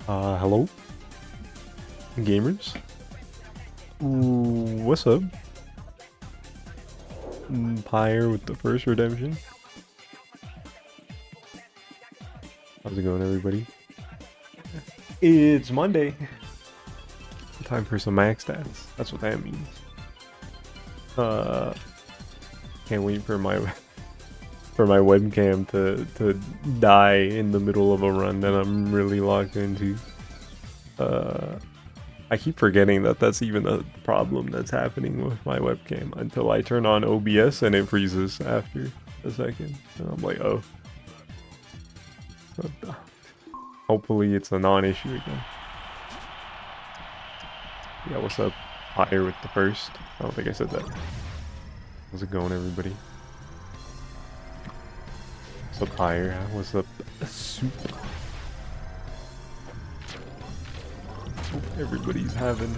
Hello, gamers. What's up? Pyre with the first redemption. How's it going, everybody? It's Monday. Time for some max stats. That's what that means. Can't wait for my webcam to die in the middle of a run that I'm really locked into. I keep forgetting that that's even a problem that's happening with my webcam until I turn on OBS and it freezes after a second. And I'm like, oh. Hopefully it's a non-issue again. Yeah, what's up? Higher with the first. I don't think I said that. How's it going, everybody? What's up, higher? What's up, soup? Hope everybody's having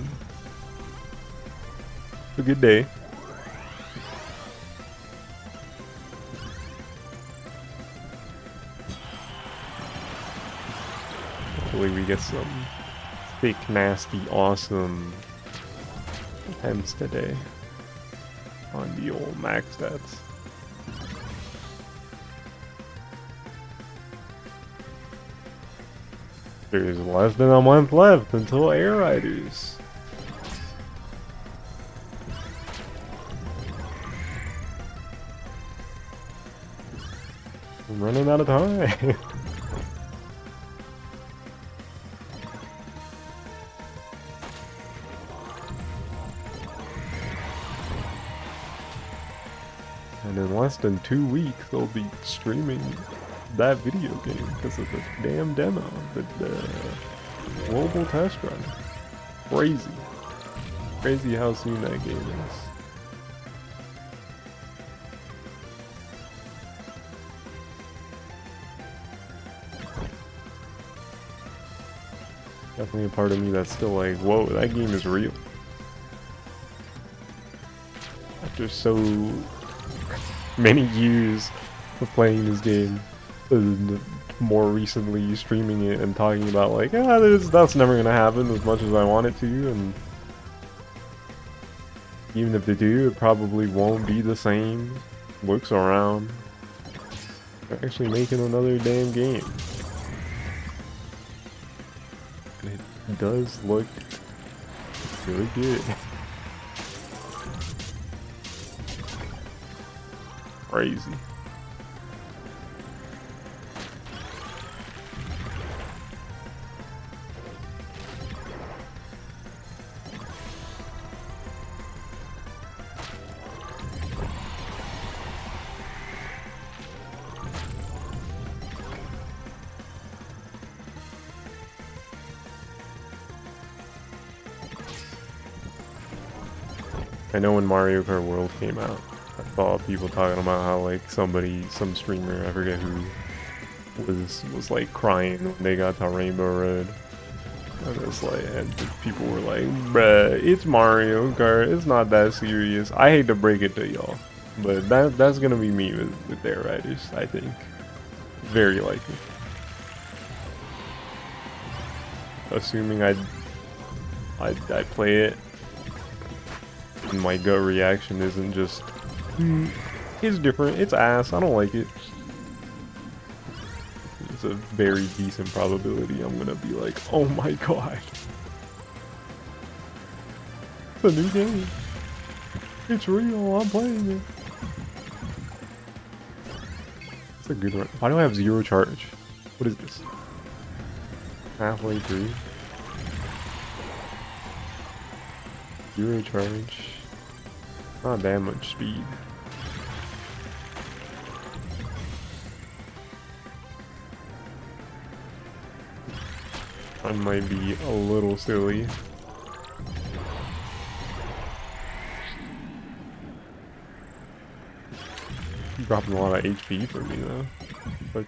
a good day. Hopefully we get some thick, nasty, awesome attempts today on the old max stats. There's less than a month left until Air Riders. I'm running out of time. And in less than 2 weeks, they'll be streaming that video game because of the damn demo, the global test run. Crazy. Crazy how soon that game is. Definitely a part of me that's still like, whoa, that game is real. After so many years of playing this game, and more recently streaming it and talking about like, that's never gonna happen as much as I want it to, and even if they do, it probably won't be the same. Looks around. They're actually making another damn game. And it does look really good. Crazy. I know when Mario Kart World came out, I saw people talking about how like some streamer, I forget who, was like crying when they got to Rainbow Road. And it's like, and people were like, bruh, it's Mario Kart, it's not that serious. I hate to break it to y'all, but that's gonna be me with Air Riders, I think. Very likely. Assuming I play it, and my gut reaction isn't just, it's different, it's ass, I don't like it. It's a very decent probability I'm gonna be like, oh my god. It's a new game. It's real, I'm playing it. It's a good one. Why do I have 0 charge? What is this? Halfway through. 0 charge. Not that much speed. I might be a little silly. Dropping a lot of HP for me though. But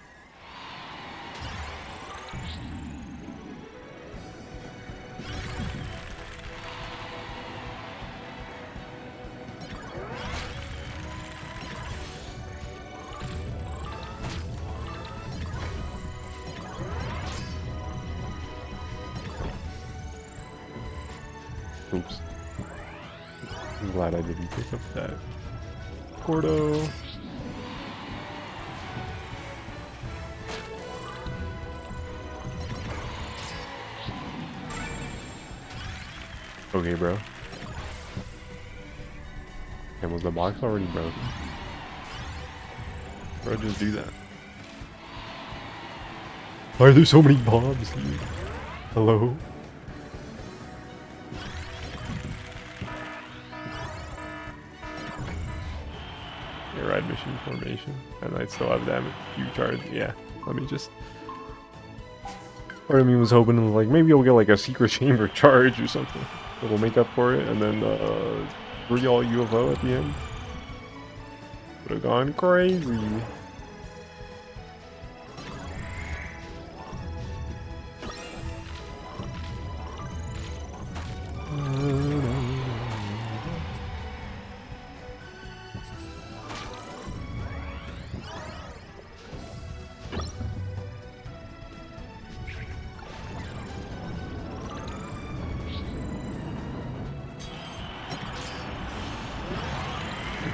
Oops. I'm glad I didn't pick up that. Gordo. Okay, bro. And was the box already broken? Bro, just do that. Why are there so many bombs here? Hello? Yeah, ride mission formation. And I still have damage. You charge. Yeah. Let me just... Part of me was hoping, like, maybe I'll get, like, a secret chamber charge or something. It'll make up for it, and then, re-all UFO at the end. Would have gone crazy.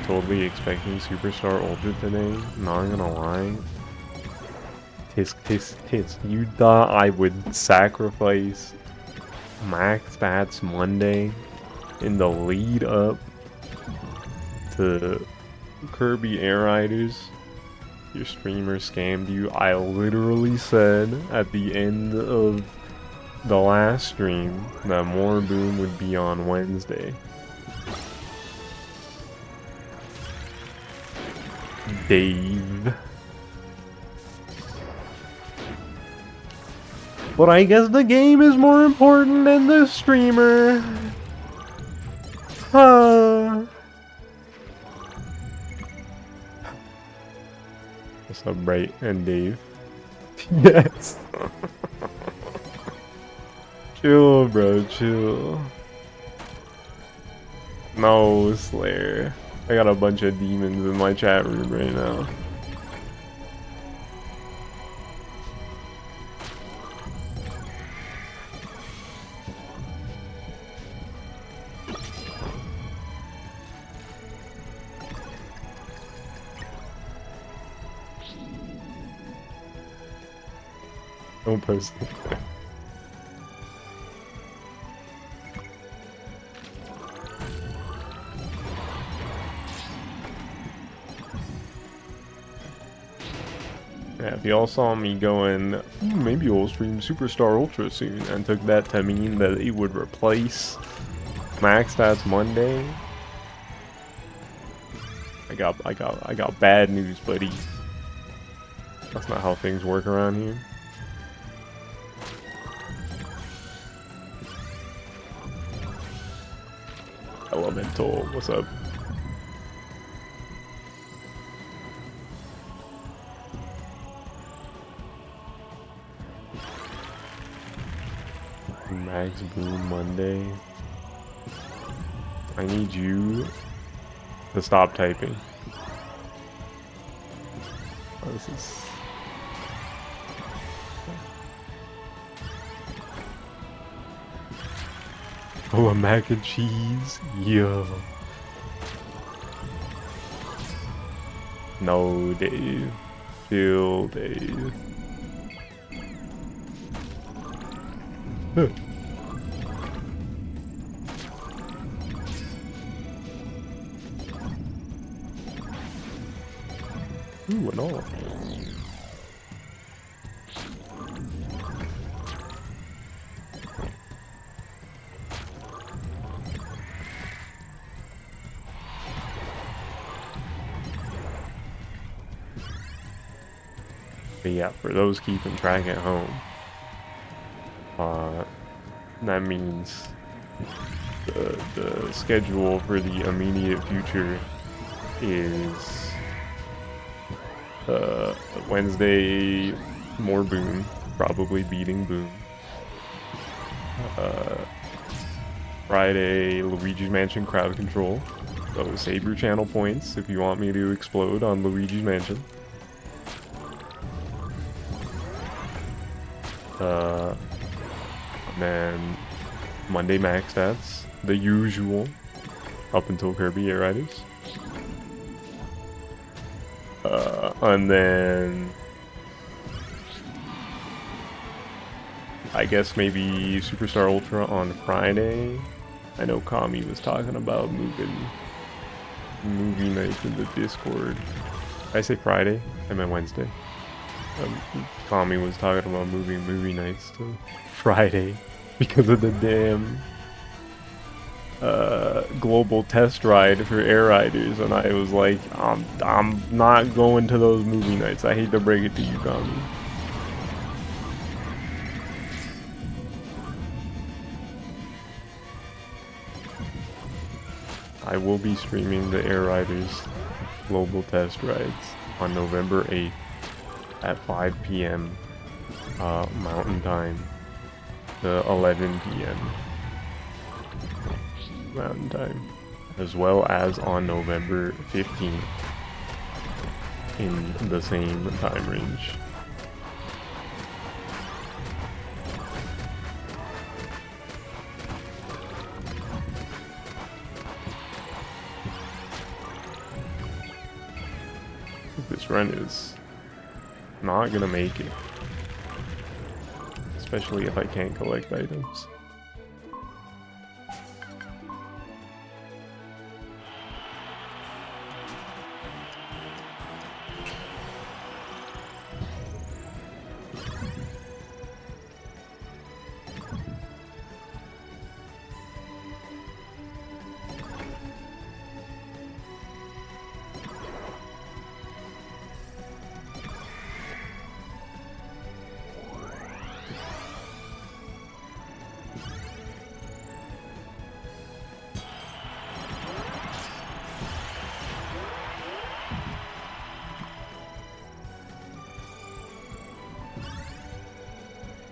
Totally expecting Superstar Ultra today, not gonna lie. Tisk. You thought I would sacrifice Max Bats Monday in the lead up to Kirby Air Riders? Your streamer scammed you. I literally said at the end of the last stream that More Boom would be on Wednesday. Dave. But I guess the game is more important than the streamer. What's up, Bright and Dave? Yes. Chill, bro, chill. No, Slayer. I got a bunch of demons in my chat room right now. Don't post it. Yeah, if y'all saw me going, maybe we'll stream Superstar Ultra soon, and took that to mean that it would replace Max Stats Monday, I got bad news, buddy. That's not how things work around here. Elemental, what's up? Max Boom Monday. I need you to stop typing. Oh, this is... Oh, a mac and cheese? Yo. No, Dave. Chill, Dave. Huh. Ooh, no. But yeah, for those keeping track at home, that means the schedule for the immediate future is Wednesday, more Boom, probably beating Boom. Friday, Luigi's Mansion crowd control. So save your channel points if you want me to explode on Luigi's Mansion. And then Monday max stats, the usual, up until Kirby Air Riders. And then I guess maybe Superstar Ultra on Friday. I know Kami was talking about moving movie nights in the Discord. Did I say Friday? I meant Wednesday. Kami was talking about moving movie nights to Friday because of the damn global test ride for air riders, and I was like, I'm not going to those movie nights. I hate to break it to you, Kami. I will be streaming the Air Riders Global Test Rides on November 8th at 5 p.m. Mountain Time to 11 p.m. Mountain Time, as well as on November 15th in the same time range. This run is not gonna make it, especially if I can't collect items.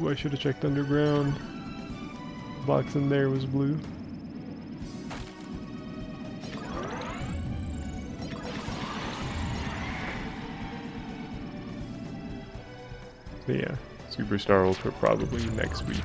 Ooh, I should have checked underground. The box in there was blue. So yeah, Superstar Ultra probably next week.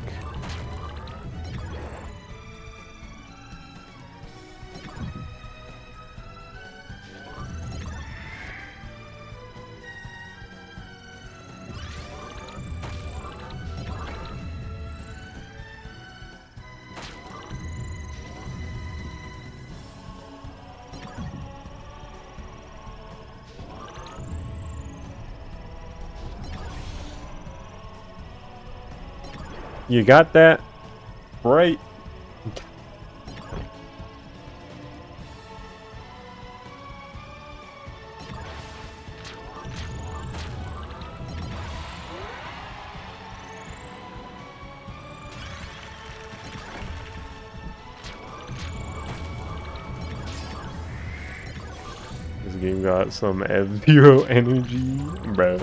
You got that? Right. This game got some F-Zero energy, bro.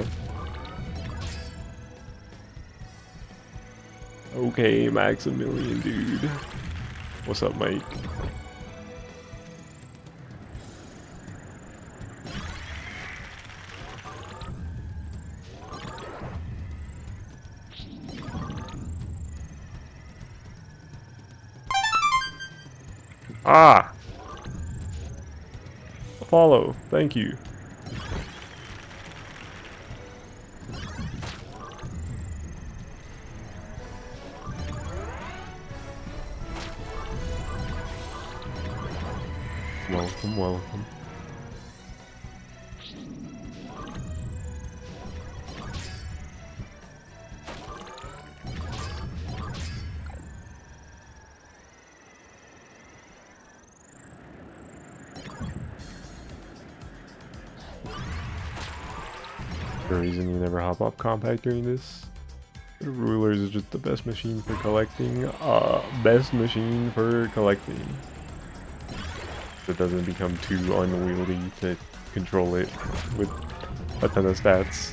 Okay, Maximilian, dude. What's up, Mike? Ah! Follow, thank you. Welcome, welcome. The reason you never hop off compact during this? The Rulers is just the best machine for collecting. Best machine for collecting. It doesn't become too unwieldy to control it with a ton of stats.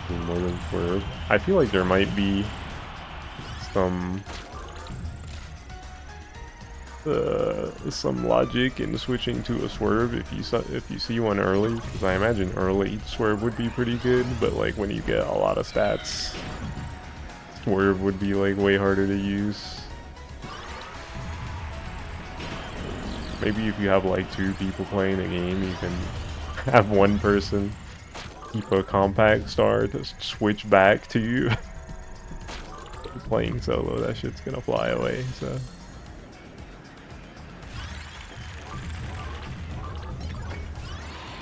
doing more than swerve. I feel like there might be some logic in switching to a swerve if you see one early, because I imagine early swerve would be pretty good, but like when you get a lot of stats, swerve would be like way harder to use. Maybe if you have like 2 people playing a game, you can have one person keep a compact star to switch back to you. Playing solo, that shit's gonna fly away, so.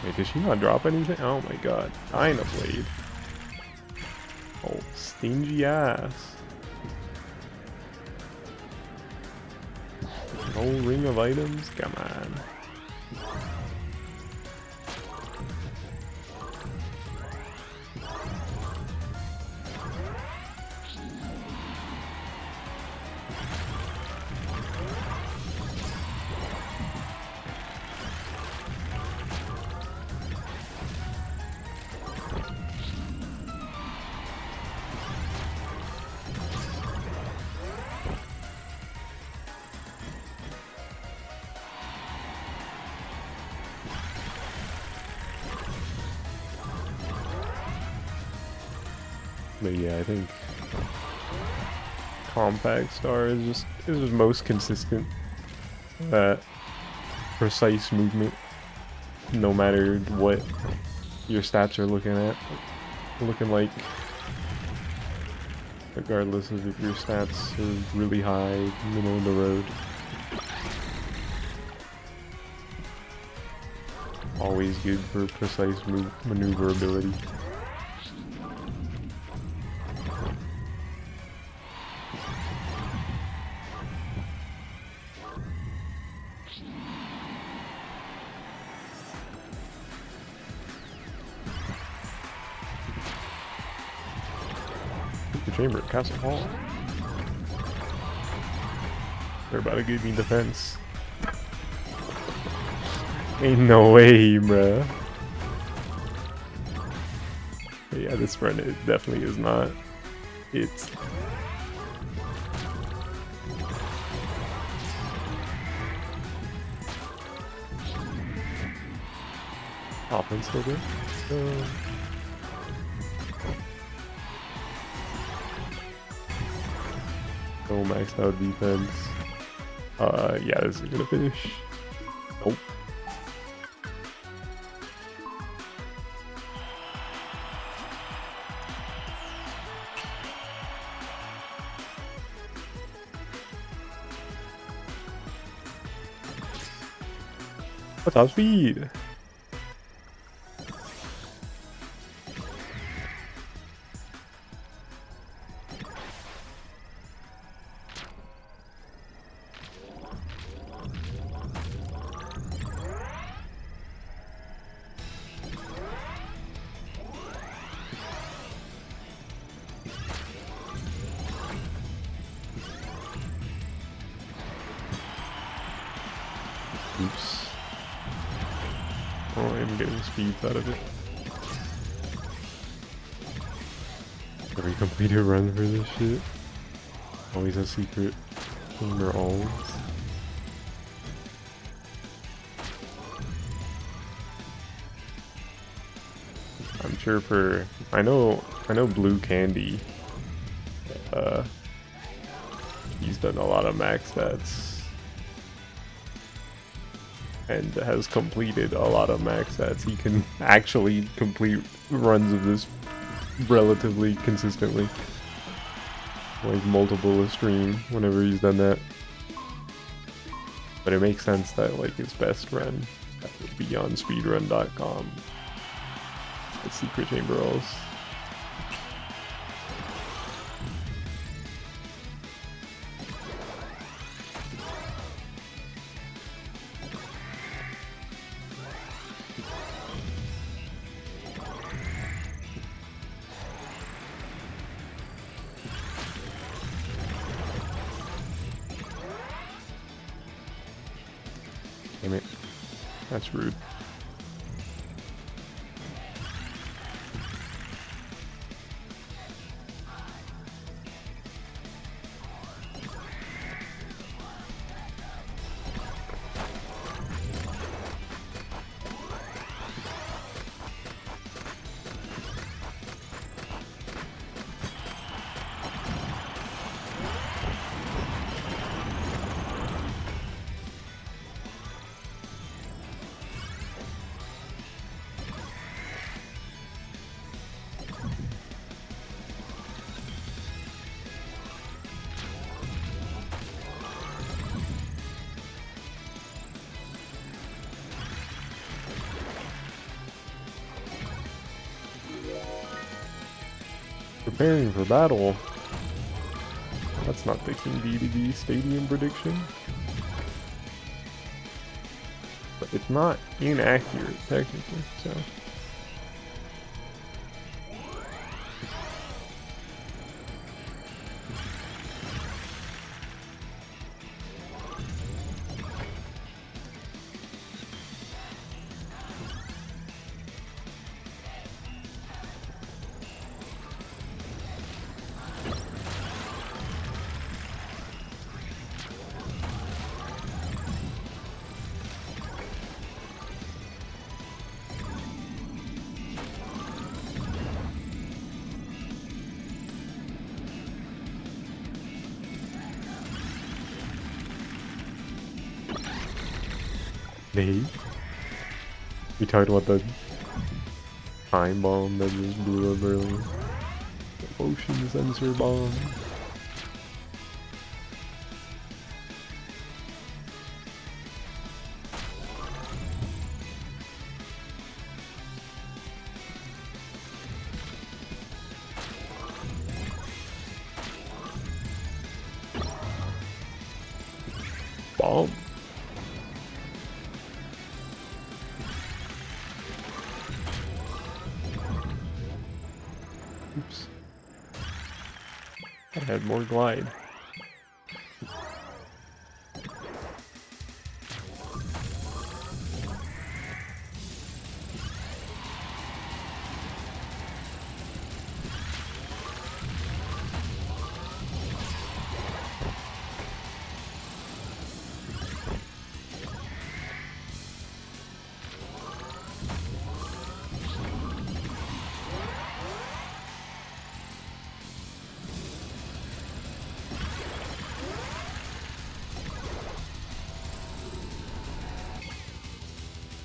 Wait, did she not drop anything? Oh my god. Dynablade. Oh, stingy ass. No ring of items? Come on. But yeah, I think compact star is just most consistent. That precise movement, no matter what your stats are looking like, regardless of if your stats are really high, middle of the road. Always good for precise maneuverability. The chamber at Castle Hall. They're about to give me defense. Ain't no way, bruh. But yeah, this run it definitely is not it. Offense still good. No maxed out defense. Yeah, this is gonna finish. Nope. Top speed. Oops. Oh, I'm getting speeds out of it. Every completed run for this shit. Always a secret chamber always. I'm sure for I know Blue Candy. He's done a lot of max stats. And has completed a lot of max stats. He can actually complete runs of this relatively consistently. Like multiple a stream whenever he's done that. But it makes sense that like his best run would be on speedrun.com. The secret chamber rolls. Damn it. That's rude. Preparing for battle. That's not the King DDD Stadium prediction. But it's not inaccurate, technically, so. Nate? We talked about the time bomb that just blew up earlier. The motion sensor bomb. Bomb. Oops. I had more glide.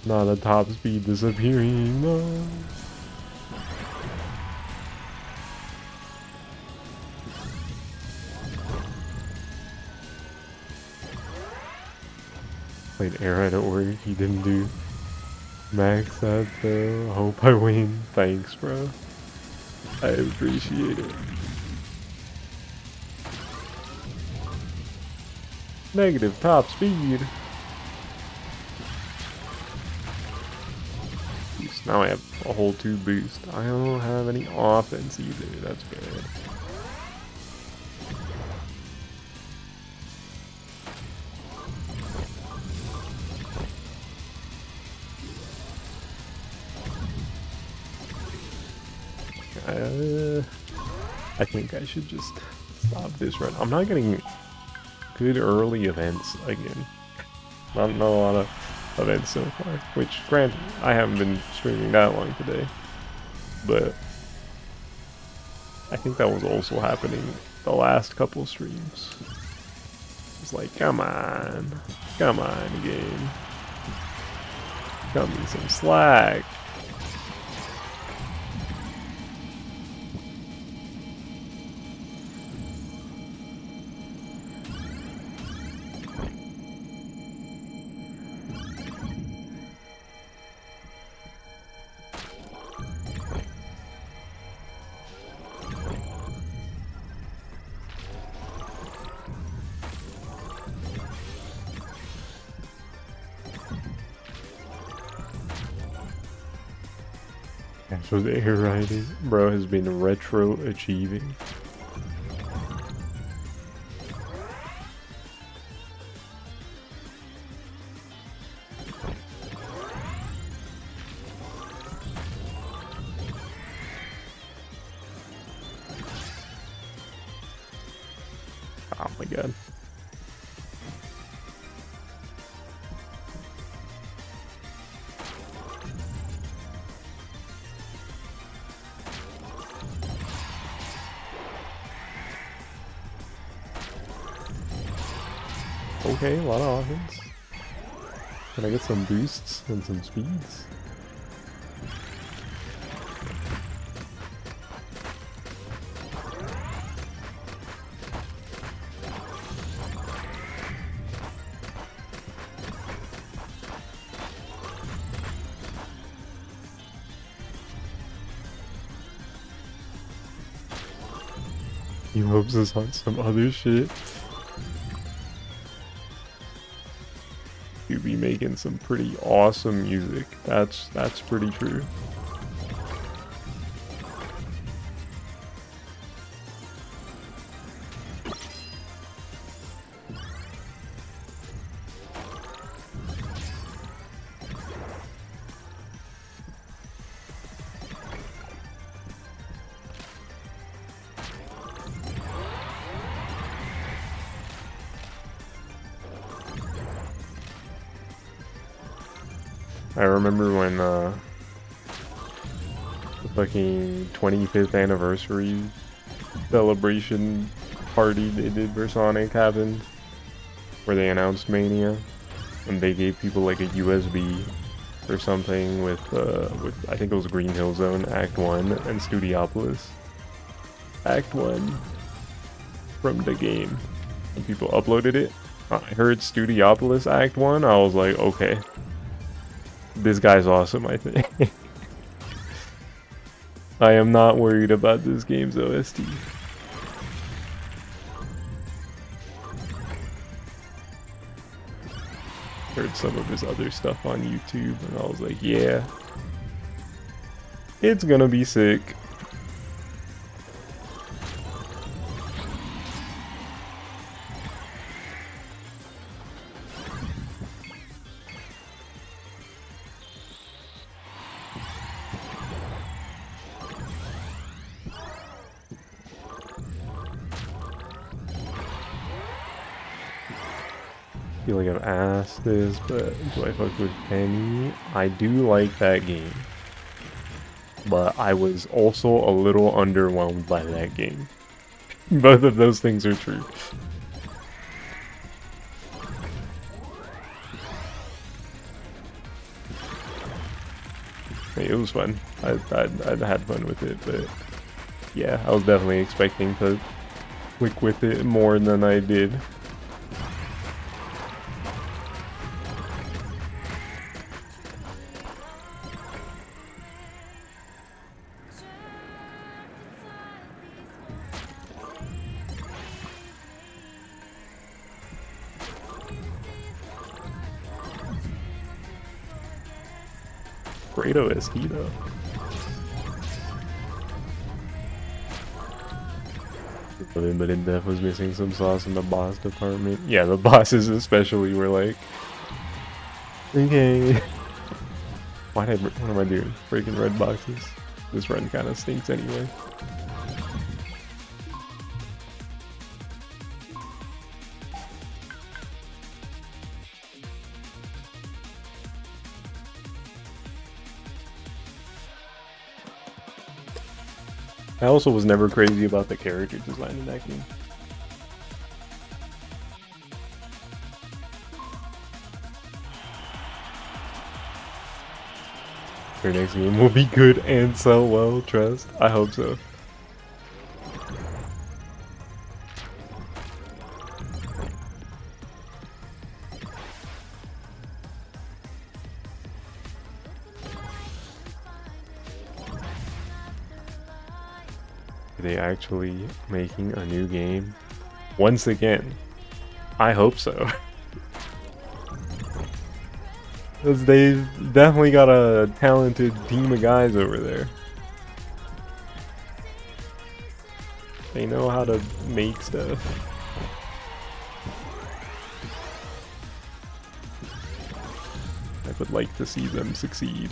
Not a top speed disappearing. No. Played air at work. He didn't do max that though. Hope I win. Thanks, bro. I appreciate it. Negative top speed. Now I have a whole 2 boost. I don't have any offense either. That's bad. I think I should just stop this run. I'm not getting good early events again. Not a lot of events so far, which granted I haven't been streaming that long today, but I think that was also happening the last couple streams. It's like, come on game, cut me some slack. So the air riding, bro, has been retro achieving. Oh my god. Okay, a lot of offense. Can I get some boosts and some speeds? Team Hopes is on some other shit. You be making some pretty awesome music. That's pretty true. I remember when the fucking 25th anniversary celebration party they did for Sonic happened, where they announced Mania, and they gave people like a USB or something with I think it was Green Hill Zone Act 1 and Studiopolis Act 1 from the game, and people uploaded it. I heard Studiopolis Act 1, I was like, okay. This guy's awesome, I think. I am not worried about this game's OST. Heard some of his other stuff on YouTube, and I was like, yeah. It's gonna be sick. I feel like I've asked this, but do I fuck with Penny? I do like that game, but I was also a little underwhelmed by that game. Both of those things are true. Hey, it was fun. I had fun with it, but yeah, I was definitely expecting to click with it more than I did. Great OST though. But it def was missing some sauce in the boss department. Yeah, the bosses especially were like, okay. What am I doing? Breaking red boxes. This run kind of stinks anyway. I also was never crazy about the character design in that game. Your next game will be good and sell well, trust. I hope so. Are they actually making a new game? Once again, I hope so. Because they've definitely got a talented team of guys over there. They know how to make stuff. I would like to see them succeed.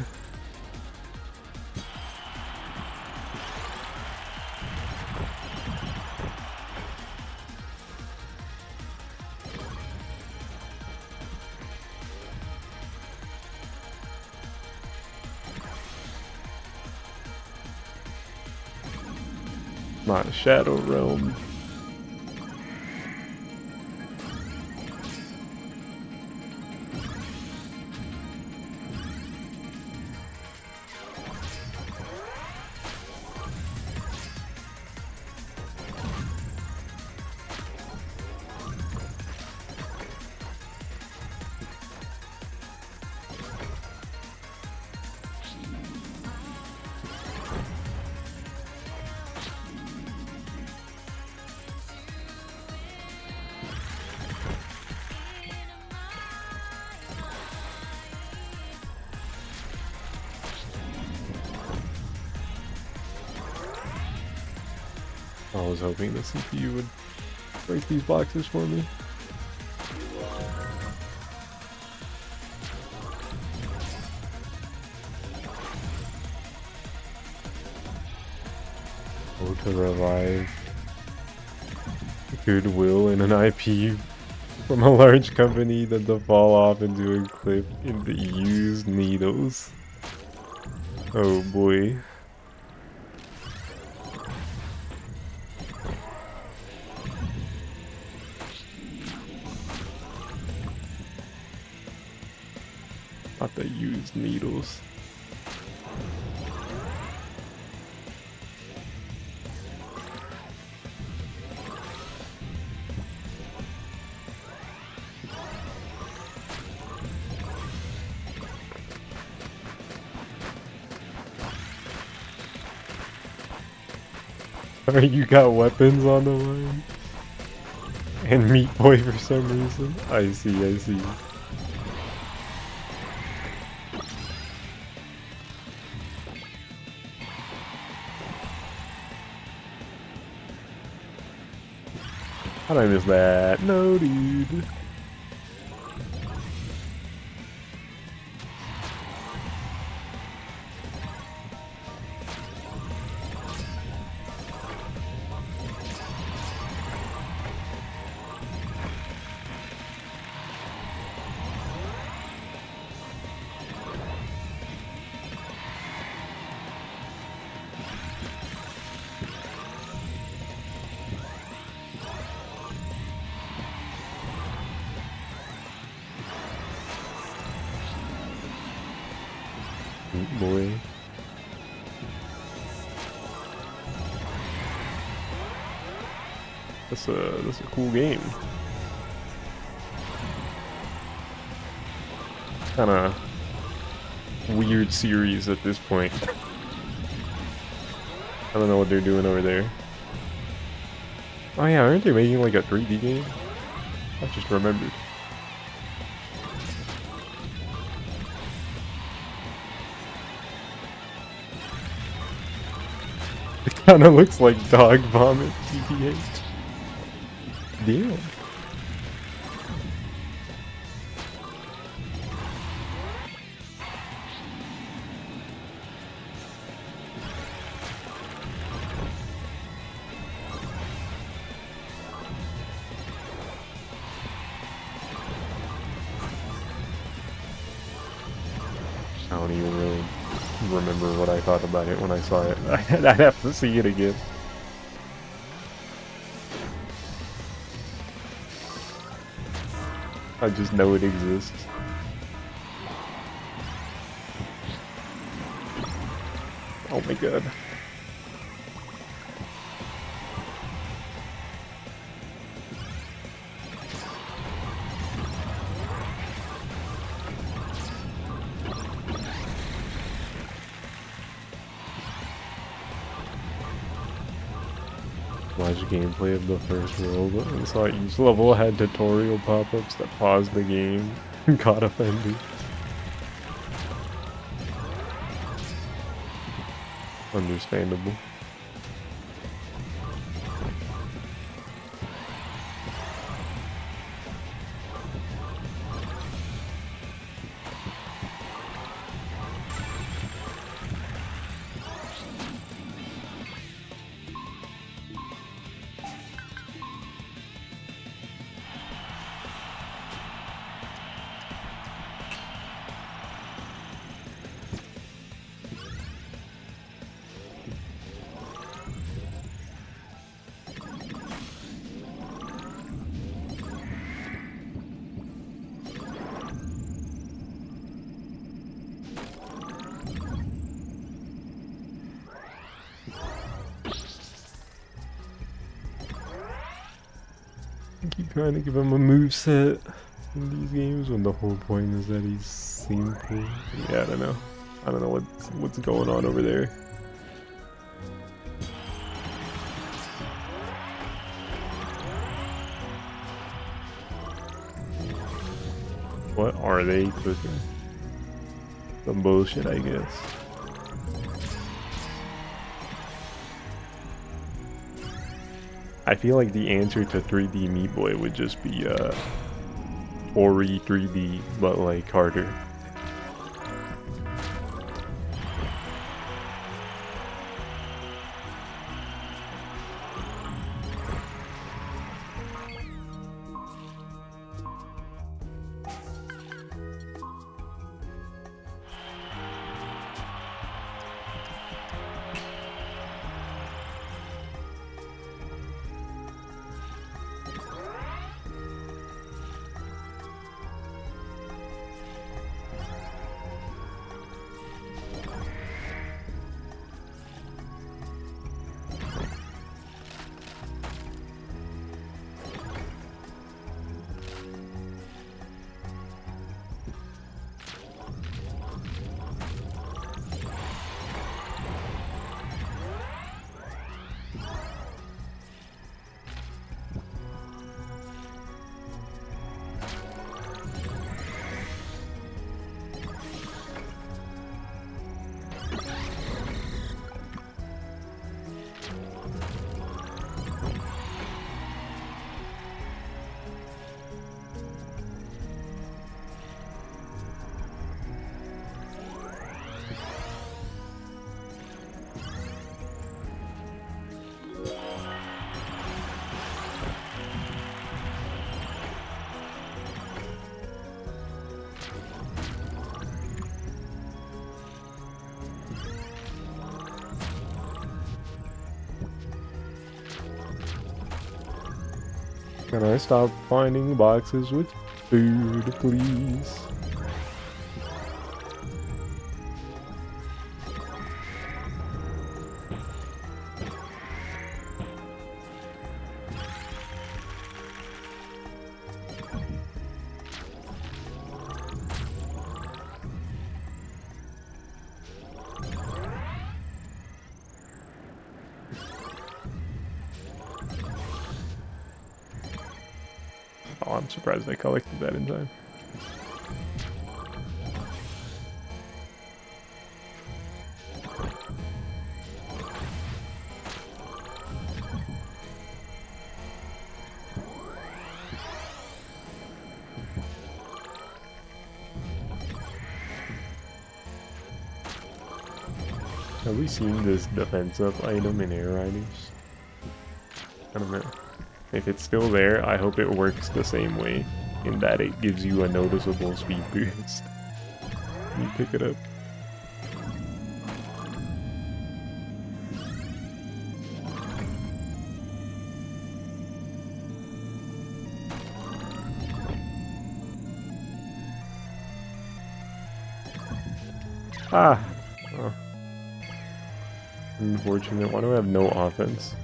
Not Shadow Realm. I was hoping the CPU would break these boxes for me. Or to revive goodwill in an IP from a large company than to fall off into a cliff into used needles. Oh boy. Not the used needles. Alright, you got weapons on the line? And Meat Boy for some reason? I see, I see. How did I miss that? No, dude. Meat Boy. That's a cool game. Kinda weird series at this point. I don't know what they're doing over there. Oh yeah, aren't they making like a 3D game? I just remembered. It kinda looks like dog vomit TBH. Damn. I don't even really remember what I thought about it when I saw it. I'd have to see it again. I just know it exists. Oh my god. Watch gameplay of the first world and saw each level had tutorial pop-ups that paused the game and got offended. Understandable. I keep trying to give him a moveset in these games when the whole point is that he's simple. Yeah, I don't know. I don't know what's going on over there. What are they cooking? Some bullshit, I guess. I feel like the answer to 3D Meat Boy would just be Ori 3D, but like harder. Can I stop finding boxes with food, please? Oh, I'm surprised I collected that in time. Have we seen this defense up item in Air Riders? I don't know. If it's still there, I hope it works the same way, in that it gives you a noticeable speed boost when you pick it up. Ah! Oh. Unfortunate. Why do I have no offense?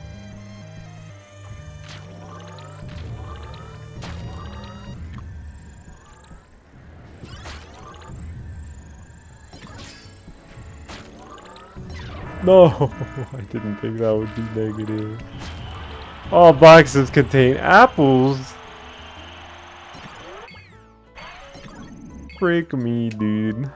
No! I didn't think that would be negative. All boxes contain apples! Frick me, dude.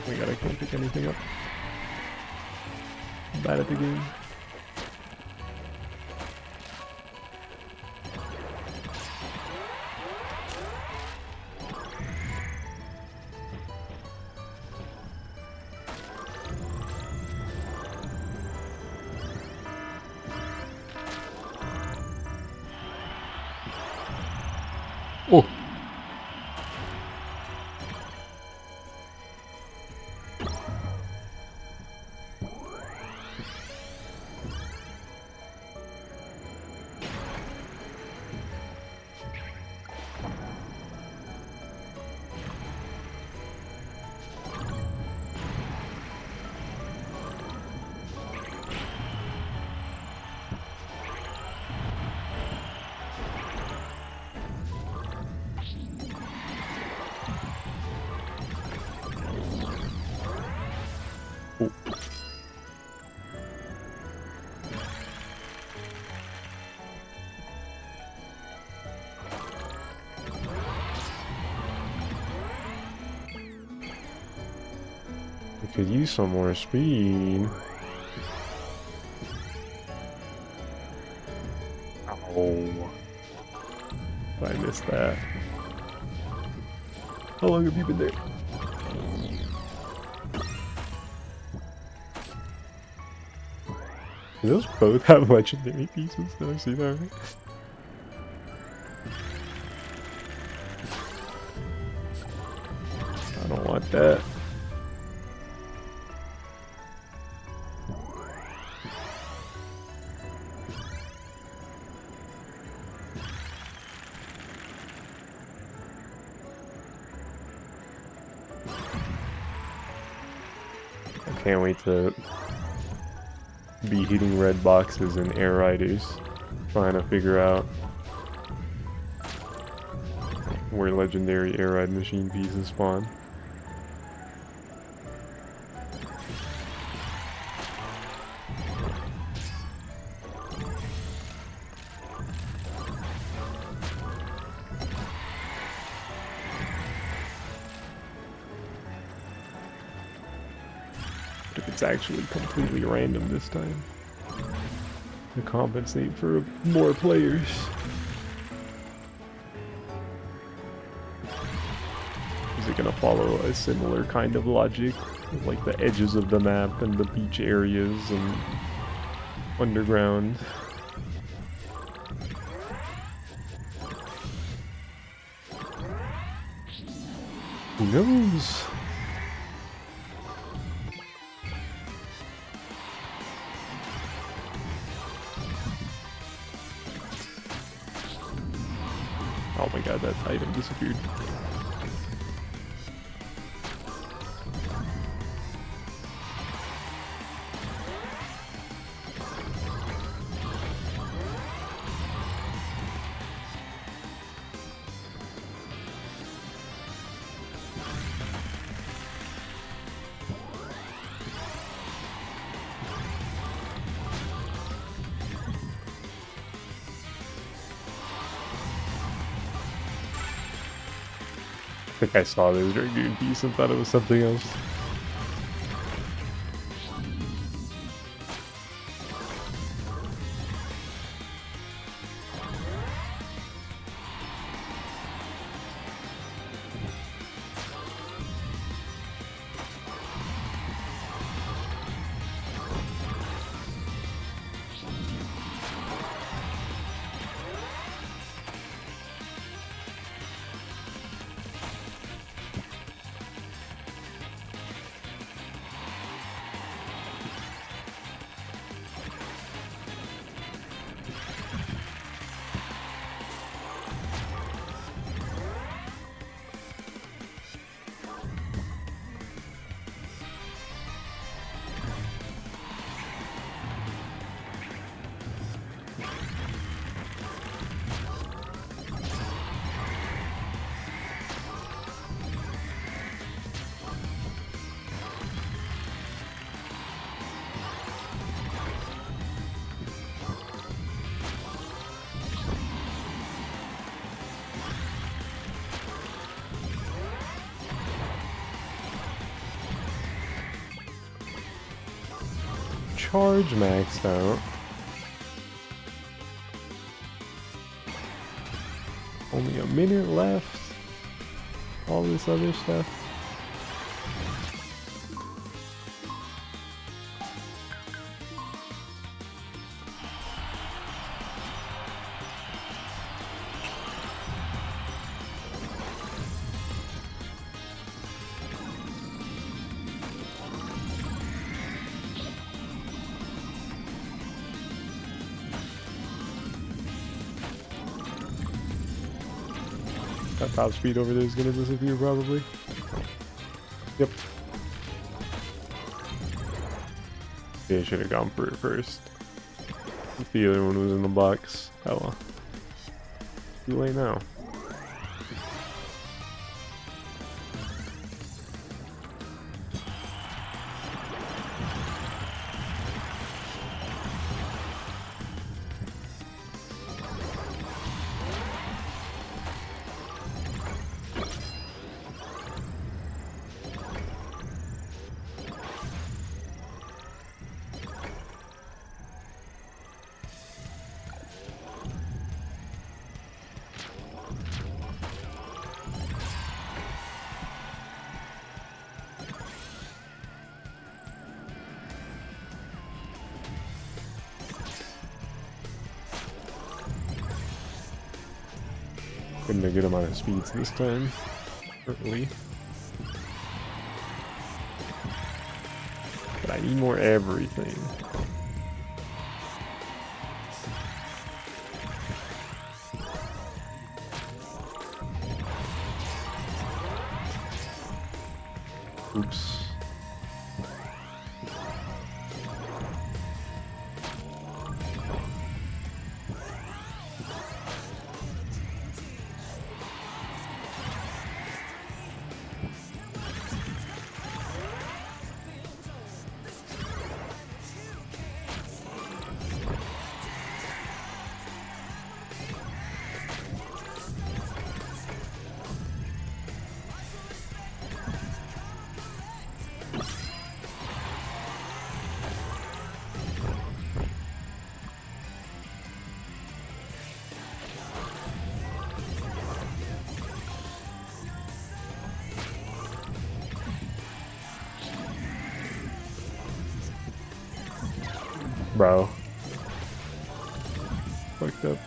Oh my god, I can't pick anything up. I'm bad at the game. Oh! I could use some more speed. Oh. I missed that. How long have you been there? Do those both have legendary pieces? Did I see that right? I don't want that. I can't wait to be hitting red boxes and air riders, trying to figure out where legendary air ride machine pieces spawn. But if it's actually completely random this time, to compensate for more players. Is it gonna follow a similar kind of logic? Like the edges of the map and the beach areas and underground? Who knows? Oh my god, that item disappeared. I think I saw this Dragoon piece and thought it was something else. Charge maxed out. Only a minute left. All this other stuff. That top speed over there is gonna disappear probably. Yep. Yeah, I should have gone for it first. If the other one was in the box. Oh well. Too late now. Getting a good amount of speeds this time. Early. But I need more everything. Oops. Bro. Fucked up.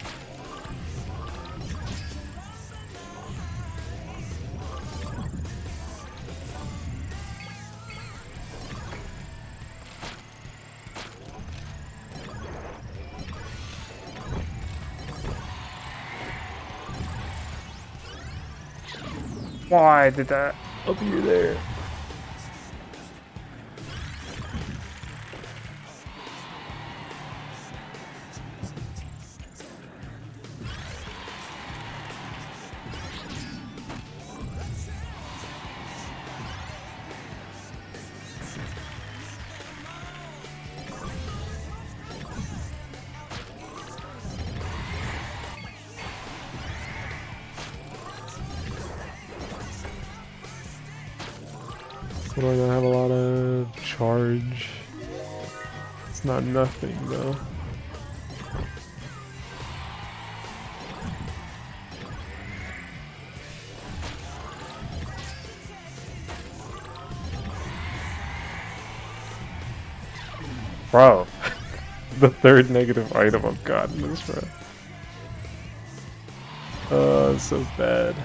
Why did that appear there? What do I gonna have a lot of charge? It's not nothing though. Bro, the third negative item I've gotten this round. It's so bad.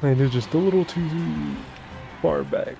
Landed just a little too far back.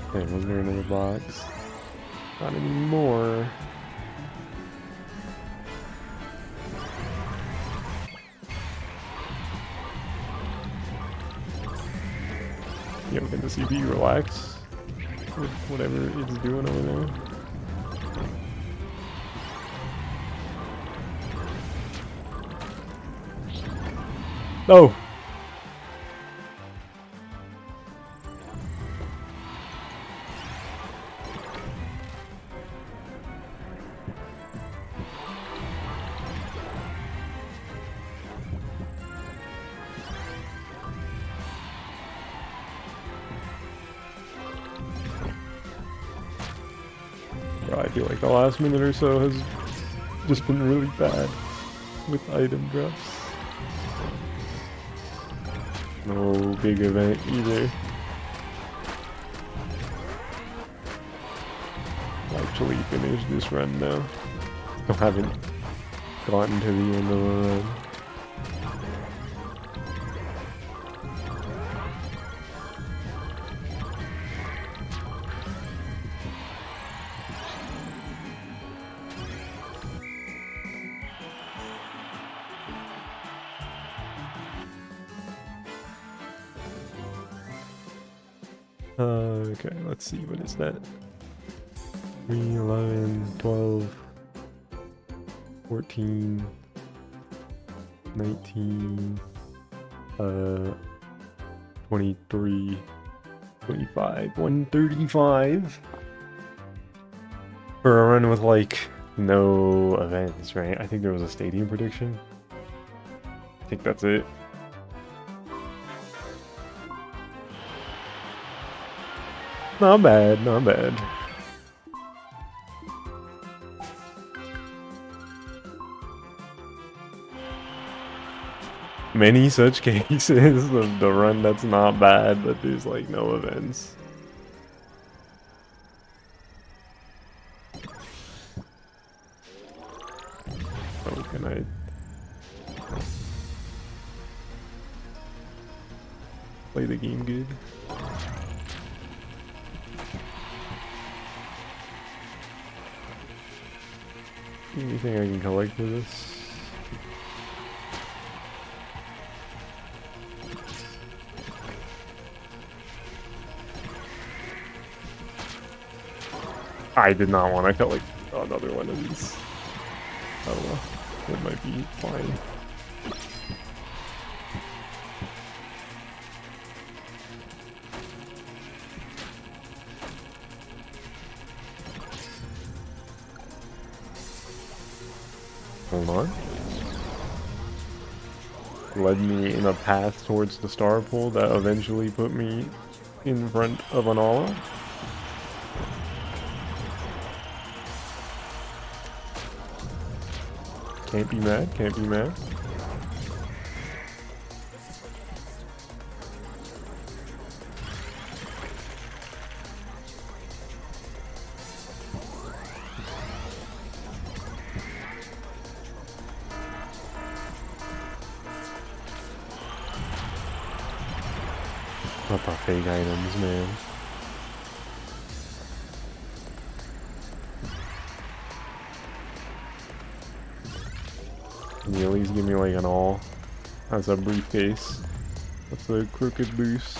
Okay, wasn't there another box? Not anymore. Yo, can the CPU relax with whatever it's doing over there? No! Bro, I feel like the last minute or so has just been really bad with item drops. No big event either. I'll actually finish this run now. I haven't gotten to the end of the run. Okay, let's see, what is that? 3, 11, 12, 14, 19, 23, 25, 135. For a run with like no events, right? I think there was a stadium prediction. I think that's it. Not bad, not bad. Many such cases of the run that's not bad, but there's like no events. Oh, can I? Play the game good? Anything I can collect for this? I did not want to collect another one of these. I don't know. It might be fine. Hold on. Led me in a path towards the star pool that eventually put me in front of an Ala. Can't be mad, can't be mad. What the fake items, man. Can you at least give me like an all? That's a briefcase. That's a crooked boost.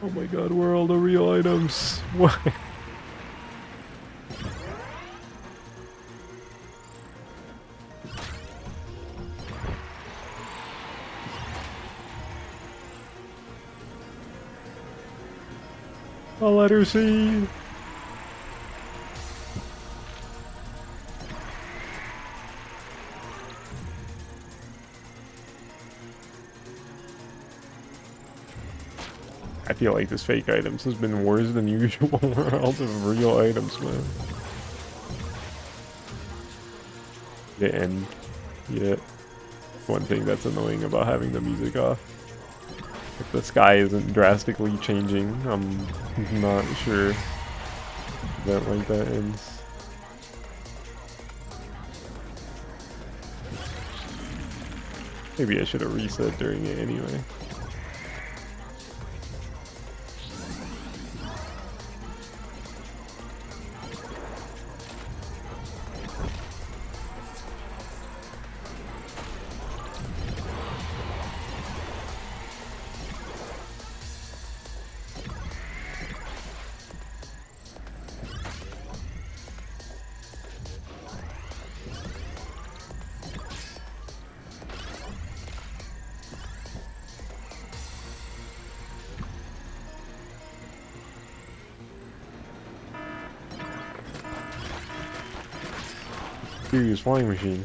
Oh my god, where are all the real items? What? I'll let her see. I feel like this fake items has been worse than usual world of real items, man. The end. Yeah. One thing that's annoying about having the music off. If the sky isn't drastically changing, I'm not sure that like that ends. Maybe I should have reset during it anyway. Serious flying machine.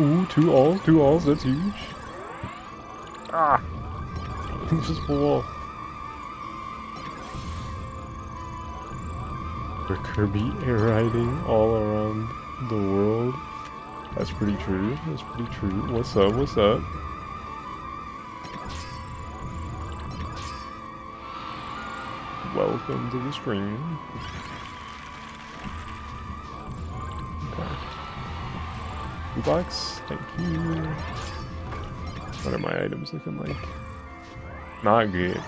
Ooh, two alls, that's huge. Ah! Just wall. For Kirby air riding all around the world. That's pretty true. That's pretty true. What's up? What's up? Welcome to the stream. Okay. 2 bucks. Thank you. What are my items looking like? Not good.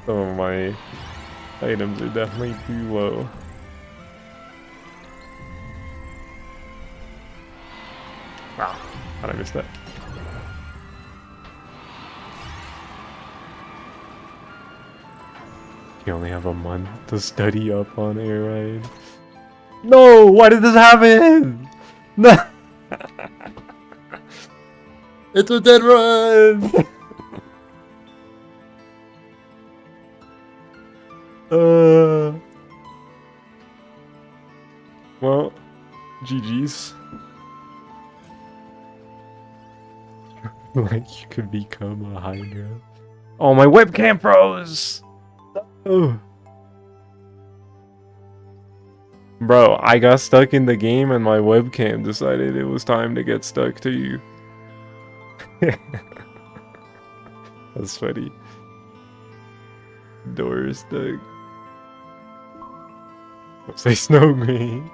Some of my items are definitely too low. Wow. How'd I miss that? You only have a month to study up on air ride. No! Why did this happen? No! It's a dead run! Well, GG's. Like, you could become a Hydra. Oh, my webcam froze! Oh. Bro, I got stuck in the game and my webcam decided it was time to get stuck to you. That's funny. Door is stuck. Say snow green.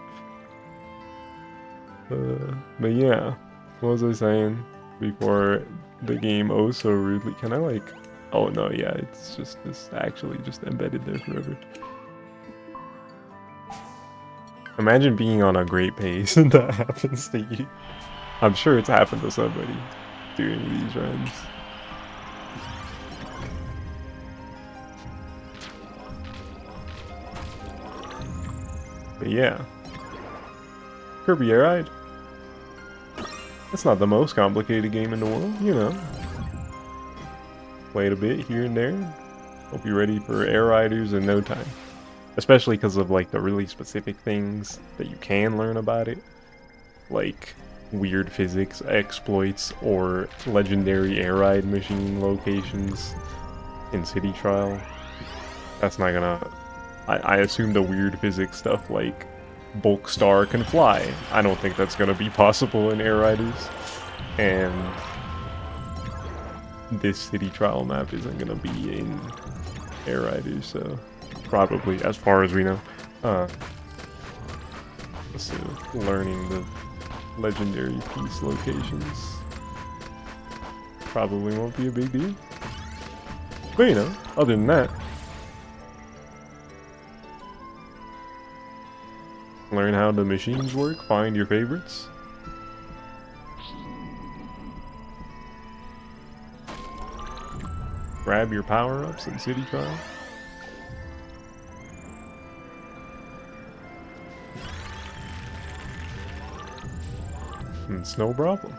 But yeah, what was I saying before the game oh so rudely? Can I like? Oh no, yeah, it's actually just embedded there forever. Imagine being on a great pace and that happens to you. I'm sure it's happened to somebody during these runs. But yeah. Kirby Air Ride. That's not the most complicated game in the world, you know. Played a bit here and there. Hope you're ready for Air Riders in no time. Especially because of like the really specific things that you can learn about it. Like weird physics exploits or legendary air ride machine locations in City Trial. That's not gonna... I assume the weird physics stuff like Bulk Star can fly. I don't think that's gonna be possible in Air Riders. And this City Trial map isn't gonna be in Air Riders, so probably, as far as we know. So learning the legendary piece locations probably won't be a big deal. But you know, other than that, learn how the machines work, find your favorites. Grab your power-ups in City Trial. It's no problem.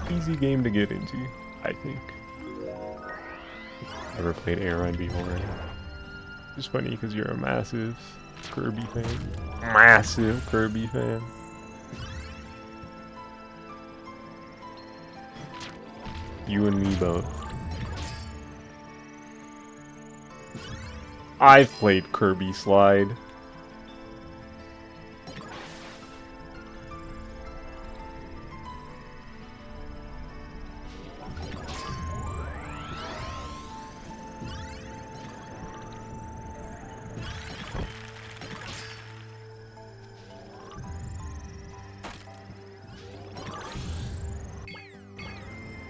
Easy game to get into, I think. Never played Air Ride before. It's funny because you're a massive Kirby fan. Massive Kirby fan. You and me both. I've played Kirby Slide.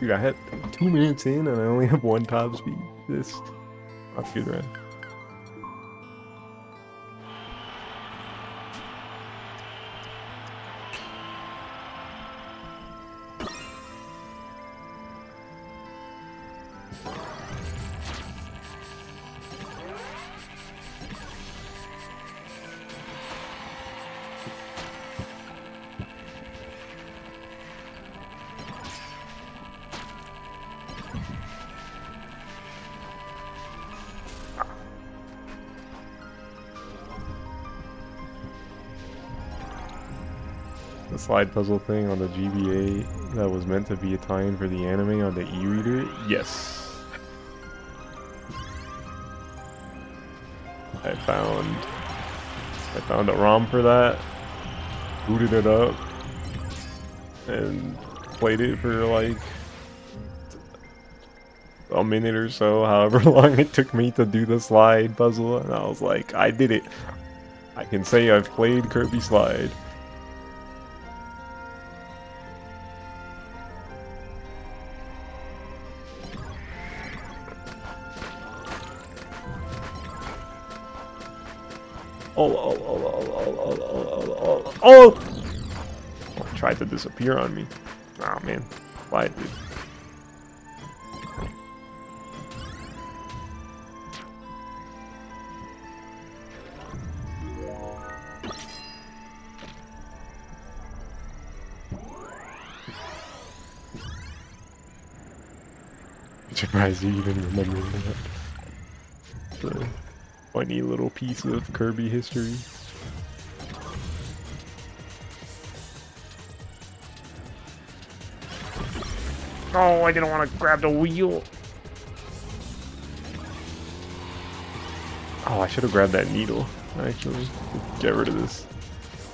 Dude, I had 2 minutes in and I only have 1 top speed. This, not good, right? The slide puzzle thing on the GBA that was meant to be a tie-in for the anime on the e-reader? Yes. I found a ROM for that, booted it up, and played it for like a minute or so, however long it took me to do the slide puzzle, and I was like, I did it. I can say I've played Kirby Slide. Oh! It tried to disappear on me. Oh man, slide, dude. I'm surprised you even remember that. It's a funny little piece of Kirby history. Oh, I didn't want to grab the wheel. Oh, I should have grabbed that needle, actually. Get rid of this.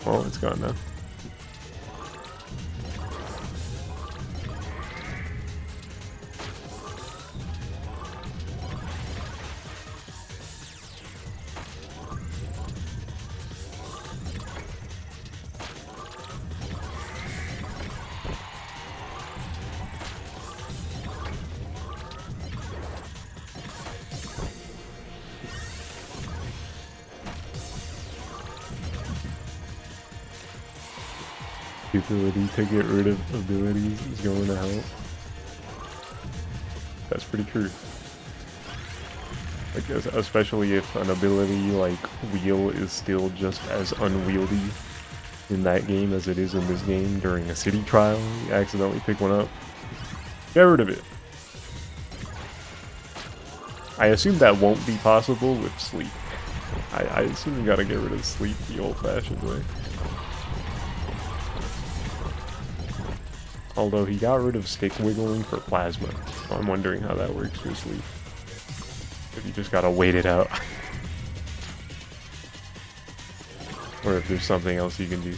Oh, it's gone now. The ability to get rid of abilities is going to help. That's pretty true. Like, especially if an ability like wheel is still just as unwieldy in that game as it is in this game during a city trial. You accidentally pick one up. Get rid of it. I assume that won't be possible with sleep. I assume you gotta get rid of sleep the old-fashioned way. Although he got rid of stick wiggling for plasma, so I'm wondering how that works for sleep. If you just gotta wait it out. Or if there's something else you can do.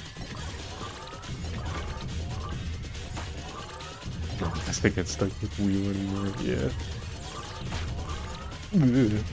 I stick get stuck with wheel anymore, yeah. Ugh.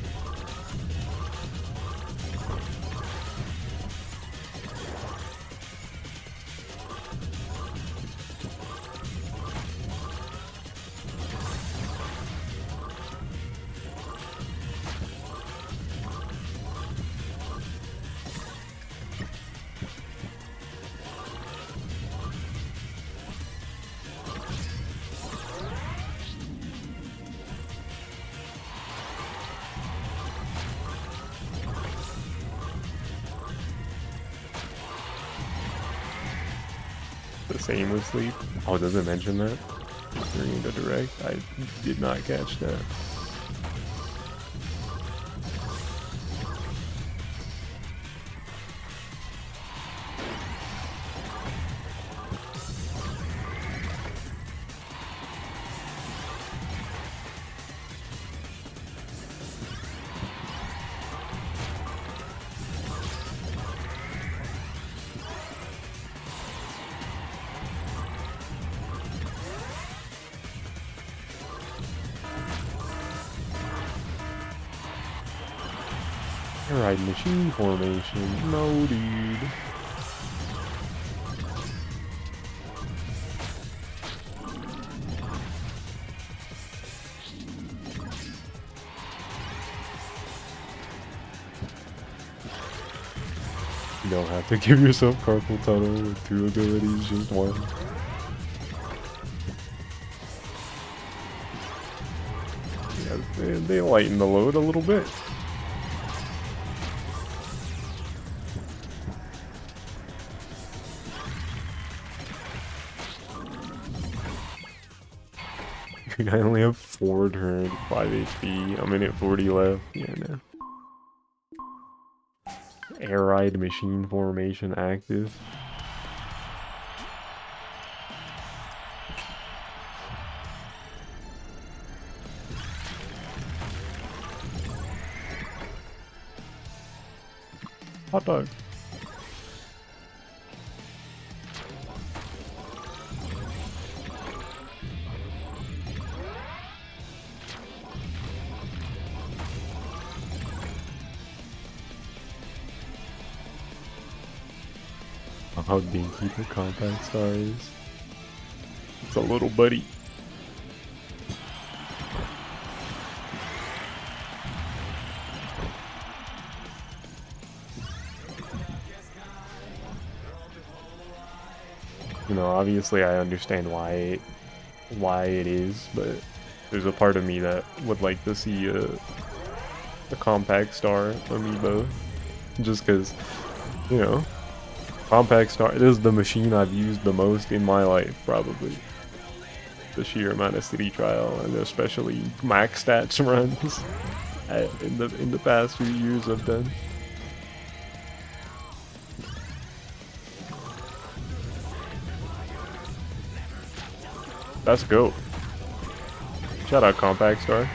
The same with sleep. Oh, does it mention that during the direct? I did not catch that. Alright, machine formation. No, dude. You don't have to give yourself carpal tunnel with 2 abilities, just 1. Yeah, they lighten the load a little bit. I only have 4 turns, 5 HP. I'm in at 40 left. Yeah, no. Air ride machine formation active. Hot dog. How dinky the compact star is. It's a little buddy. You know, obviously I understand why it is, but there's a part of me that would like to see a compact star amiibo, just because, you know, compact star, this is the machine I've used the most in my life, probably. The sheer amount of city trial and especially max stats runs in the past few years I've done. Let's go. Shout out compact star.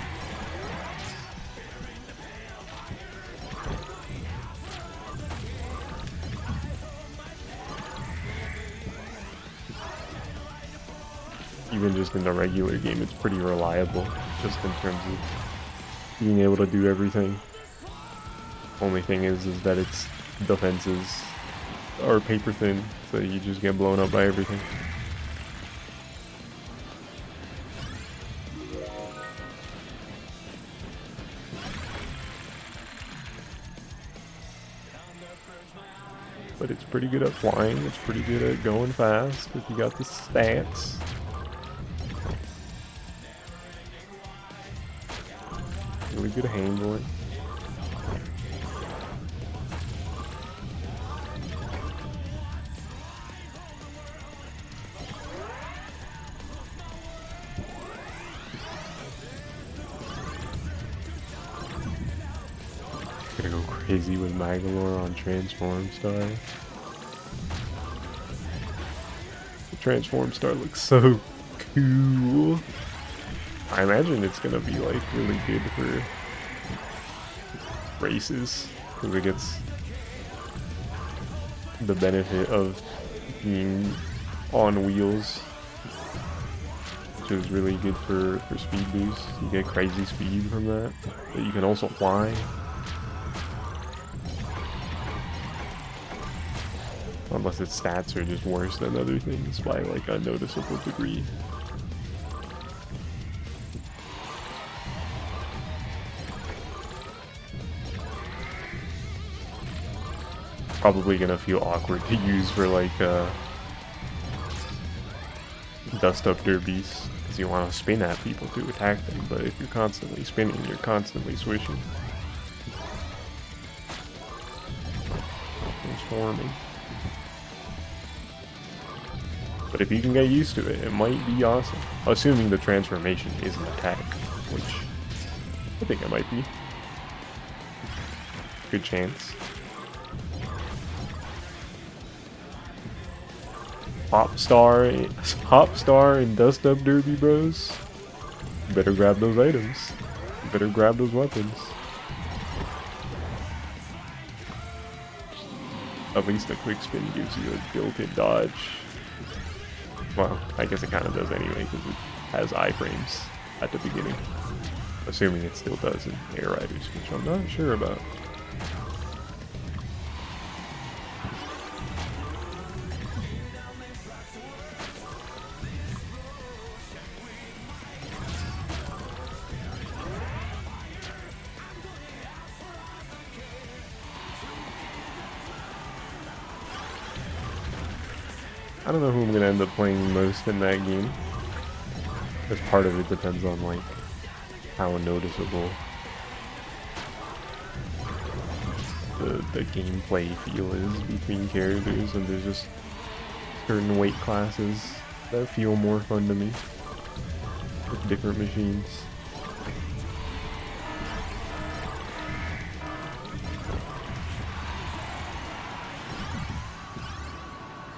Even just in the regular game, it's pretty reliable, just in terms of being able to do everything. Only thing is that its defenses are paper thin, so you just get blown up by everything. But it's pretty good at flying, it's pretty good at going fast if you got the stats. Really good handling. Gonna go crazy with Magalore on Transform Star. The Transform Star looks so cool. I imagine it's gonna be like really good for races because it gets the benefit of being on wheels, which is really good for speed boost. You get crazy speed from that, but you can also fly. Unless its stats are just worse than other things by like a noticeable degree. Probably gonna feel awkward to use for like dust up derbies because you want to spin at people to attack them, but if you're constantly spinning, you're constantly swishing. Transforming. But if you can get used to it, it might be awesome. Assuming the transformation is an attack, which I think it might be. Good chance. Hop Star and Dust Up Derby Bros. You better grab those items. You better grab those weapons. At least a quick spin gives you a built-in dodge. Well, I guess it kind of does anyway, because it has iframes at the beginning. Assuming it still does in Air Riders, which I'm not sure about. I don't know who I'm gonna end up playing most in that game. Because part of it depends on like how noticeable the gameplay feel is between characters, and there's just certain weight classes that feel more fun to me with different machines.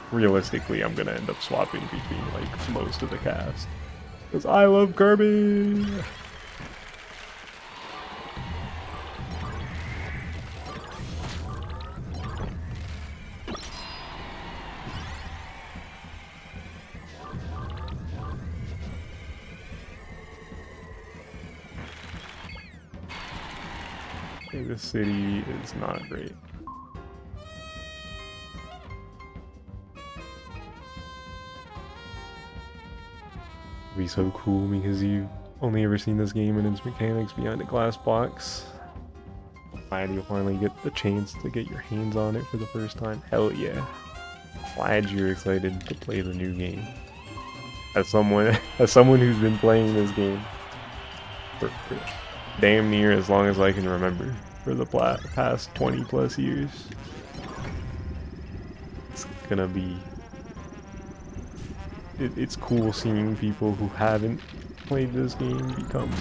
Realistically, I'm gonna end up swapping between like most of the cast. Because I love Kirby! Okay, this city is not great. It'd be so cool because you've only ever seen this game and its mechanics behind a glass box. Glad you'll finally get the chance to get your hands on it for the first time. Hell yeah. Glad you're excited to play the new game. As someone who's been playing this game for damn near as long as I can remember, for the past 20 plus years. It's gonna be... It's cool seeing people who haven't played this game become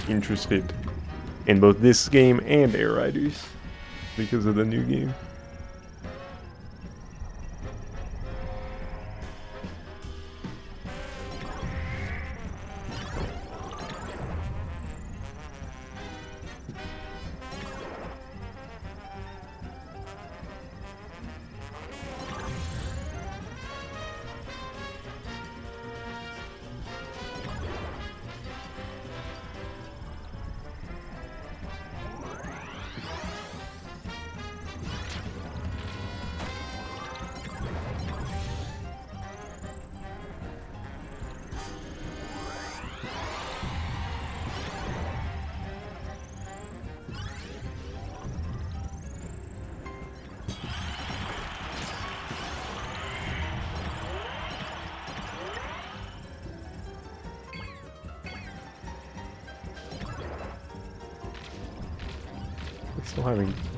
interested in both this game and Air Riders because of the new game.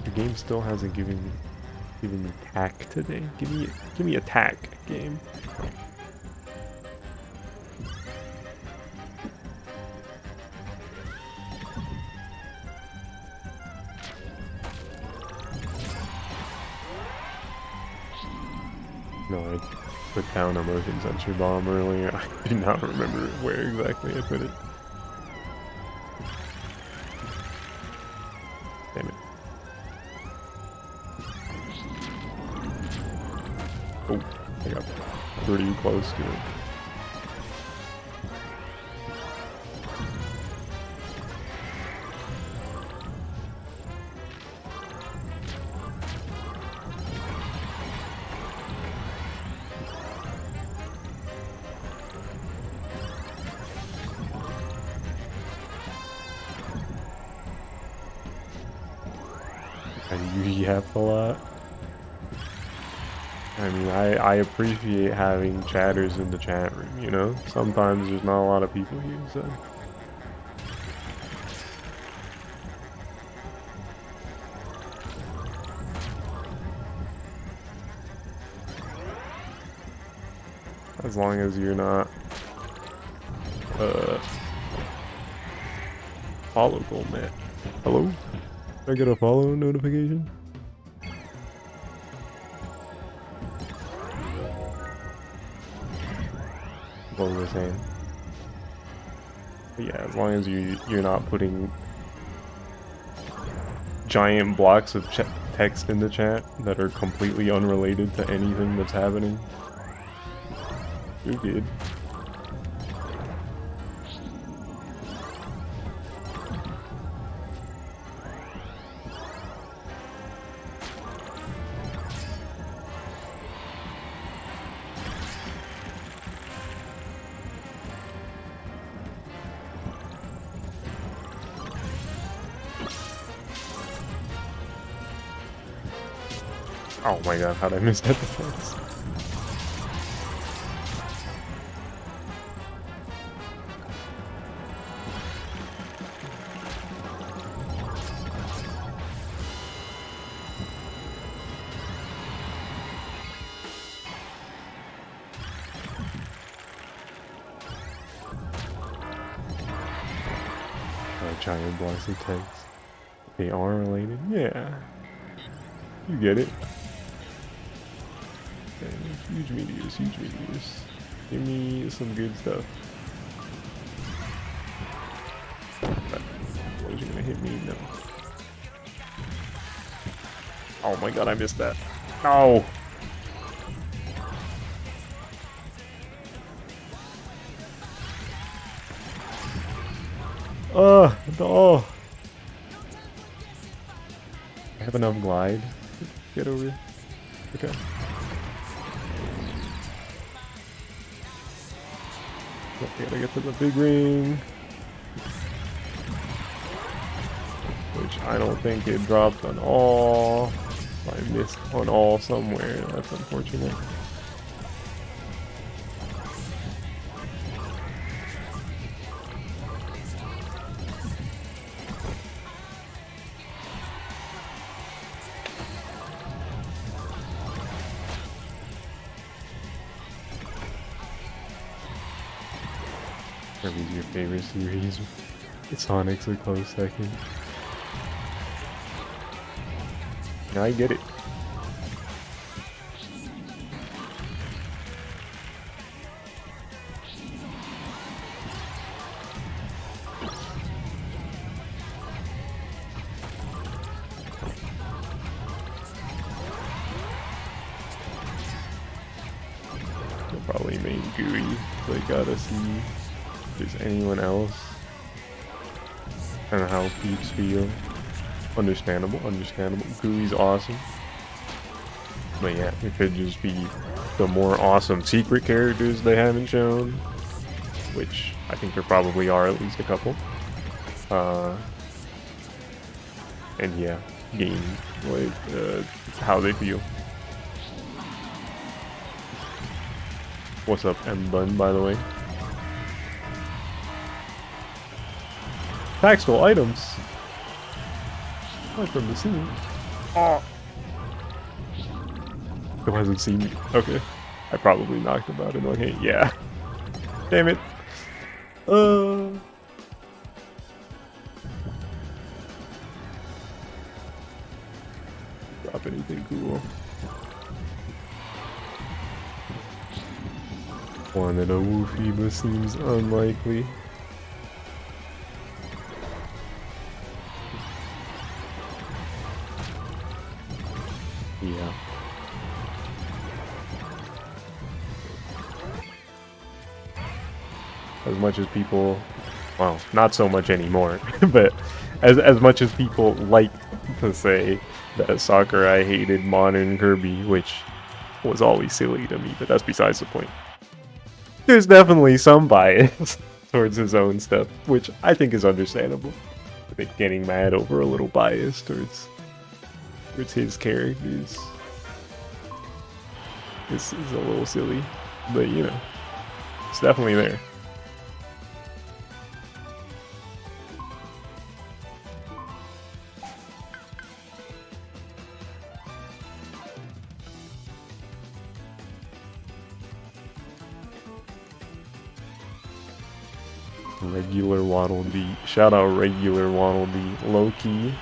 The game still hasn't given me tack today. Give me a tack game. No, I put down a motion sensor bomb earlier. I do not remember where exactly I put it. Damn it. Oh, I got pretty close to it. I usually have a lot. I mean, I appreciate having chatters in the chat room, you know? Sometimes there's not a lot of people here, so... As long as you're not... follow goal, man. Hello? Did I get a follow notification? What was I saying? But yeah, as long as you're not putting giant blocks of text in the chat that are completely unrelated to anything that's happening, you're good. Oh my god, how'd I miss that defense? Giant blocks of text. They are related? Yeah. You get it. Okay, huge meteors, huge meteors. Give me some good stuff. Was you gonna hit me? No. Oh my god, I missed that. No! No! have enough glide to get over. Okay. I gotta get to the big ring. Which I don't think it dropped on all. I missed on all somewhere. That's unfortunate. Kirby's your favorite series. Sonic's a close second. I get it. They'll probably main Gooey, so I gotta see if there's anyone else. I don't know how Peeps feel. Understandable, understandable. Gooey's awesome. But yeah, it could just be the more awesome secret characters they haven't shown. Which I think there probably are at least a couple. And yeah, game, like, how they feel. What's up, M-Bun, by the way? Tactical items. From the scene. Oh. Who hasn't seen me? Okay. I probably knocked him out in one hit. Yeah. Damn it. Drop anything cool. One in a woofy, but seems unlikely. Yeah. As much as people, well, not so much anymore, but as much as people like to say that Sakurai hated modern Kirby, which was always silly to me, but that's besides the point. There's definitely some bias towards his own stuff, which I think is understandable. I think getting mad over a little bias towards his characters is a little silly, but you know, it's definitely there. Regular Waddle Dee. Shout out Regular Waddle Dee. Low key.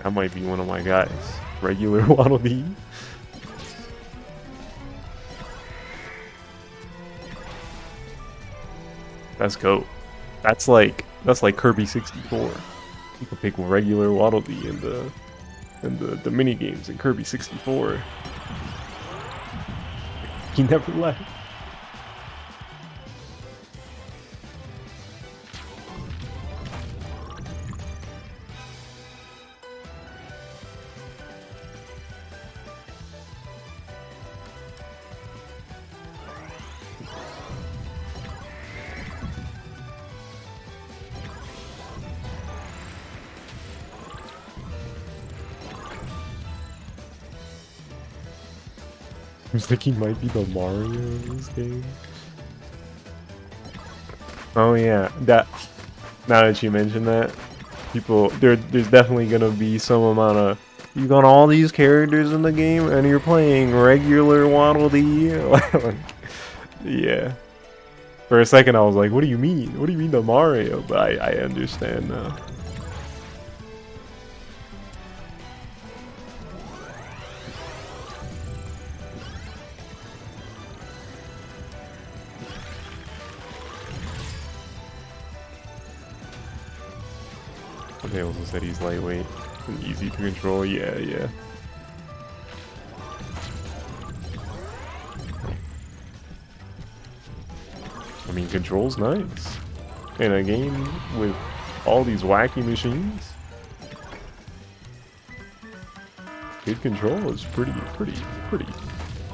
That might be one of my guys. Regular Waddle Dee. Let's go. That's like Kirby 64. You can pick regular Waddle Dee in the mini games in Kirby 64. He never left. Seems like he might be the Mario in this game. Oh yeah, that. Now that you mention that, people, there's definitely gonna be some amount of. You got all these characters in the game, and you're playing regular Waddle Dee. Like, yeah. For a second, I was like, "What do you mean? What do you mean the Mario?" But I understand now. They also said he's lightweight and easy to control. Yeah, yeah. I mean, control's nice. in a game with all these wacky machines, good control is pretty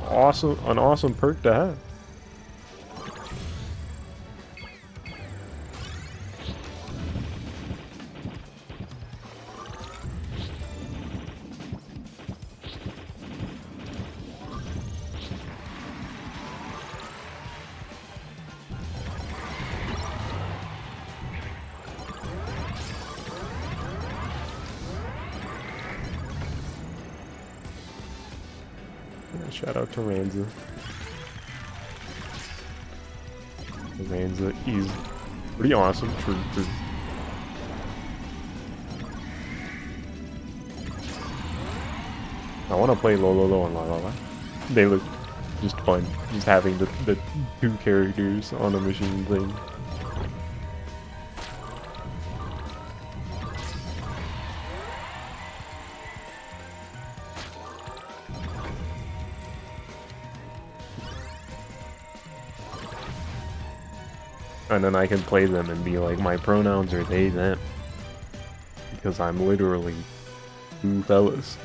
awesome. An awesome perk to have. Shout out to Ranza. Ranza is pretty awesome for I want to play Lolo and La La La. They look just fun, just having the two characters on a machine thing. And then I can play them and be like, my pronouns are they, them. Because I'm literally two fellas.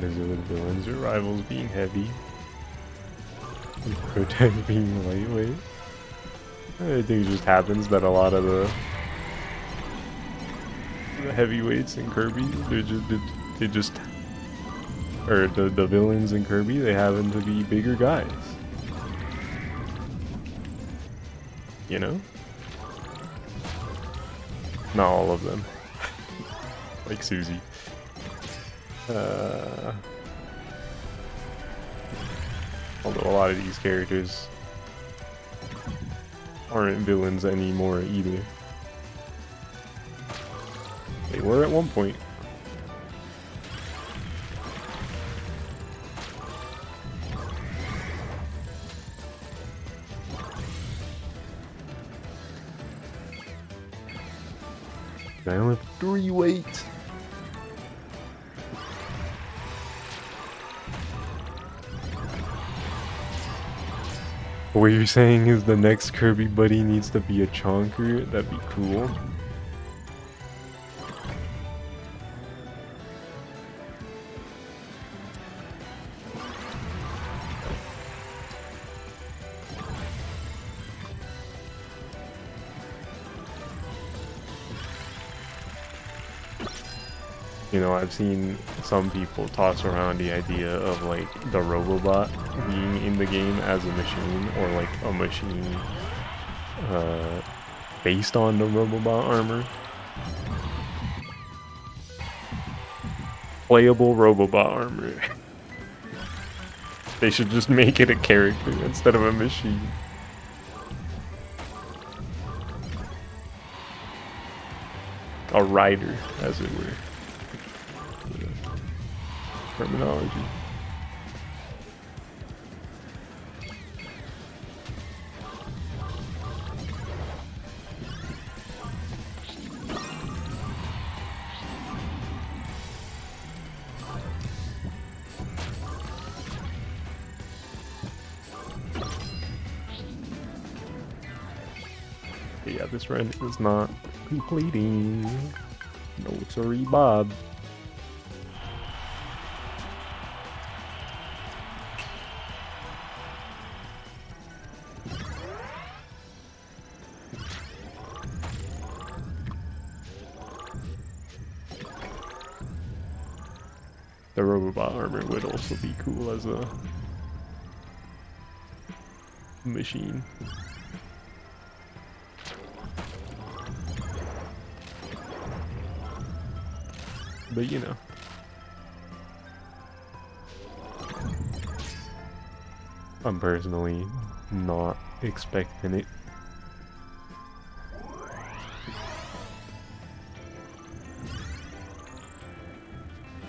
With villains or rivals being heavy, and Protect being lightweight. I think it just happens that a lot of the heavyweights in Kirby, they just or the villains in Kirby, they happen to be bigger guys. You know? Not all of them. Like Susie. Although a lot of these characters aren't villains anymore either. They were at one point. I only have 3 weights. What you're saying is the next Kirby buddy needs to be a chonker? That'd be cool. You know, I've seen some people toss around the idea of like the Robobot being in the game as a machine, or like a machine based on the Robobot armor. Playable Robobot armor. They should just make it a character instead of a machine. A rider, as it were. Terminology. Yeah, this run is not completing. No, sorry, Bob. The Robobot armor would also be cool as a machine. But you know. I'm personally not expecting it.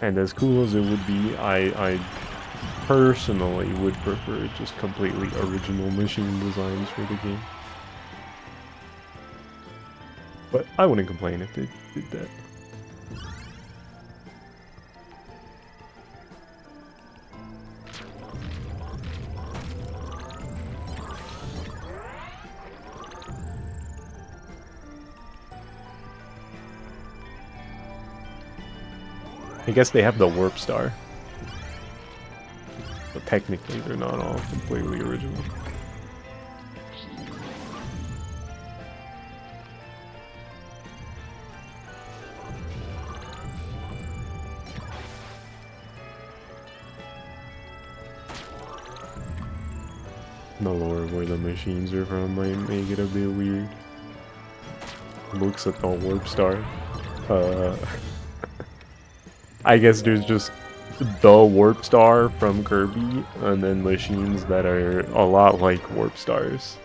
And as cool as it would be, I personally would prefer just completely original machine designs for the game. But I wouldn't complain if they did that. I guess they have the warp star. But technically they're not all completely original. The lore of where the machines are from might make it a bit weird. Looks at the warp star. I guess there's just the warp star from Kirby, and then machines that are a lot like warp stars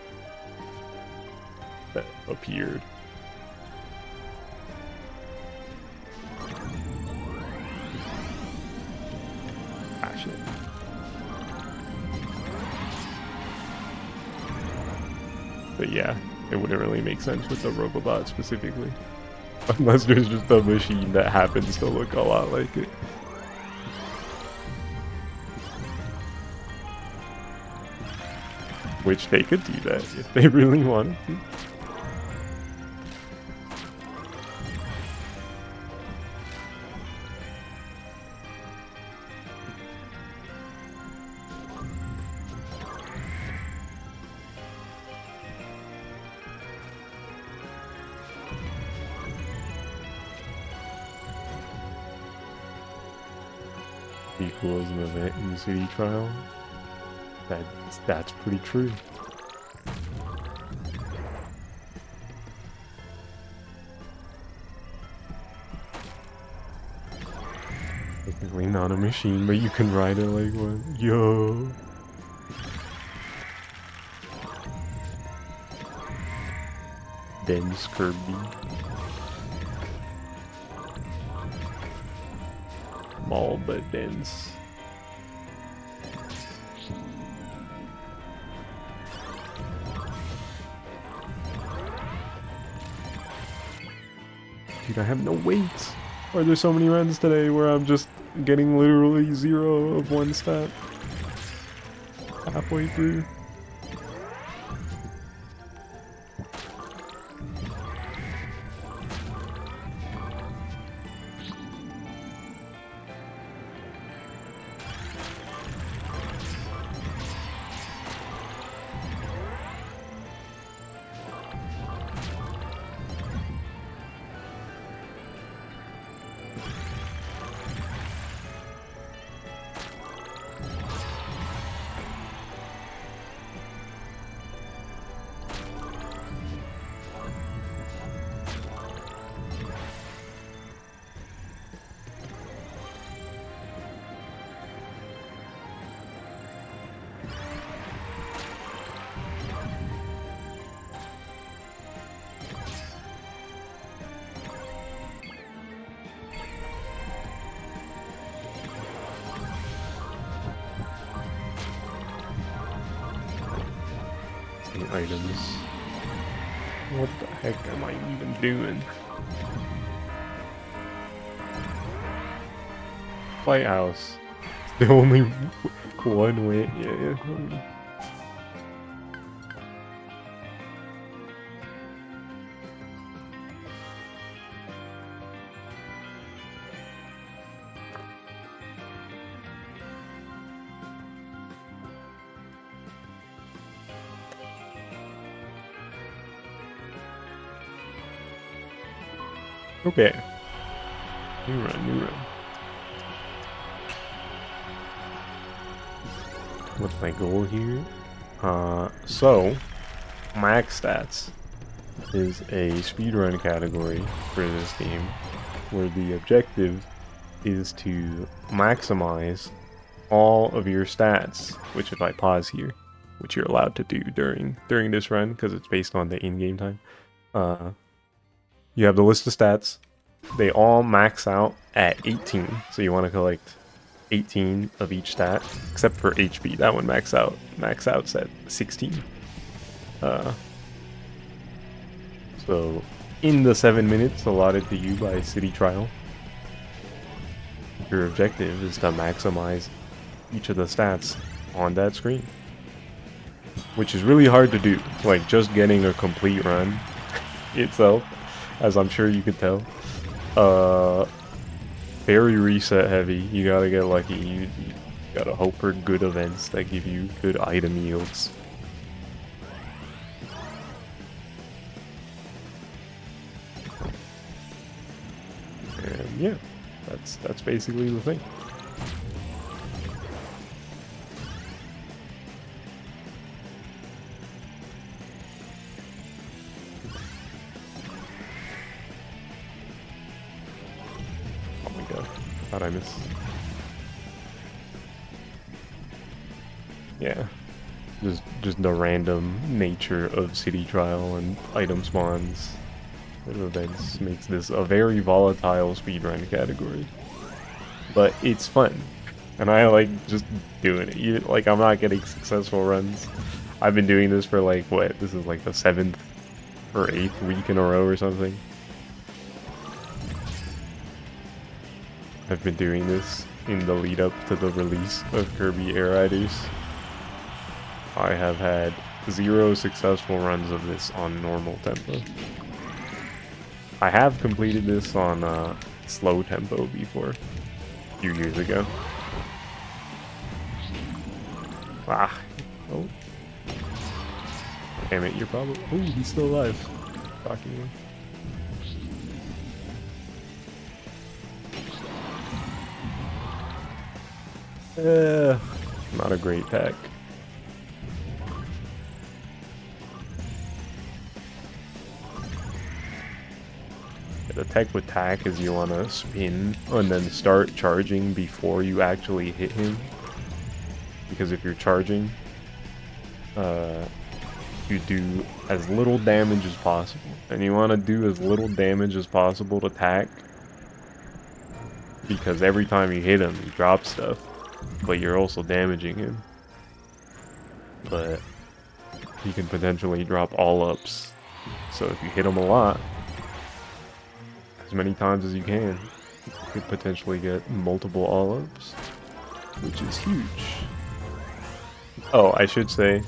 that appeared. Ah, shit. But yeah, it wouldn't really make sense with the Robobot specifically. Unless there's just a machine that happens to look a lot like it. Which they could do that if they really wanted to. Equal as an event in the city trial. That's pretty true. Technically not a machine, but you can ride it like one. Yo. Dense Kirby. Small but dense. Dude, I have no weight. Why are there so many runs today where I'm just getting literally 0 of one stat halfway through? Items. What the heck am I even doing? Lighthouse. The only one way. Yeah. Okay. New run. What's my goal here? So, max stats is a speedrun category for this game, where the objective is to maximize all of your stats, which if I pause here, which you're allowed to do during this run because it's based on the in-game time, you have the list of stats. They all max out at 18, so you want to collect 18 of each stat, except for HP. That one max outs at 16. So in the 7 minutes allotted to you by City Trial, your objective is to maximize each of the stats on that screen, which is really hard to do. Like, just getting a complete run itself, as I'm sure you could tell, very reset heavy. You gotta get lucky. You gotta hope for good events that give you good item yields. And yeah, that's basically the thing. Oh my god, how'd I miss? Yeah, just the random nature of City Trial and item spawns and events makes this a very volatile speedrun category. But it's fun, and I like just doing it. Like, I'm not getting successful runs. I've been doing this for like, what, this is like the 7th or 8th week in a row or something. I've been doing this in the lead up to the release of Kirby Air Riders. I have had 0 successful runs of this on normal tempo. I have completed this on slow tempo before, a few years ago. Ah, oh. Damn it, you're probably... Oh, he's still alive. Fucking not a great pack. The tech with tack is you want to spin and then start charging before you actually hit him. Because if you're charging, you do as little damage as possible. And you want to do as little damage as possible to tack. Because every time you hit him, you drop stuff. But you're also damaging him. But he can potentially drop all-ups. So if you hit him a lot, as many times as you can, you could potentially get multiple all-ups, which is huge. Oh, I should say,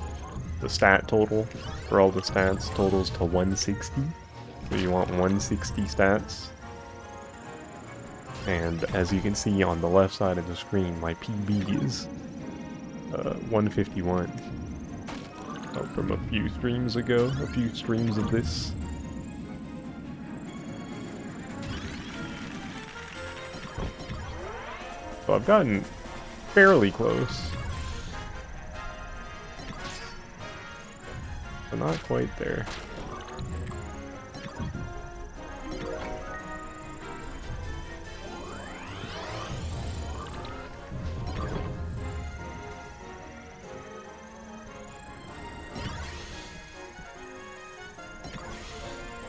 the stat total for all the stats totals to 160. So you want 160 stats. And as you can see on the left side of the screen, my PB is 151. From a few streams ago, a few streams of this. So I've gotten fairly close. But not quite there.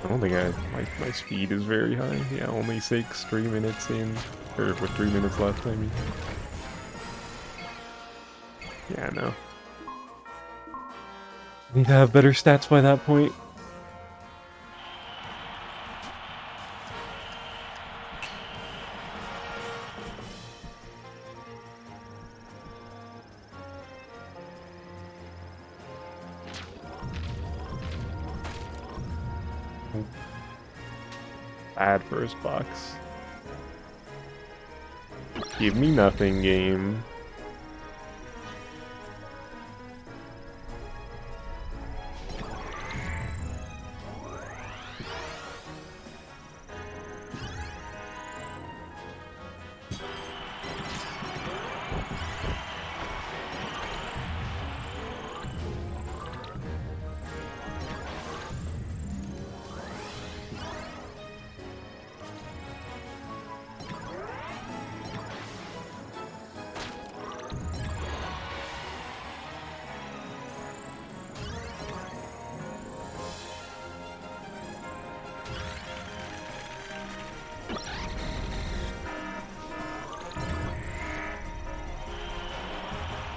I don't think my speed is very high. Yeah, only 3 minutes in. Or with 3 minutes left, I mean. Yeah, no. Need to have better stats by that point. Bad first box. Give me nothing, game.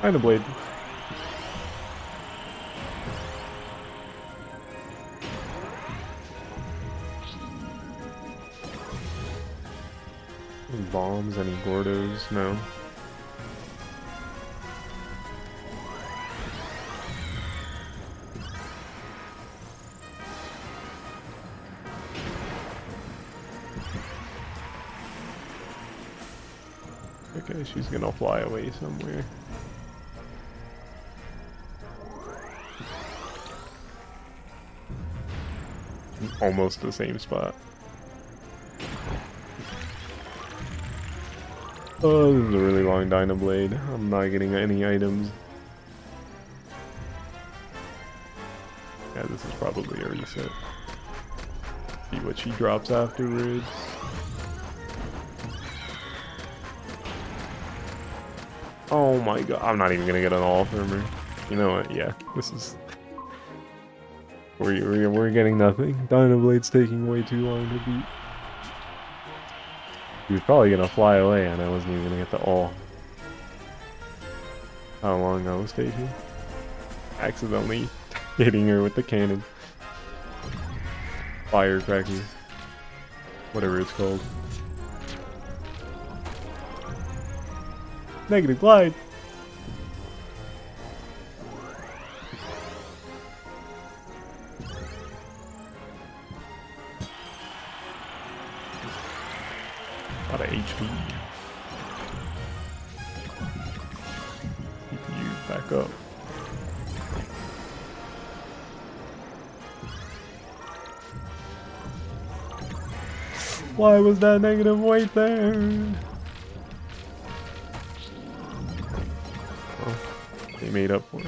Kind of blade. Any bombs? Any Gordos? No. Okay, she's gonna fly away somewhere. Almost the same spot. Oh, this is a really long Dyna Blade. I'm not getting any items. Yeah, this is probably a reset. See what she drops afterwards. Oh my god, I'm not even gonna get an all from her. You know what? Yeah, this is... We're getting nothing. Dyna Blade's taking way too long to beat. He was probably gonna fly away and I wasn't even gonna get the all. How long that was taking. Accidentally hitting her with the cannon. Firecracker. Whatever it's called. Negative glide! A lot of HP. CPU back up. Why was that negative weight there? Oh, they made up for it.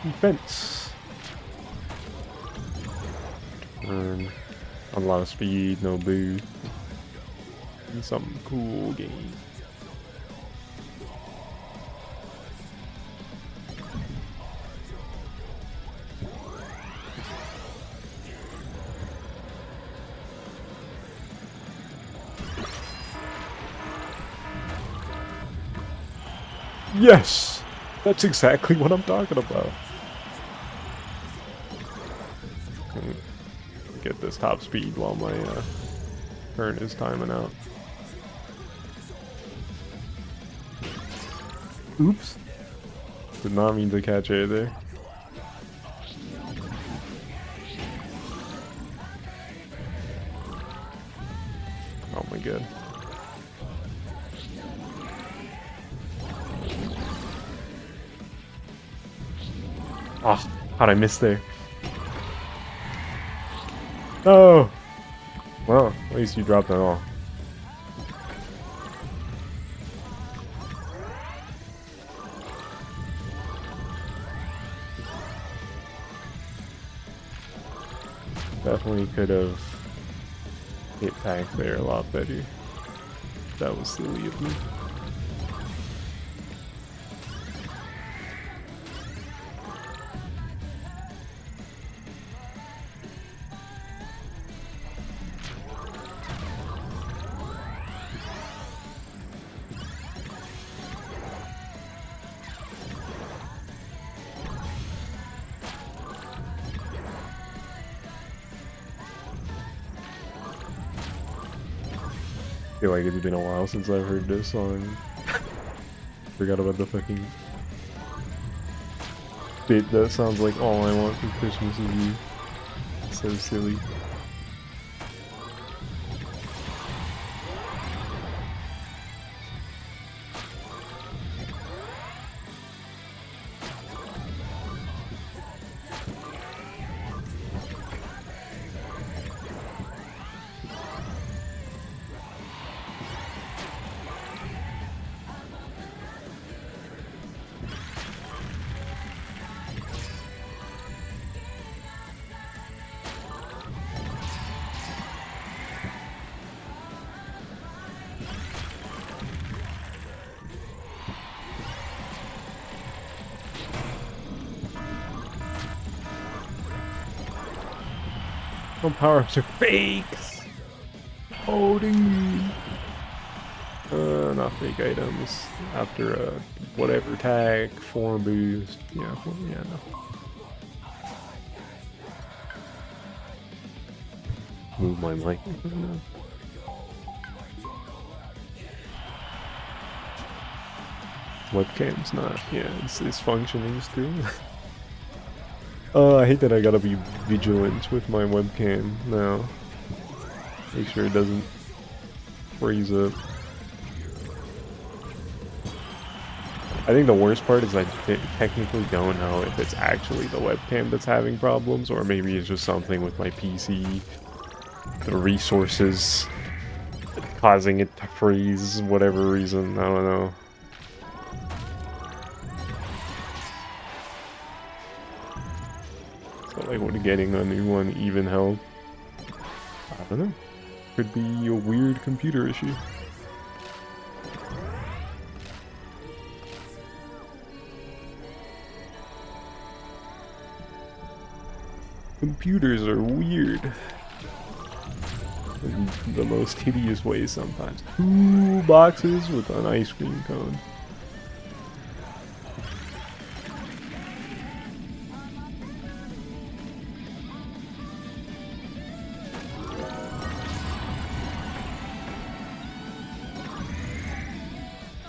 Defense. A lot of speed, no boost. And some cool game. Yes! That's exactly what I'm talking about. Get this top speed while my turn is timing out. Oops. Did not mean to catch A there. Oh my god. Oh, how'd I miss there? No! Well, at least you dropped it all. Definitely could have hit tank there a lot better. That was silly of me. I feel like it's been a while since I've heard this song. Forgot about the fucking bit that sounds like All I Want for Christmas Is You. So silly. Some power-ups are fakes! Oh, dude! Not fake items. After a whatever tag, form boost. Yeah, yeah, no. Move my mic. Webcam's not, yeah, it's functioning still. I hate that I gotta be vigilant with my webcam now. Make sure it doesn't freeze up. I think the worst part is I technically don't know if it's actually the webcam that's having problems, or maybe it's just something with my PC. The resources causing it to freeze, whatever reason, I don't know. So like, would getting a new one even help? I don't know. Could be a weird computer issue. Computers are weird. In the most hideous ways sometimes. 2 boxes with an ice cream cone.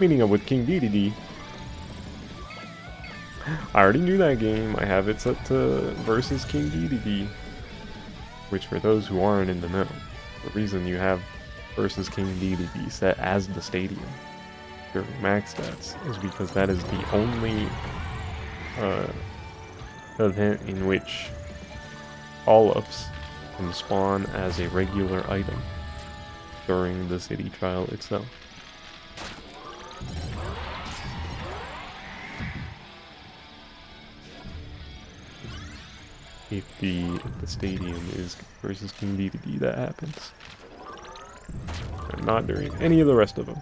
Meeting up with King DDD. I already knew that game. I have it set to versus King DDD. Which, for those who aren't in the know, the reason you have versus King DDD set as the stadium during max stats is because that is the only event in which all-ups can spawn as a regular item during the city trial itself. If the stadium is versus King DDD, that happens. And not during any of the rest of them.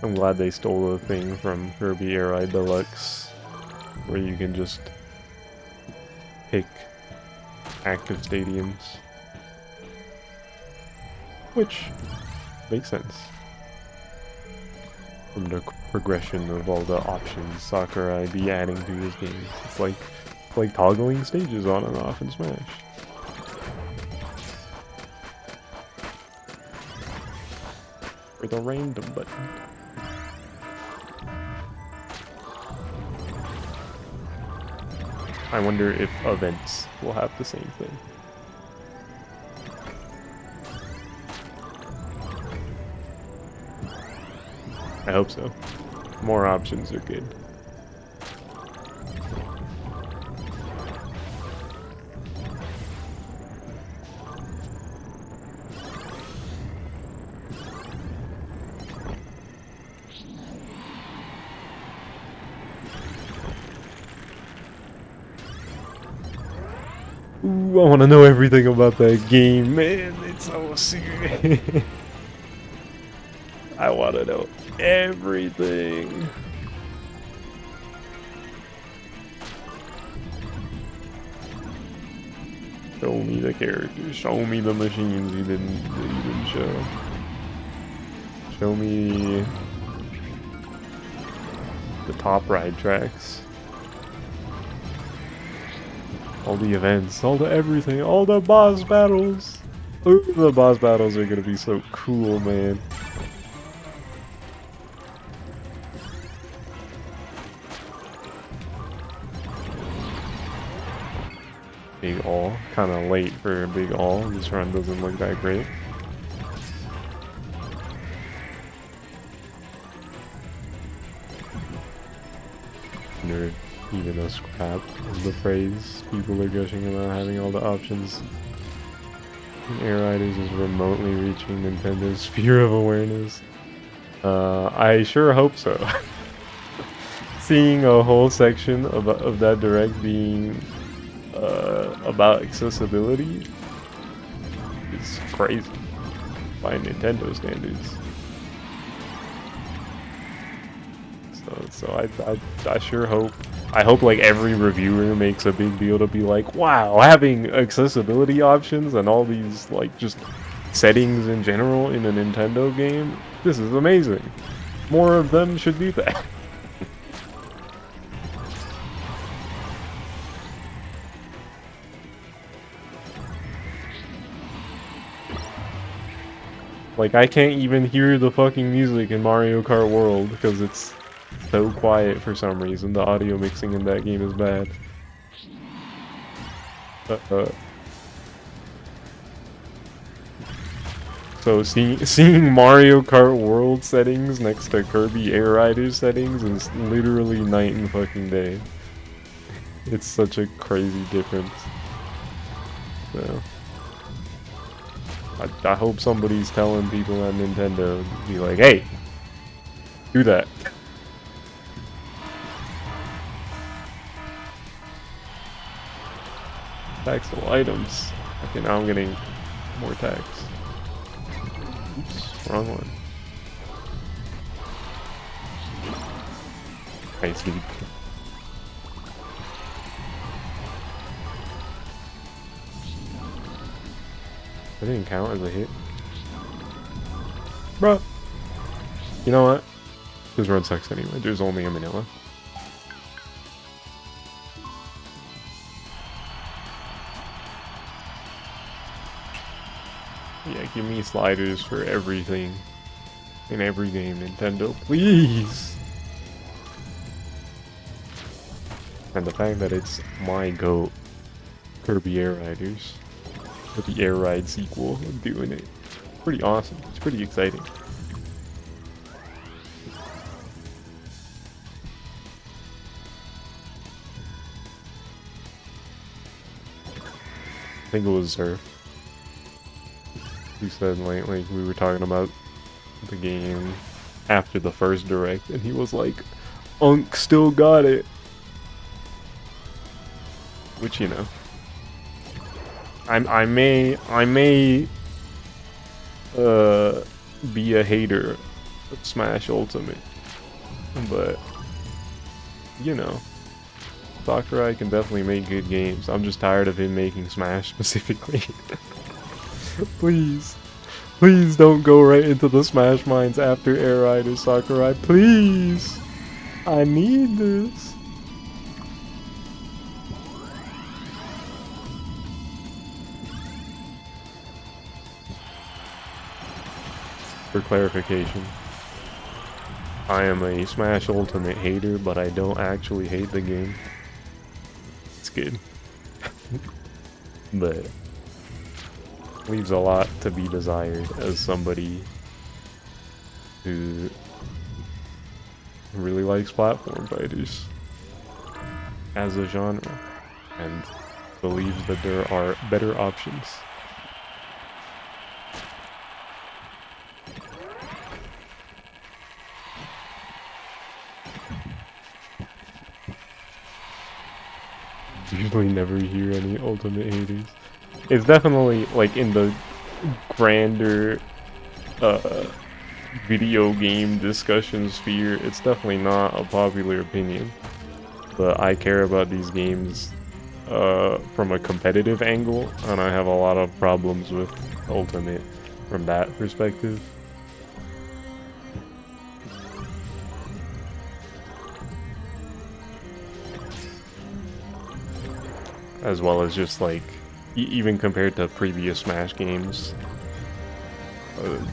I'm glad they stole the thing from Kirby Air Ride Deluxe, where you can just pick active stadiums, which makes sense from the progression of all the options Sakurai be adding to his games. It's like toggling stages on and off in Smash. Or the random button. I wonder if events will have the same thing. I hope so. More options are good. Ooh, I want to know everything about that game, man. It's so serious. I want to know everything. Show me the characters. Show me the machines you didn't show. Show me the top ride tracks. All the events, all the everything, all the boss battles. Ooh, the boss battles are gonna be so cool, man. Big all, kind of late for a big all. This run doesn't look that great. Nerd. Even a scrap of the phrase people are gushing about having all the options. And Air Riders is remotely reaching Nintendo's sphere of awareness. I sure hope so. Seeing a whole section of that direct being about accessibility is crazy by Nintendo standards. So I sure hope, I hope like every reviewer makes a big deal to be like, wow, having accessibility options and all these like just settings in general in a Nintendo game, this is amazing. More of them should do that. Like, I can't even hear the fucking music in Mario Kart World because it's so quiet for some reason. The audio mixing in that game is bad. So seeing Mario Kart World settings next to Kirby Air Rider settings is literally night and fucking day. It's such a crazy difference. So I hope somebody's telling people at Nintendo to be like, hey, do that. Taxable items. Okay, now I'm getting more tax. Oops, wrong one. Nice, dude. That didn't count as a hit. Bruh. You know what? This run sucks anyway. There's only a Manila. Yeah, give me sliders for everything. In every game, Nintendo, please! And the fact that it's my GOAT, Kirby Air Riders, with the Air Ride sequel, doing it. Pretty awesome. It's pretty exciting. I think it was Surf. He said like we were talking about the game after the first direct, and he was like, "Unk still got it," which, you know, I may be a hater of Smash Ultimate, but you know, Sakurai can definitely make good games. I'm just tired of him making Smash specifically. Please. Please don't go right into the Smash Mines after Air Rider, Sakurai. Please. I need this. For clarification, I am a Smash Ultimate hater, but I don't actually hate the game. It's good. But leaves a lot to be desired as somebody who really likes platform fighters as a genre and believes that there are better options. Usually never hear any Ultimate haters. It's definitely, like, in the grander video game discussion sphere, it's definitely not a popular opinion. But I care about these games from a competitive angle, and I have a lot of problems with Ultimate from that perspective. As well as just, like, even compared to previous Smash games,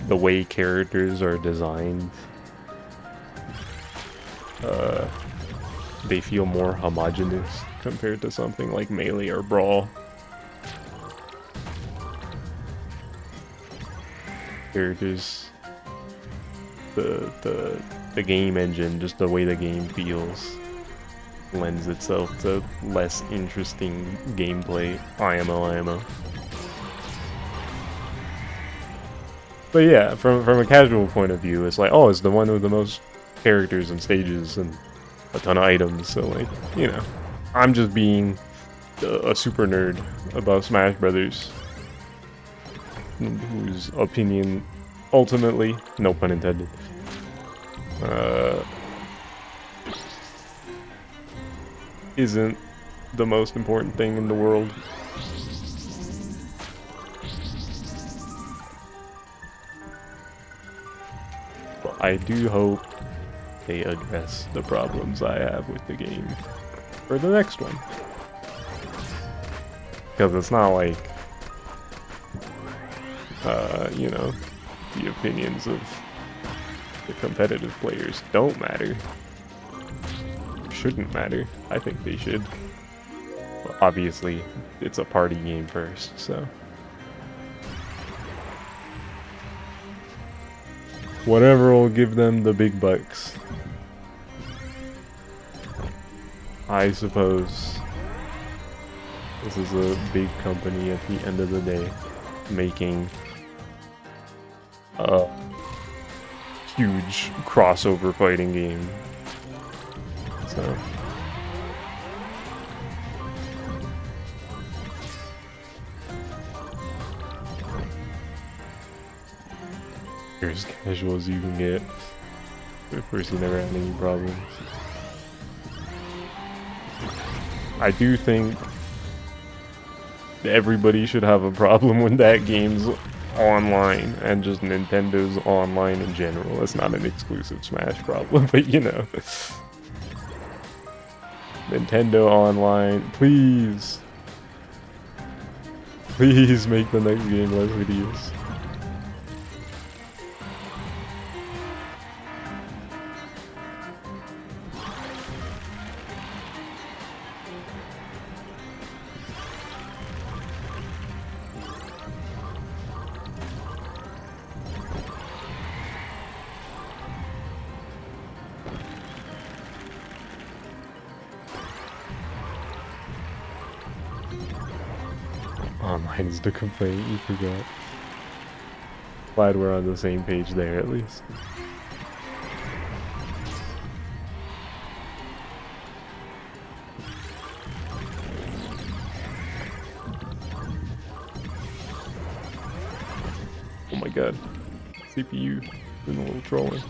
the way characters are designed, they feel more homogeneous compared to something like Melee or Brawl. Characters, the game engine, just the way the game feels, lends itself to less interesting gameplay. IMO. But yeah, from a casual point of view, it's like, oh, it's the one with the most characters and stages and a ton of items, so, like, you know, I'm just being a super nerd about Smash Brothers, whose opinion ultimately, no pun intended, isn't the most important thing in the world. But I do hope they address the problems I have with the game for the next one. Because it's not like, you know, the opinions of the competitive players don't matter. Shouldn't matter. I think they should. But obviously, it's a party game first, so. Whatever will give them the big bucks. I suppose this is a big company at the end of the day, making a huge crossover fighting game. So you're as casual as you can get. Of course, you never had any problems. I do think everybody should have a problem when that game's online, and just Nintendo's online in general. It's not an exclusive Smash problem, but you know. Nintendo Online, please. Please make the next game less hideous. Online is the complaint, you forgot. Glad we're on the same page there, at least. Oh my god. CPU doing a little trolling.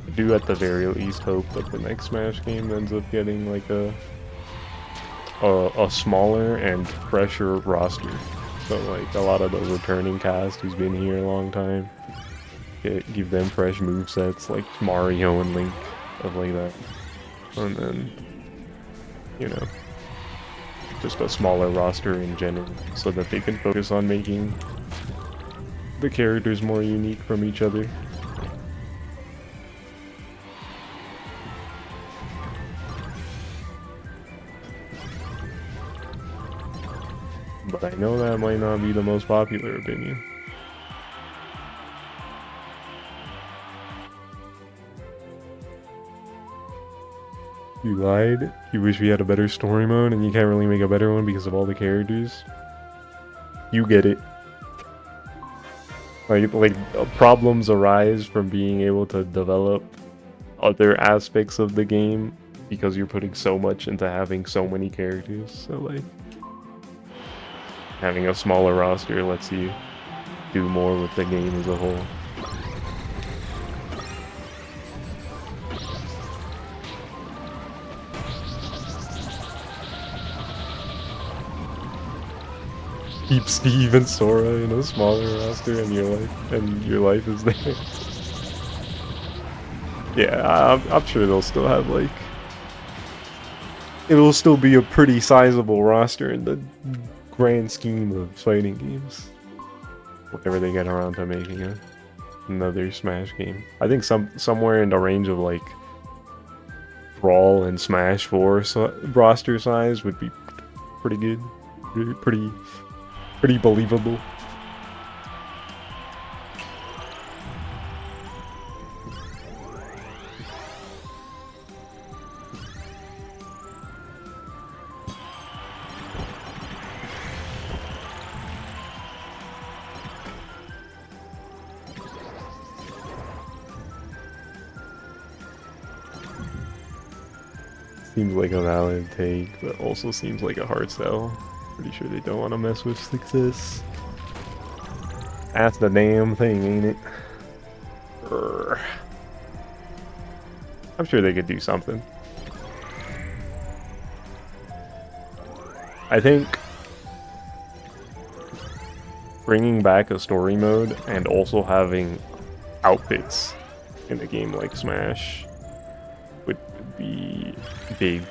I do at the very least hope that the next Smash game ends up getting like a smaller and fresher roster. So like a lot of the returning cast who's been here a long time, give them fresh movesets like Mario and Link, stuff like that. And then, you know, just a smaller roster in general so that they can focus on making the characters more unique from each other. But I know that might not be the most popular opinion. You lied? You wish we had a better story mode and you can't really make a better one because of all the characters? You get it. Like problems arise from being able to develop other aspects of the game because you're putting so much into having so many characters. So like, having a smaller roster lets you do more with the game as a whole. Keep Steve and Sora in a smaller roster and your life is there. Yeah, I'm sure they'll still have like, it'll still be a pretty sizable roster in the grand scheme of fighting games. Whatever they get around to making another Smash game. I think somewhere in the range of like Brawl and Smash 4 roster size would be pretty good. Pretty believable. Seems like a valid take, but also seems like a hard sell. Pretty sure they don't want to mess with success. That's the damn thing, ain't it? Urgh. I'm sure they could do something. I think bringing back a story mode and also having outfits in a game like Smash would be big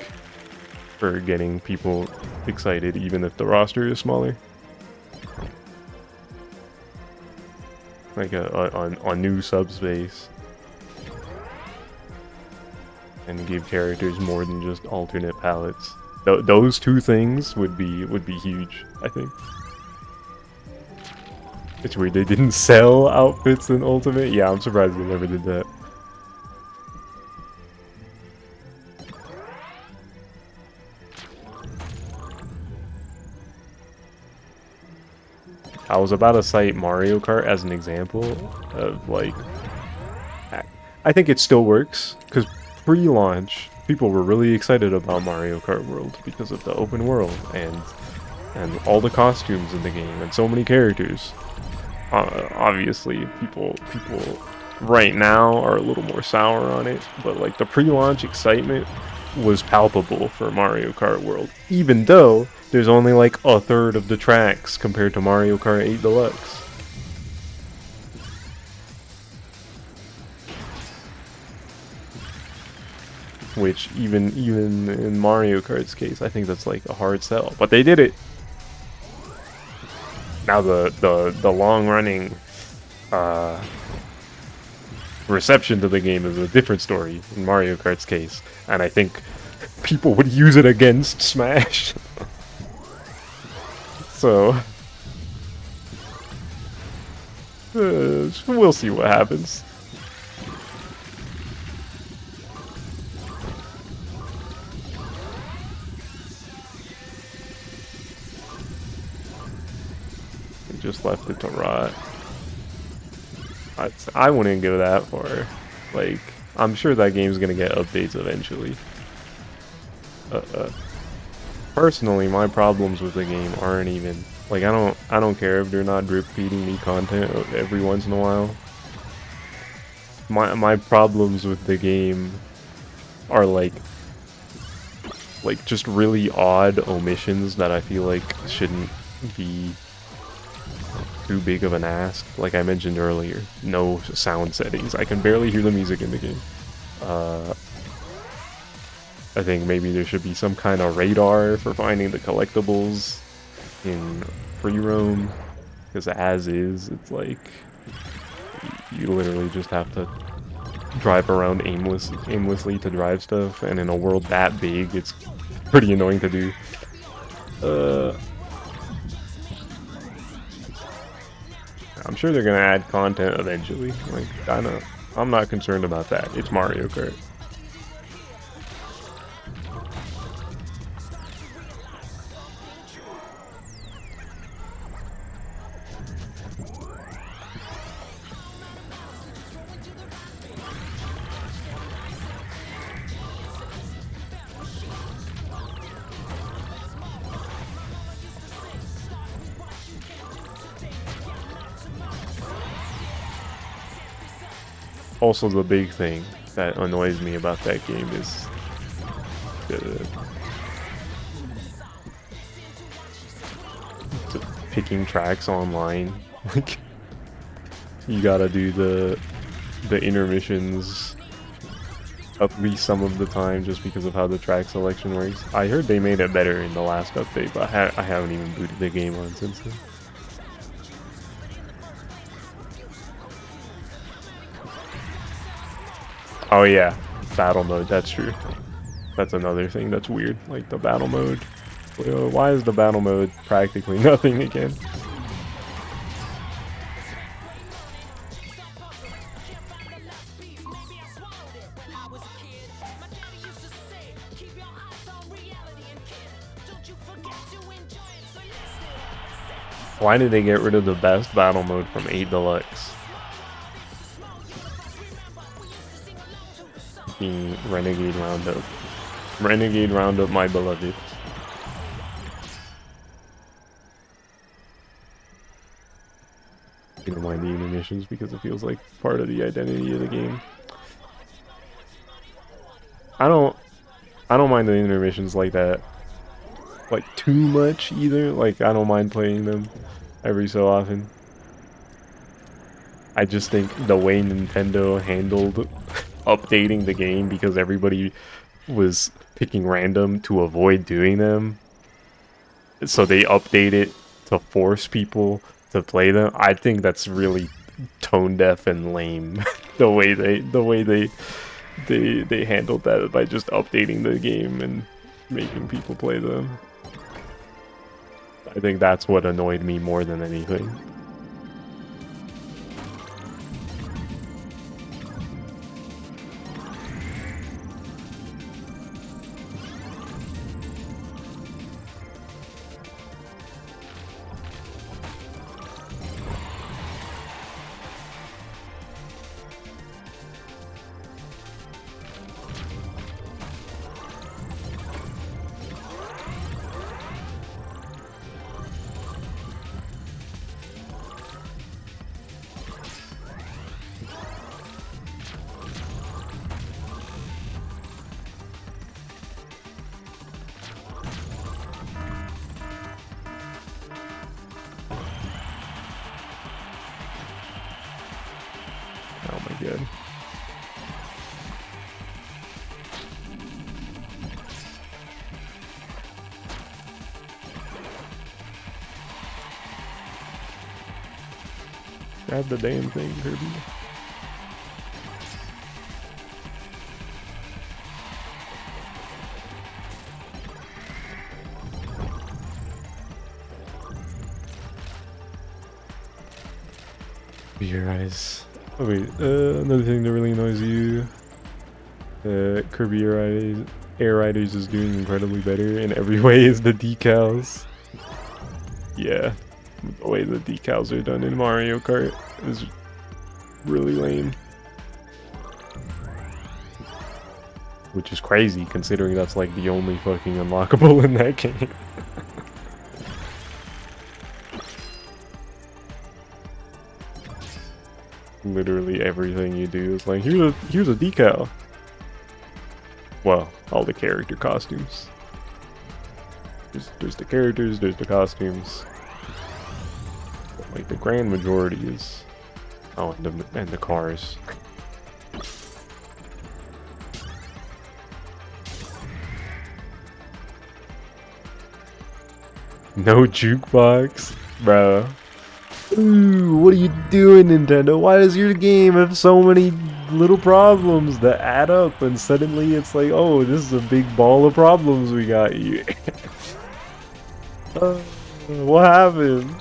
for getting people excited, even if the roster is smaller. Like a new subspace, and give characters more than just alternate palettes. Those two things would be huge, I think. It's weird they didn't sell outfits in Ultimate. Yeah, I'm surprised they never did that. I was about to cite Mario Kart as an example of, like, I think it still works, because pre-launch, people were really excited about Mario Kart World because of the open world and all the costumes in the game and so many characters. Obviously, people right now are a little more sour on it, but like the pre-launch excitement was palpable for Mario Kart World, even though there's only like a third of the tracks compared to Mario Kart 8 Deluxe. Which even in Mario Kart's case, I think that's like a hard sell. But they did it. Now the long-running reception to the game is a different story in Mario Kart's case, and I think people would use it against Smash. So we'll see what happens. They just left it to rot. I wouldn't go that far. Like, I'm sure that game's gonna get updates eventually. Personally, my problems with the game aren't even like I don't care if they're not drip feeding me content every once in a while. My problems with the game are like just really odd omissions that I feel like shouldn't be too big of an ask. Like I mentioned earlier, no sound settings. I can barely hear the music in the game. I think maybe there should be some kind of radar for finding the collectibles in free roam, because as is, it's like you literally just have to drive around aimlessly to drive stuff, and in a world that big, it's pretty annoying to do. I'm sure they're gonna add content eventually. Like, I'm not concerned about that. It's Mario Kart. Also, the big thing that annoys me about that game is picking tracks online. Like, you gotta do the intermissions at least some of the time just because of how the track selection works. I heard they made it better in the last update, but I haven't even booted the game on since then. Oh yeah, battle mode, that's true. That's another thing that's weird, like the battle mode. Why is the battle mode practically nothing again? Why did they get rid of the best battle mode from 8 Deluxe? Being Renegade Roundup. Renegade Roundup, my beloved. You don't mind the intermissions because it feels like part of the identity of the game. I don't mind the intermissions like that. Like too much either. Like I don't mind playing them every so often. I just think the way Nintendo handled updating the game because everybody was picking random to avoid doing them. So they update it to force people to play them. I think that's really tone deaf and lame. the way they handled that by just updating the game and making people play them. I think that's what annoyed me more than anything. Oh my god. Grab the damn thing, Kirby. Your eyes. Oh wait, another thing that really annoys you. Kirby Air Riders is doing incredibly better in every way is the decals. Yeah, the way the decals are done in Mario Kart is really lame. Which is crazy considering that's like the only fucking unlockable in that game. Literally everything you do is like, here's a decal. Well, all the character costumes. There's the characters, there's the costumes. But like the grand majority is... Oh, and the cars. No jukebox? Bro. Ooh, what are you doing, Nintendo? Why does your game have so many little problems that add up and suddenly it's like, oh, this is a big ball of problems we got here. What happened?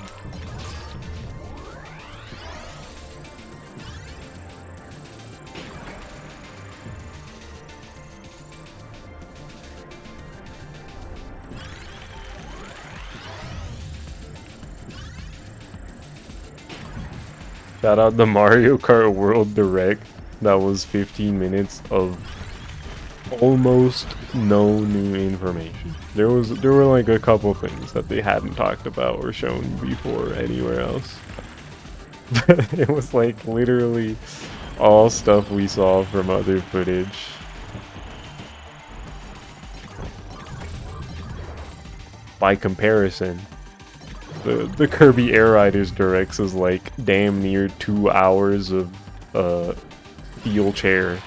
Shout out the Mario Kart World Direct. That was 15 minutes of almost no new information. There were like a couple things that they hadn't talked about or shown before anywhere else. It was like literally all stuff we saw from other footage. By comparison, the Kirby Air Riders Directs is like damn near 2 hours of steel chair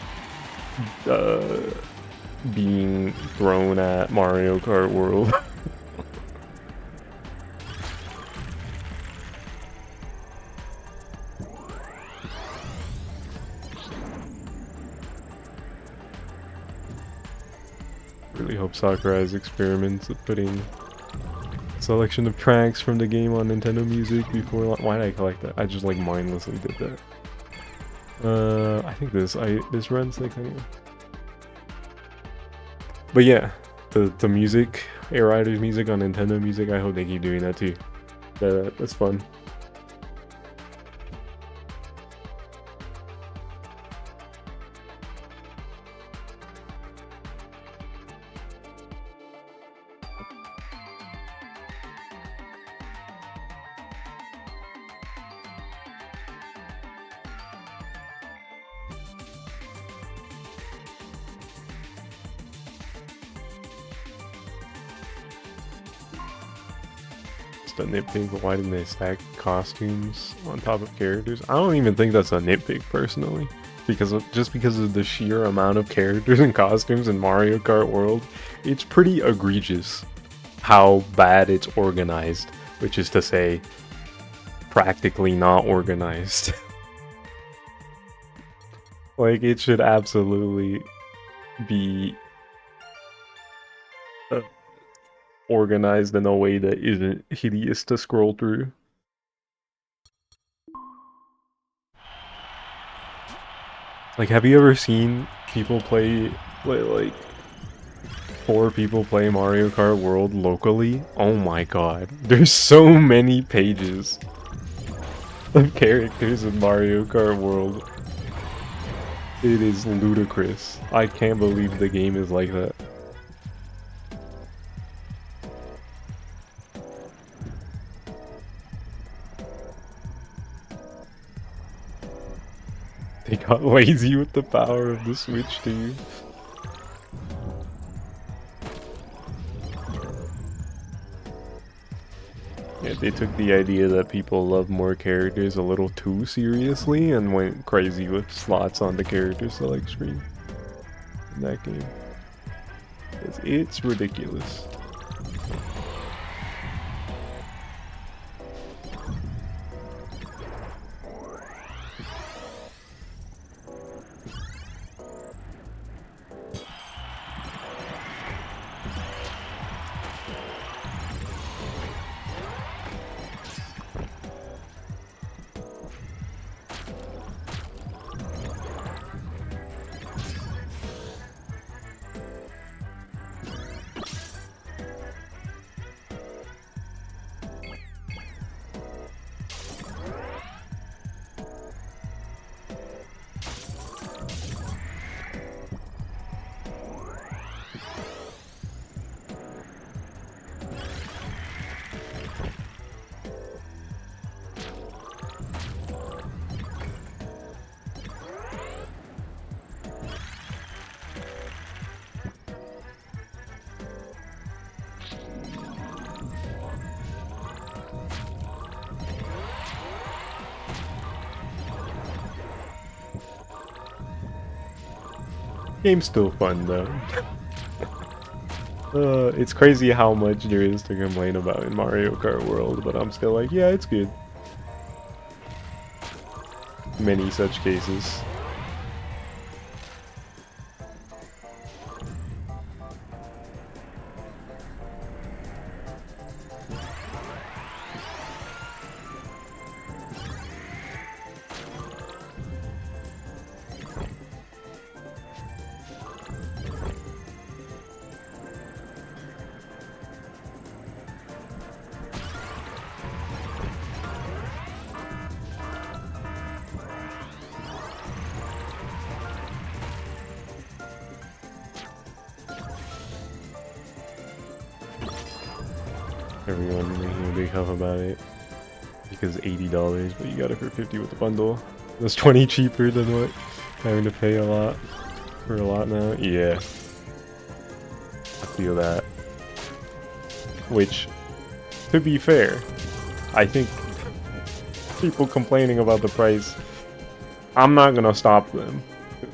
being thrown at Mario Kart World. of Sakurai's experiments of putting selection of tracks from the game on Nintendo Music before. Why did I collect that? I just like mindlessly did that. I think this runs like anyway. But yeah, the music, Air Riders music on Nintendo Music. I hope they keep doing that too. That's fun. A nitpick, but why didn't they stack costumes on top of characters? I don't even think that's a nitpick personally, because of the sheer amount of characters and costumes in Mario Kart World, it's pretty egregious how bad it's organized, which is to say, practically not organized. Like, it should absolutely be organized in a way that isn't hideous to scroll through. Like, have you ever seen people play like 4 people play Mario Kart World locally? Oh my god, there's so many pages of characters in Mario Kart World. It is ludicrous. I can't believe the game is like that. They got lazy with the power of the Switch, dude. Yeah, they took the idea that people love more characters a little too seriously and went crazy with slots on the character select screen in that game. It's ridiculous. Game's still fun though. It's crazy how much there is to complain about in Mario Kart World, but I'm still like, yeah, it's good. Many such cases. Everyone making a big huff about it because $80, but you got it for $50 with the bundle. That's $20 cheaper than what having to pay a lot for a lot now. Yeah, I feel that. Which, to be fair, I think people complaining about the price, I'm not gonna stop them.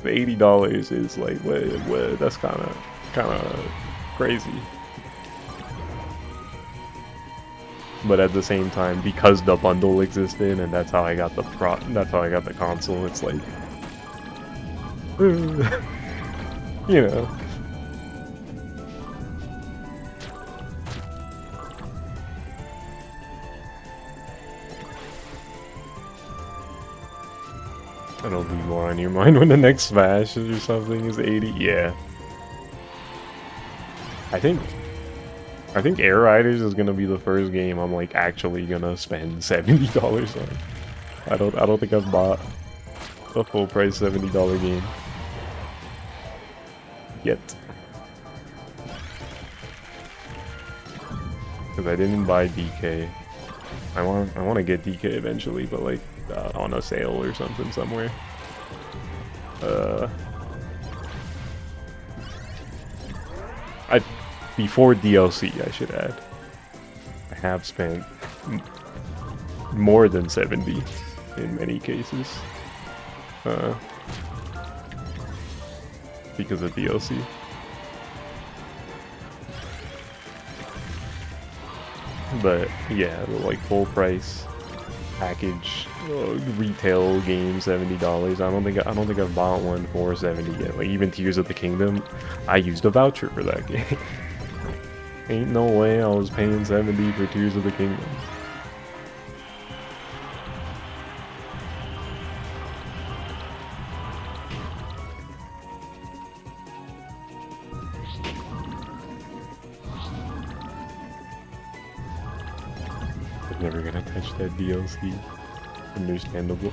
$80 is like, what? That's kind of crazy. But at the same time, because the bundle existed and that's how I got the console, it's like, you know, That'll be more on your mind when the next Smash or something is 80. Yeah. I think Air Riders is gonna be the first game I'm like actually gonna spend $70 on. I don't think I've bought a full price $70 game yet. Cause I didn't buy DK. I want to get DK eventually, but like on a sale or something somewhere. Before DLC, I should add. I have spent more than 70 in many cases. Because of DLC. But yeah, the like full price package retail game $70. I don't think I've bought one for 70 yet. Like even Tears of the Kingdom, I used a voucher for that game. Ain't no way I was paying 70 for Tears of the Kingdom. I'm never gonna touch that DLC. Understandable.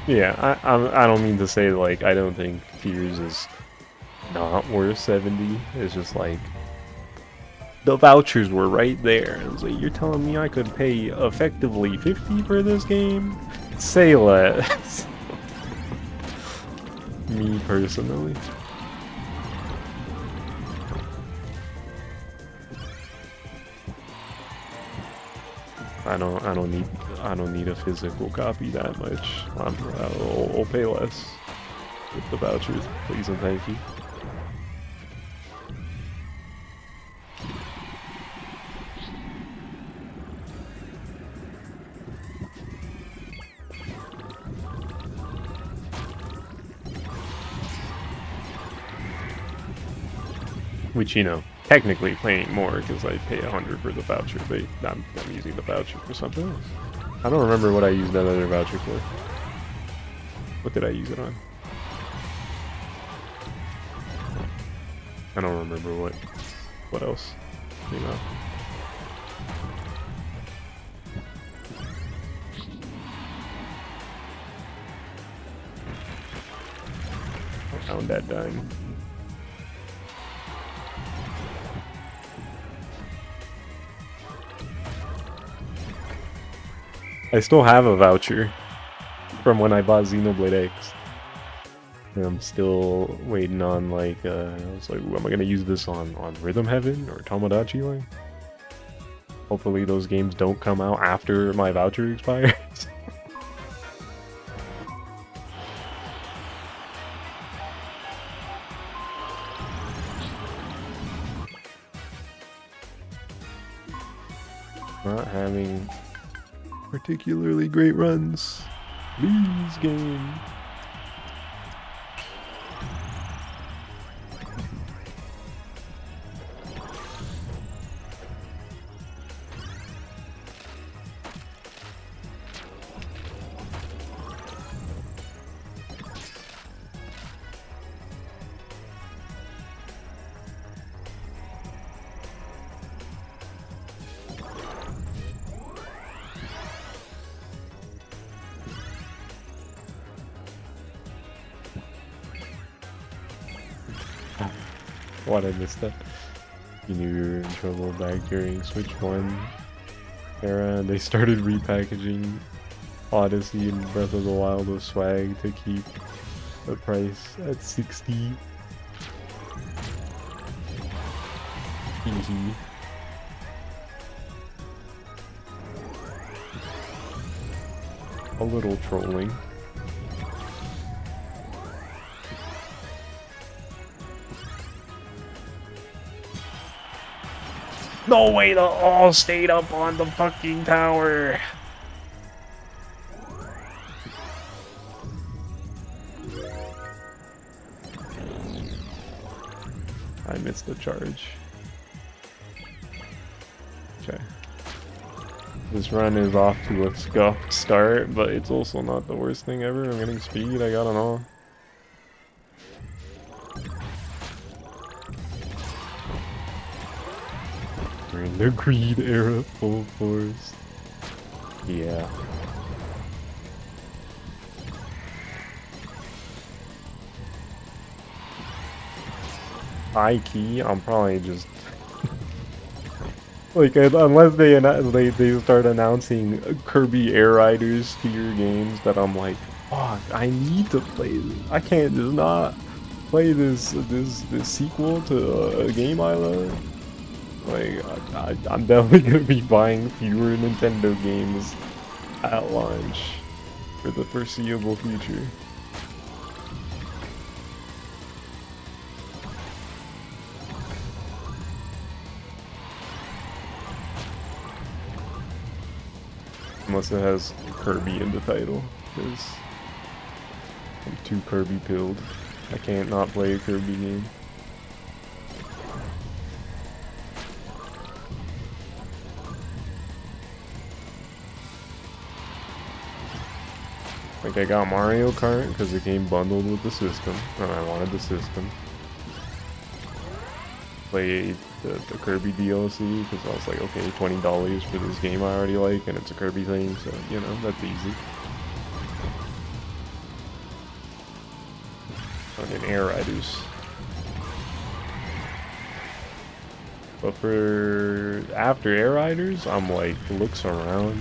Yeah, I don't mean to say like I don't think Tears is not worth 70. It's just like the vouchers were right there. It's like you're telling me I could pay effectively 50 for this game? Say less. Me personally. I don't need a physical copy that much. I'll pay less with the vouchers, please and thank you. Which, you know, technically paying more because I pay 100 for the voucher, but I'm using the voucher for something else. I don't remember what I used that other voucher for. What did I use it on? I don't remember what else came out. I found that dime. I still have a voucher from when I bought Xenoblade X. And I'm still waiting on like I was like, am I gonna use this on Rhythm Heaven or Tomodachi Line? Hopefully those games don't come out after my voucher expires. Not having particularly great runs. Please, game. Why'd I miss that? You knew you were in trouble back during Switch 1 era, and they started repackaging Odyssey and Breath of the Wild with swag to keep the price at 60. Hehe. A little trolling. No way, they all stayed up on the fucking tower. I missed the charge. Okay. This run is off to a scuffed start, but it's also not the worst thing ever. I'm getting speed, I got it all. We're in the greed era full force. Yeah. High key, I'm probably just like unless they start announcing Kirby Air Riders to your games, that I'm like, fuck, I need to play this. I can't just not play this sequel to a game I love. Like I'm definitely gonna be buying fewer Nintendo games at launch for the foreseeable future. Unless it has Kirby in the title, because I'm too Kirby pilled. I can't not play a Kirby game. Like, I got Mario Kart because it came bundled with the system, and I wanted the system. Played the Kirby DLC because I was like, okay, $20 for this game I already like, and it's a Kirby thing, so, you know, that's easy. And Air Riders. But for after Air Riders, I'm like, looks around.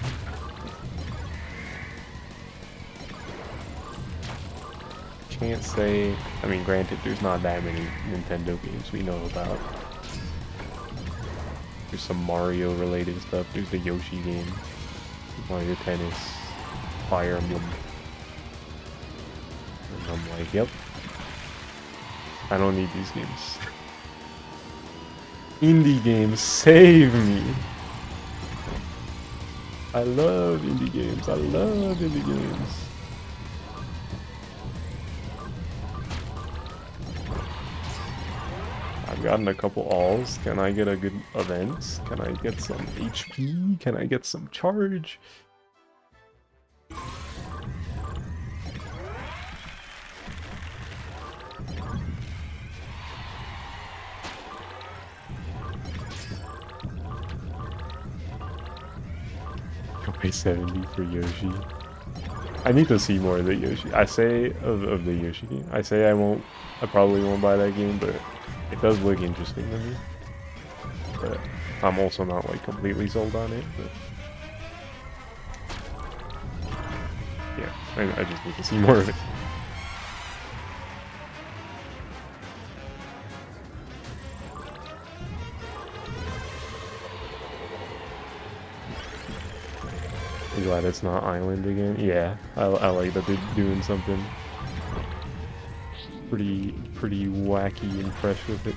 Can't say, I mean, granted, there's not that many Nintendo games we know about. There's some Mario related stuff, there's the Yoshi game, Mario Tennis, Fire Emblem. And I'm like, yep, I don't need these games. Indie games, save me! I love indie games, I love indie games. I've gotten a couple alls. Can I get a good event? Can I get some HP? Can I get some charge? I'll pay 70 for Yoshi. I need to see more of the Yoshi. I say of the Yoshi game. I say I probably won't buy that game, but it does look interesting to me. But I'm also not like completely sold on it. But yeah, I just need to see more of it. I'm glad it's not Island again. Yeah, I like that they're doing something pretty wacky and fresh with it.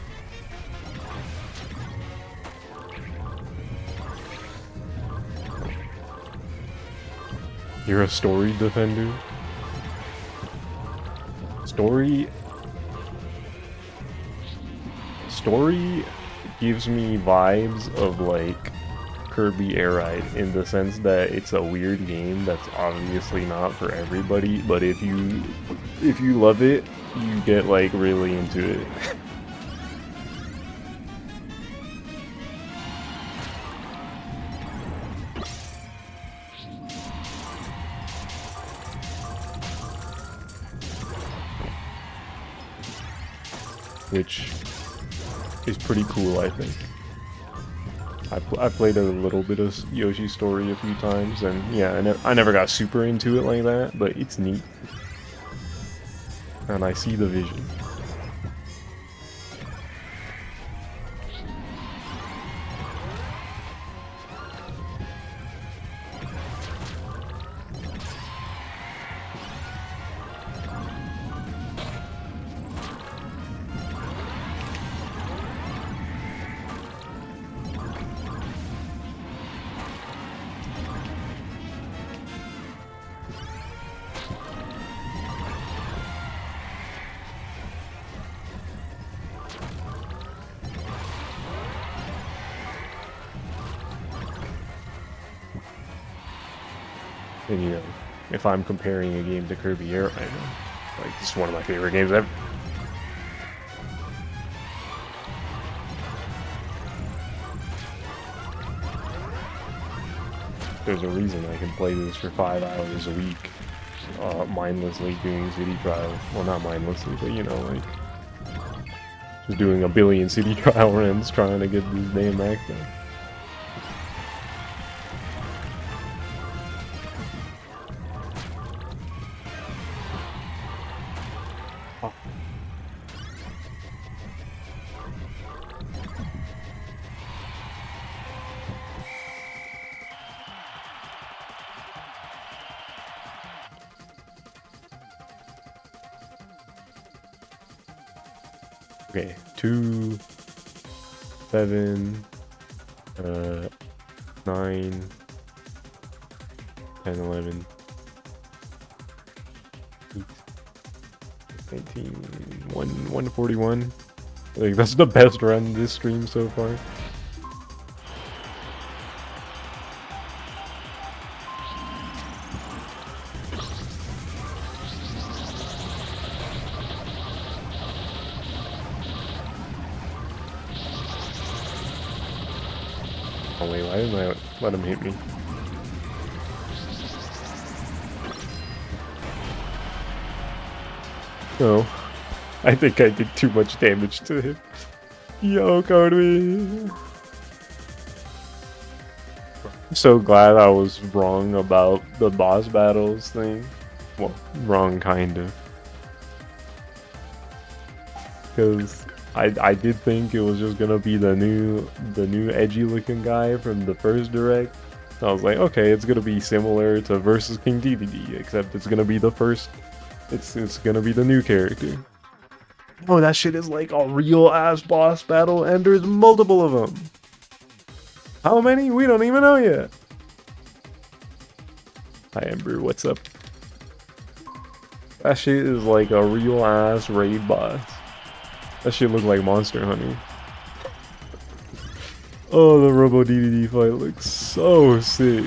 You're a story defender? Story gives me vibes of like Kirby Air Ride, in the sense that it's a weird game that's obviously not for everybody, but if you love it, you get like really into it. Which is pretty cool, I think. I played a little bit of Yoshi's Story a few times, and yeah, I never got super into it like that, but it's neat. And I see the vision. And you know, if I'm comparing a game to Kirby Air right now, like this is one of my favorite games ever. There's a reason I can play this for 5 hours a week, mindlessly doing city trials. Well, not mindlessly, but you know, like just doing a billion city trial runs trying to get this damn max done. Okay, 2, 7, 9, 10, 11, 19, 141. Like that's the best run this stream so far. Oh wait, why didn't I let him hit me? No, I think I did too much damage to him. Yo, Cody. I'm so glad I was wrong about the boss battles thing. Well, wrong kind of. Because I did think it was just gonna be the new edgy looking guy from the first direct. I was like, okay, it's gonna be similar to versus King DDD, except it's gonna be the first. It's gonna be the new character. Oh, that shit is like a real ass boss battle, and there's multiple of them. How many? We don't even know yet. Hi Ember, what's up? That shit is like a real ass raid boss. That shit look like Monster Hunter. Oh, the Robo DDD fight looks so sick.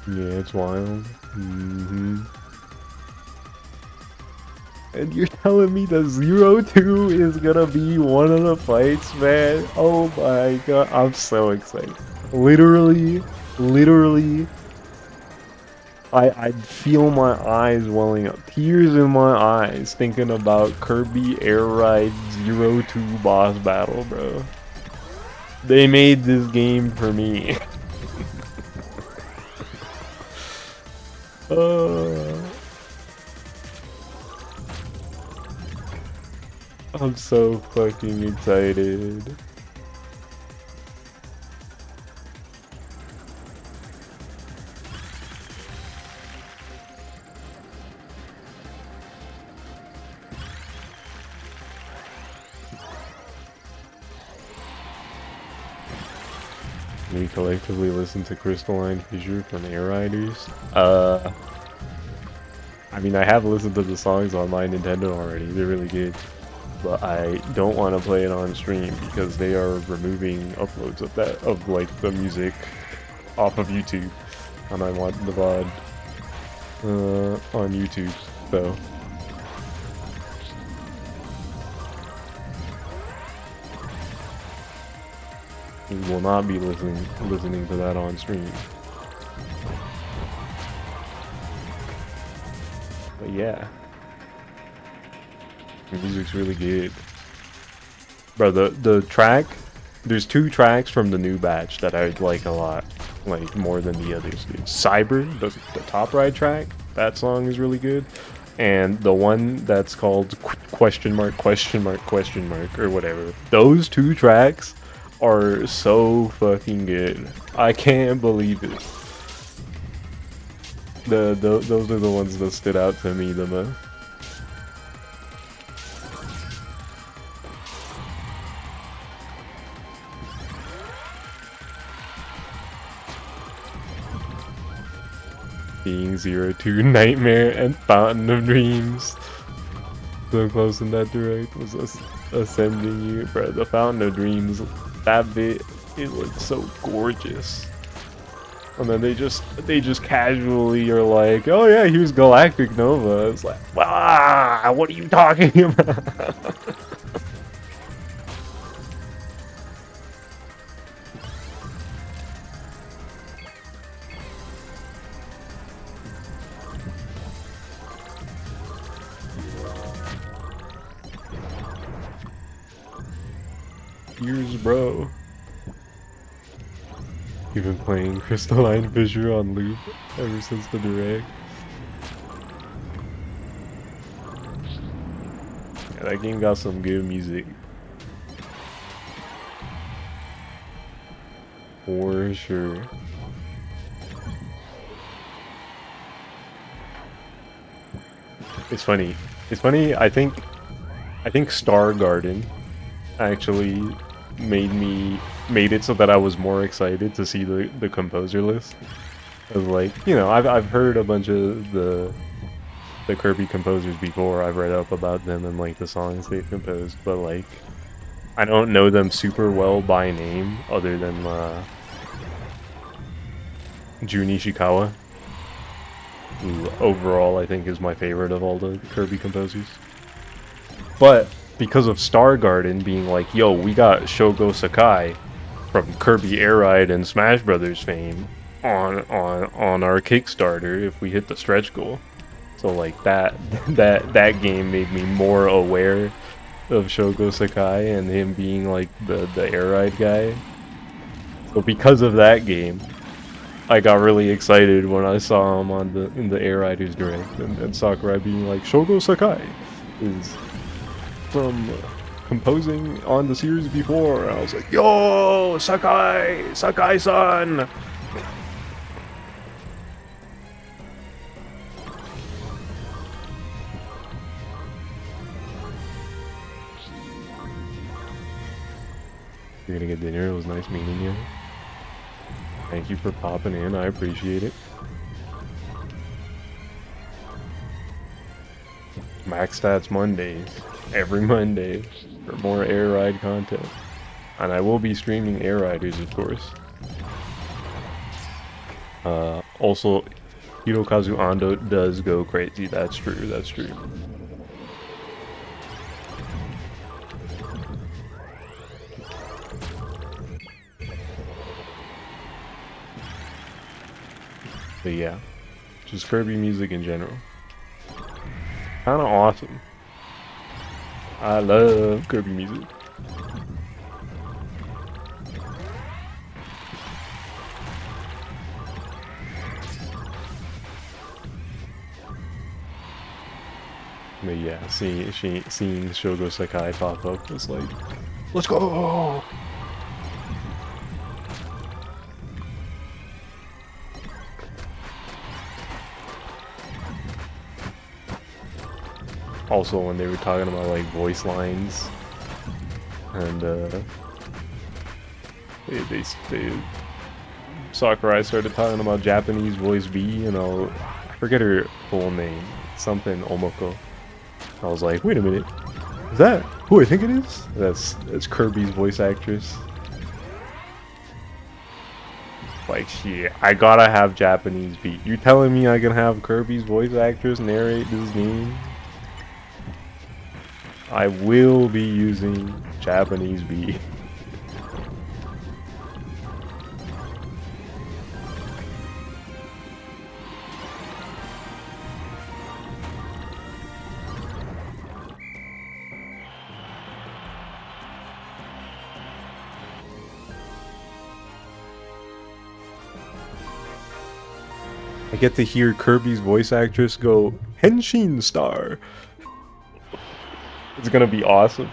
Yeah, it's wild. And you're telling me the 0-2 is gonna be one of the fights, man? Oh my god, I'm so excited. Literally, I feel my eyes welling up. Tears in my eyes thinking about Kirby Air Ride 0-2 boss battle, bro. They made this game for me. I'm so fucking excited. We collectively listen to Crystalline Fissure from Air Riders. I mean, I have listened to the songs on my Nintendo already. They're really good. But I don't want to play it on stream because they are removing uploads of like the music off of YouTube, and I want the VOD on YouTube. So we will not be listening to that on stream. But yeah. The music's really good. Bro, the track, there's 2 tracks from the new batch that I like a lot, like more than the others. It's Cyber, the top right track, that song is really good. And the one that's called question mark, or whatever. Those 2 tracks are so fucking good. I can't believe it. Those are the ones that stood out to me the most. seeing 02 Nightmare and Fountain of Dreams so close in that direct was ascending you, bro. The Fountain of Dreams, that bit, it looks so gorgeous. And then they just casually are like, oh yeah, here's Galactic Nova. It's like, ah, what are you talking about? Years, bro. You've been playing Crystalline Fissure on loop ever since the direct. Yeah, that game got some good music. For sure. It's funny. It's funny, I think Star Garden actually made it so that I was more excited to see the composer list. I was like, you know, I've heard a bunch of the Kirby composers before. I've read up about them and like the songs they've composed, but like I don't know them super well by name other than Jun Ishikawa, who overall I think is my favorite of all the Kirby composers. But because of Star Garden being like, yo, we got Shogo Sakai from Kirby Air Ride and Smash Brothers fame on our Kickstarter if we hit the stretch goal. So like that game made me more aware of Shogo Sakai and him being like the Air Ride guy. So because of that game, I got really excited when I saw him in the Air Riders Direct, and Sakurai being like, Shogo Sakai is from composing on the series before, and I was like, yo, Sakai-san! You're gonna get dinner. It was nice meeting you. Thank you for popping in. I appreciate it. Max Stats Mondays. Every Monday for more Air Ride content. And I will be streaming Air Riders, of course. Also, Hirokazu Ando does go crazy. That's true. That's true. But yeah, just Kirby music in general. Kind of awesome. I love Kirby music. But yeah, seeing Shogo Sakai pop up was like, let's go! Also, when they were talking about like voice lines, and they Sakurai started talking about Japanese voice B, and I forget her full name, something Omoko. I was like, wait a minute, is that who I think it is? That's Kirby's voice actress. Like, shit, I gotta have Japanese B. You telling me I can have Kirby's voice actress narrate this game? I will be using Japanese B. I get to hear Kirby's voice actress go, Henshin Star. It's gonna be awesome.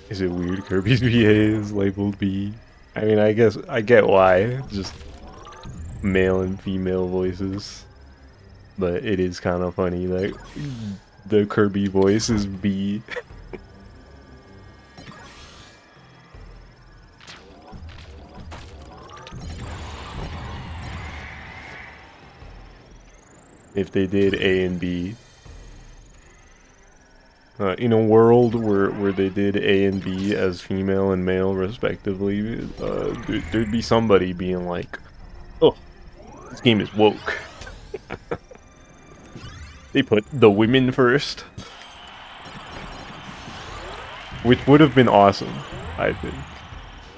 Is it weird Kirby's VA is labeled B? I mean, I guess I get why. Just male and female voices, but it is kind of funny that the Kirby voice is B. If they did A and B, in a world where they did A and B as female and male respectively, there'd be somebody being like, "Oh, this game is woke." They put the women first, which would have been awesome. I think.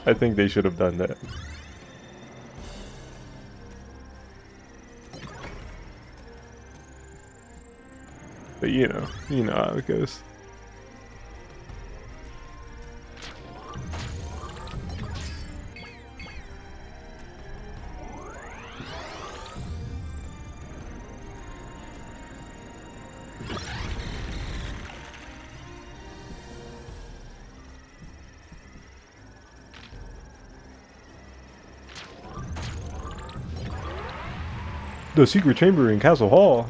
I think they should have done that. But you know how it goes. The secret chamber in Castle Hall.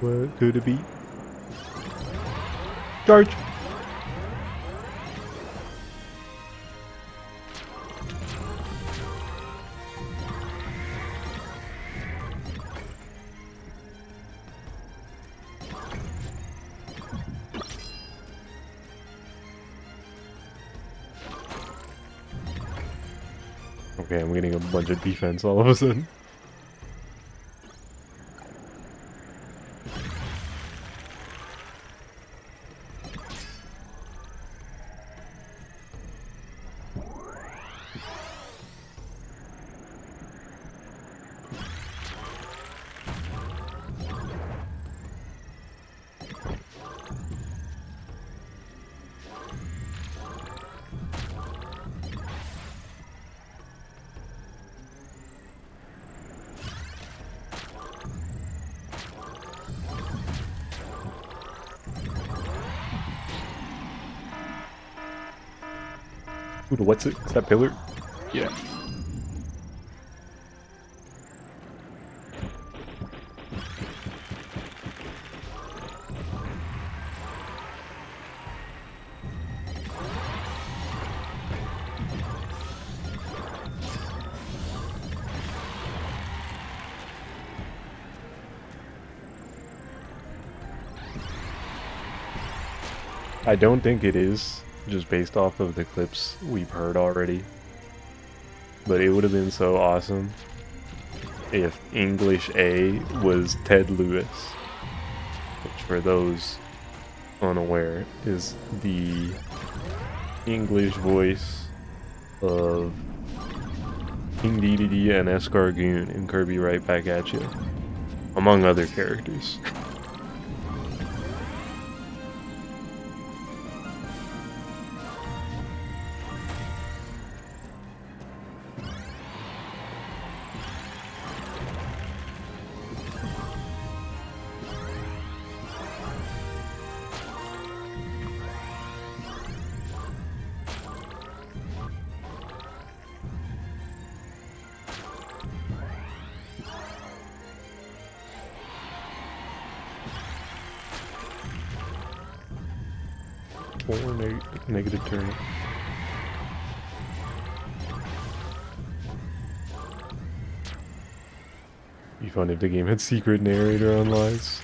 What could it be? Charge! Okay, I'm getting a bunch of defense all of a sudden. Ooh, what's it? Is that pillar? Yeah. I don't think it is, just based off of the clips we've heard already. But it would have been so awesome if English A was Ted Lewis, which for those unaware is the English voice of King Dedede and Escargoon in Kirby Right Back at You, among other characters. Or negative turn. Be fun if the game had secret narrator unlocks,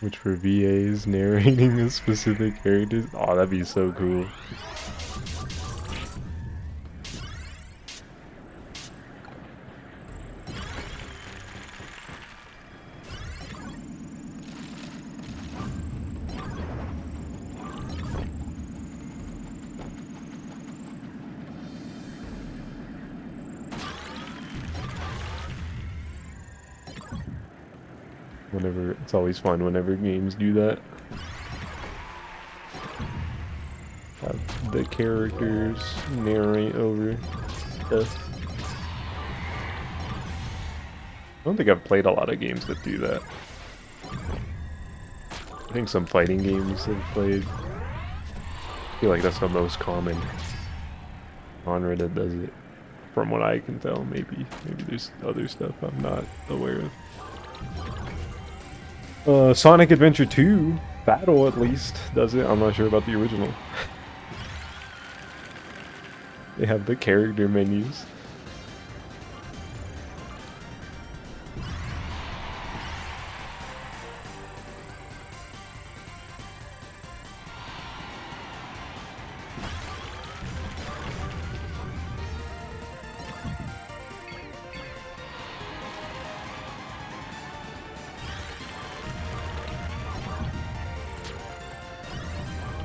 which for VAs narrating a specific character. Oh, that'd be so cool. Whenever, it's always fun whenever games do that. Have the characters narrate over stuff. I don't think I've played a lot of games that do that. think some fighting games have played. I feel like that's the most common genre that does it. From what I can tell, maybe there's other stuff I'm not aware of. Sonic Adventure 2 Battle at least does it. I'm not sure about the original. They have the character menus.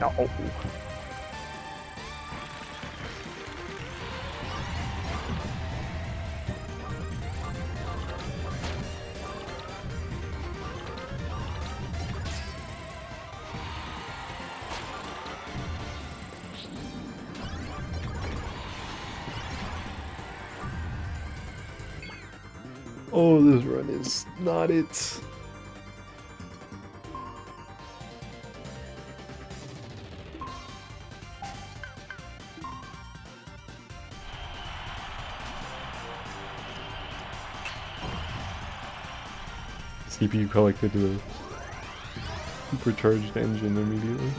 Oh. Oh, this run is not it. CPU collected the supercharged engine immediately.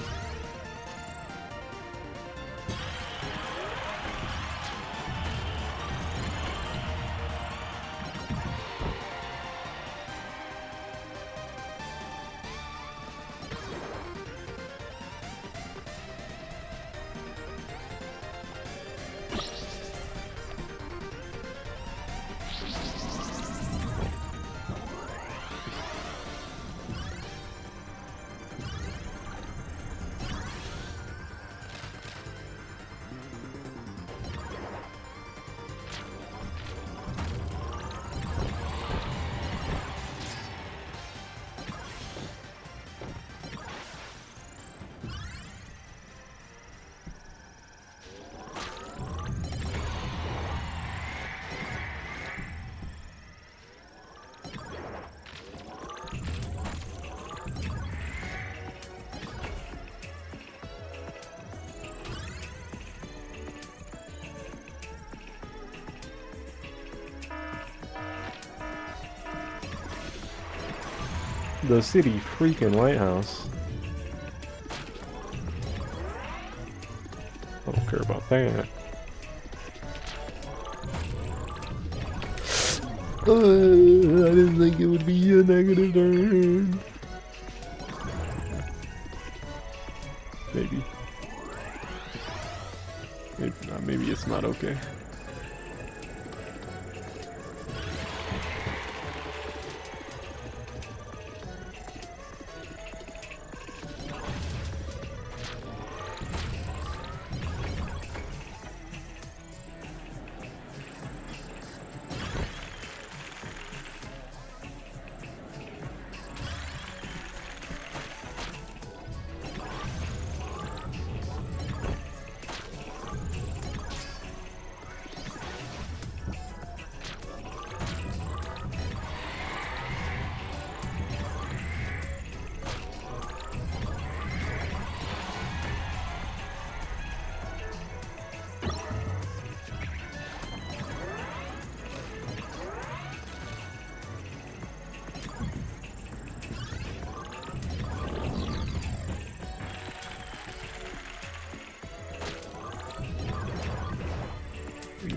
The city freaking lighthouse. I don't care about that. I didn't think it would be a negative turn. Maybe. Maybe it's not okay.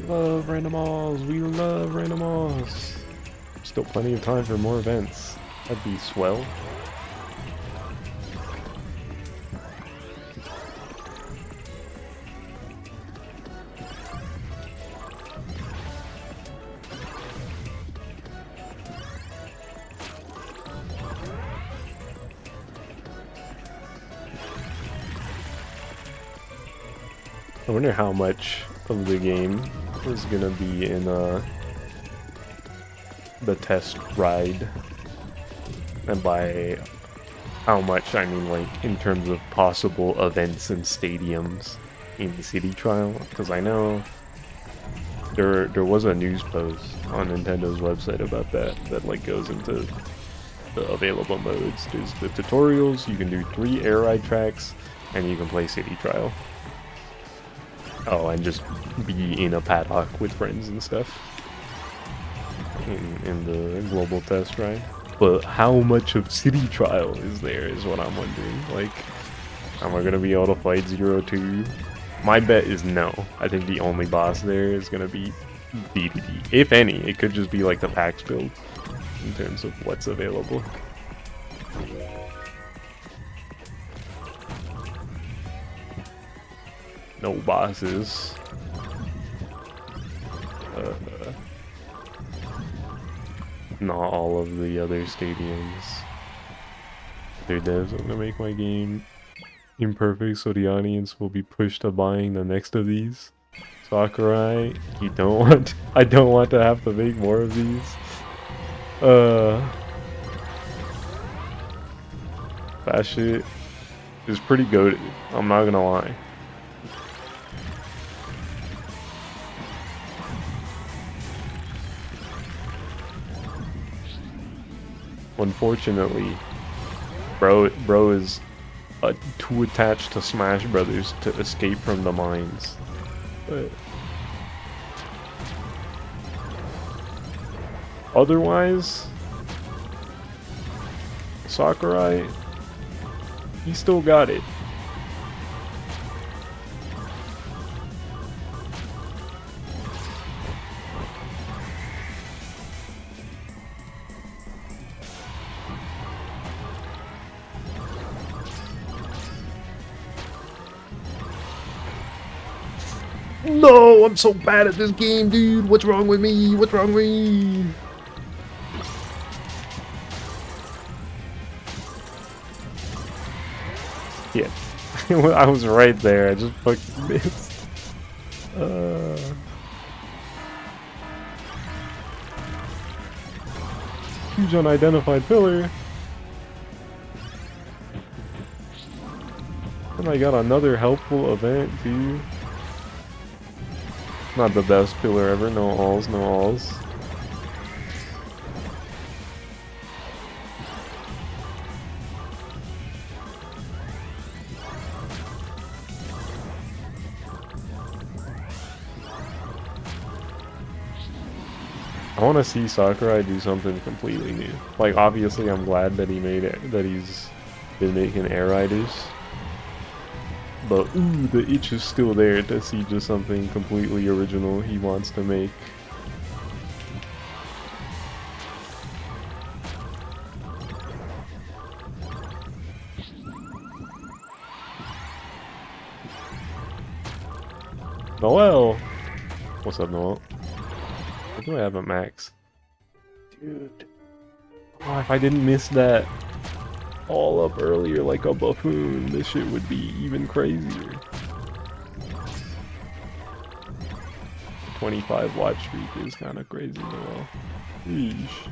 Love randomals, we love randomals. Still plenty of time for more events. That'd be swell. I wonder how much of the game is gonna be in the test ride, and by how much I mean like in terms of possible events and stadiums in the city trial, because I know there was a news post on Nintendo's website about that like goes into the available modes. There's the tutorials, you can do 3 air ride tracks, and you can play city trial. Oh, and just be in a paddock with friends and stuff in the global test ride. But how much of city trial is there is what I'm wondering. Like, am I gonna be able to fight 02? My bet is no. I think the only boss there is gonna be DDD. If any, it could just be like the PAX build in terms of what's available. No bosses. Not all of the other stadiums. Their devs, I'm gonna make my game imperfect so the audience will be pushed to buying the next of these. Sakurai, you don't want I don't want to have to make more of these. That shit is pretty goated, I'm not gonna lie. Unfortunately, bro is too attached to Smash Brothers to escape from the mines. But otherwise, Sakurai, he still got it. No, I'm so bad at this game, dude. What's wrong with me? What's wrong with me? Yeah, I was right there. I just fucking missed. Huge unidentified pillar. And I got another helpful event, too. Not the best pillar ever. No alls, no alls. I want to see Sakurai do something completely new. Like, obviously, I'm glad that he made it, that he's been making air riders. But, ooh, the itch is still there to see just something completely original he wants to make. Noel! What's up, Noel? What do I have at max? Dude. Oh, if I didn't miss that all up earlier like a buffoon, this shit would be even crazier. 25 watch streak is kind of crazy, Noel. Yeesh.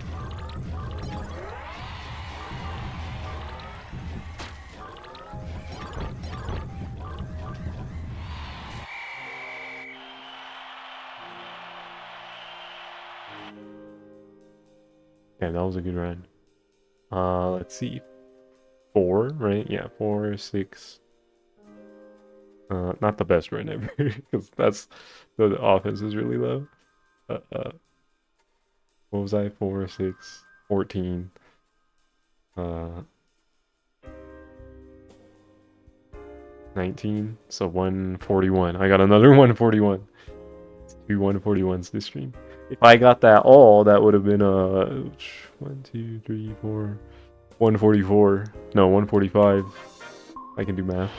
Yeah, that was a good run. Let's see. 4, right? Yeah, 4, 6. Not the best run ever, because that's the offense is really low. What was I? 4, 6, 14. 19. So 141. I got another 141. It's 2 141s this stream. If I got that all, that would have been 1, 2, 3, 4, 144. No, 145. I can do math.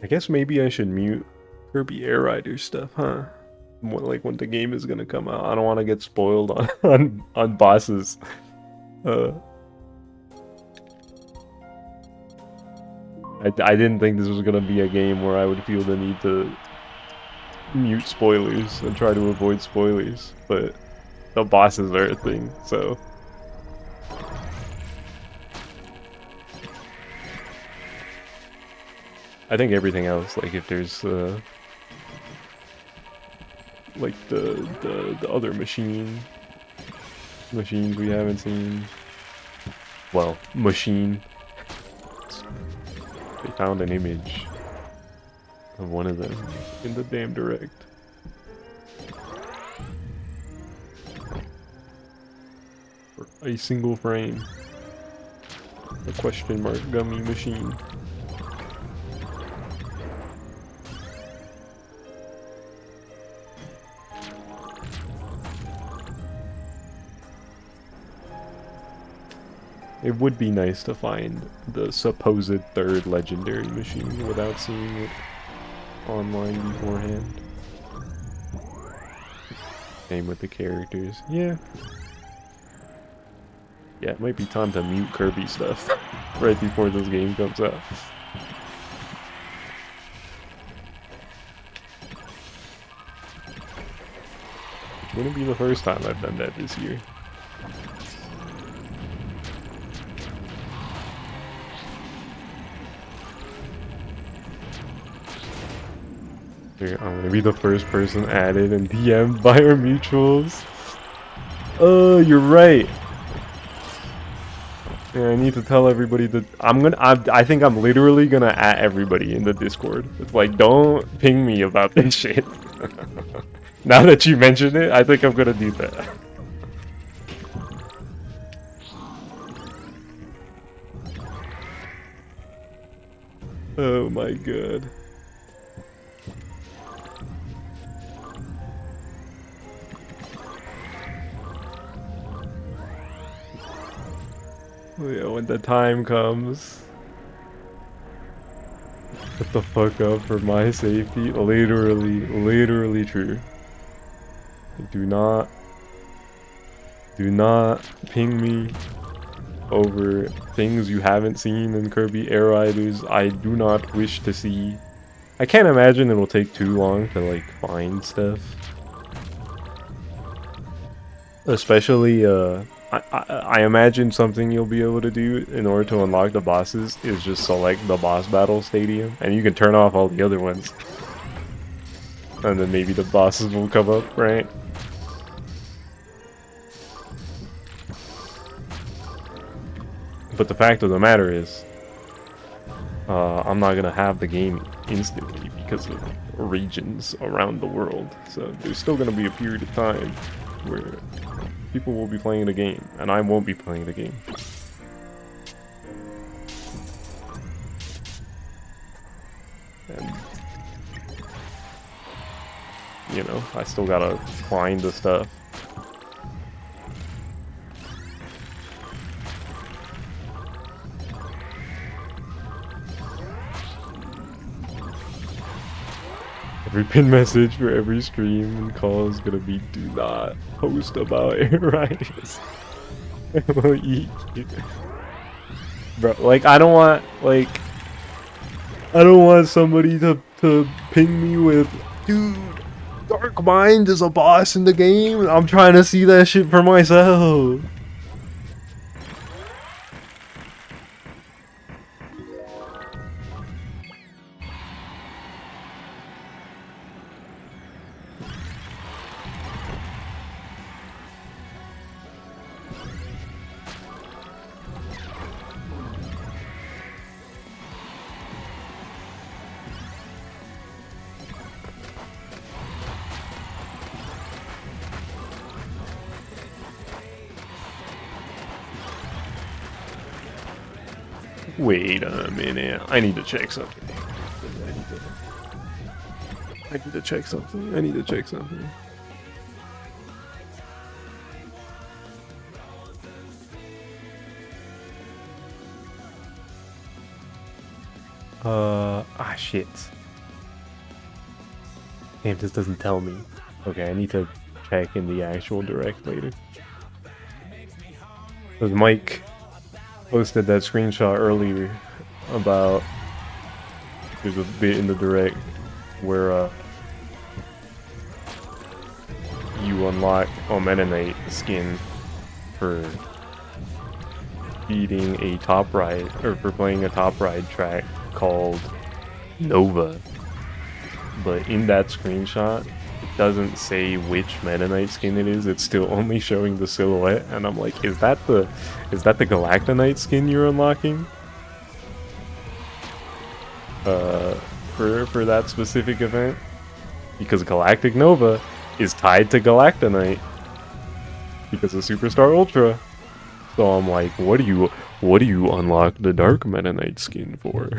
I guess maybe I should mute Kirby Air Rider stuff, huh? Like when the game is gonna come out. I don't want to get spoiled on bosses. I didn't think this was gonna be a game where I would feel the need to mute spoilers and try to avoid spoilers, but the bosses are a thing, so. I think everything else, like if there's like the other machines we haven't seen. Well, machine. They found an image of one of them in the damn direct. For a single frame. A question mark gummy machine. It would be nice to find the supposed third legendary machine without seeing it online beforehand. Same with the characters. Yeah. Yeah, it might be time to mute Kirby stuff right before this game comes out. It wouldn't be the first time I've done that this year. Here, I'm gonna be the first person added and DM'd by our mutuals. Oh, you're right. Yeah, I need to tell everybody that I think I'm literally gonna add everybody in the Discord. It's like, don't ping me about this shit. Now that you mentioned it, I think I'm gonna do that. Oh my god. Yeah, when the time comes. Shut the fuck up for my safety. Literally true. Do not ping me over things you haven't seen in Kirby Air Riders. I do not wish to see. I can't imagine it'll take too long to like find stuff. Especially I imagine something you'll be able to do in order to unlock the bosses is just select the boss battle stadium, and you can turn off all the other ones. And then maybe the bosses will come up, right? But the fact of the matter is, I'm not gonna have the game instantly because of regions around the world. So there's still gonna be a period of time where people will be playing the game, and I won't be playing the game. And, you know, I still gotta find the stuff. Every pin message for every stream and call is gonna be, do not post about Air Riders. Will eat you. Bro, like, I don't want somebody to ping me with, dude, Dark Mind is a boss in the game. I'm trying to see that shit for myself. Wait a minute. I need to check something. I need to check something. Shit. Damn, this doesn't tell me. Okay, I need to check in the actual direct later. Because Mike posted that screenshot earlier about there's a bit in the direct where you unlock Omenonite skin for beating a top ride, or for playing a top ride track called Nova. But in that screenshot, it doesn't say which Meta Knight skin it is. It's still only showing the silhouette, and I'm like, is that the Galactonite skin you're unlocking? For that specific event? Because Galactic Nova is tied to Galactonite because of Superstar Ultra. So I'm like, what do you unlock the Dark Meta Knight skin for?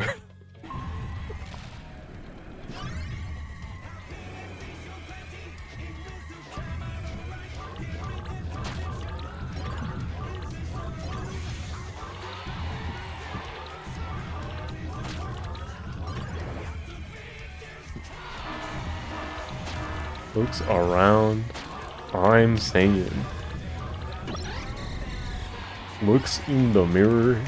Looks around. I'm saying. Looks in the mirror.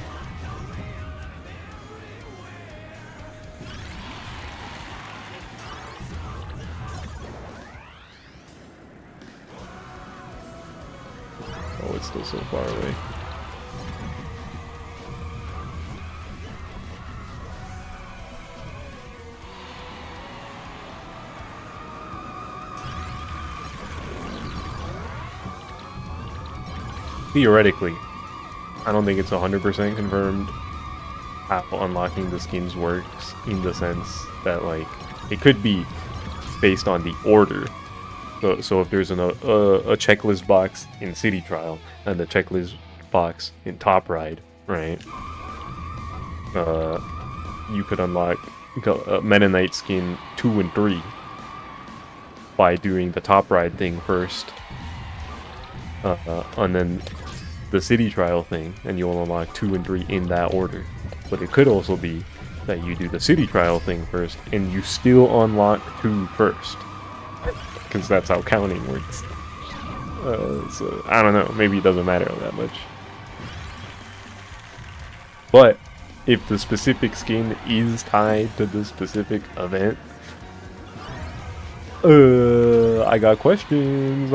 Oh, it's still so far away. Theoretically, I don't think it's 100% confirmed how unlocking the skins works, in the sense that, like, it could be based on the order. So if there's a checklist box in City Trial and the checklist box in Top Ride, right? You could unlock Meta Knight skin 2 and 3 by doing the Top Ride thing first, and then the City Trial thing, and you'll unlock 2 and 3 in that order. But it could also be that you do the City Trial thing first, and you still unlock 2 first. Because that's how counting works. So, I don't know, maybe it doesn't matter that much. But, if the specific skin is tied to the specific event, I got questions,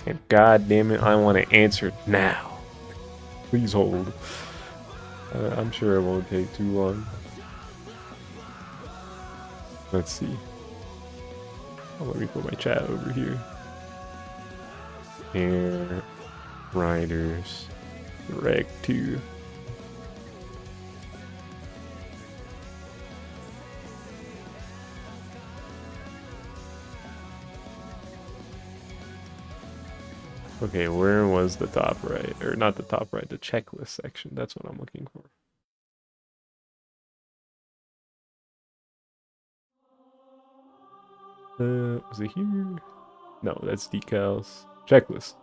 And god damn it, I want to answer now. Please hold. I'm sure it won't take too long. Let's see. Oh, let me put my chat over here. Air Riders Direct 2. Okay, where was the top right? Or not the top right, the checklist section. That's what I'm looking for. Was it here? No, that's decals. Checklist.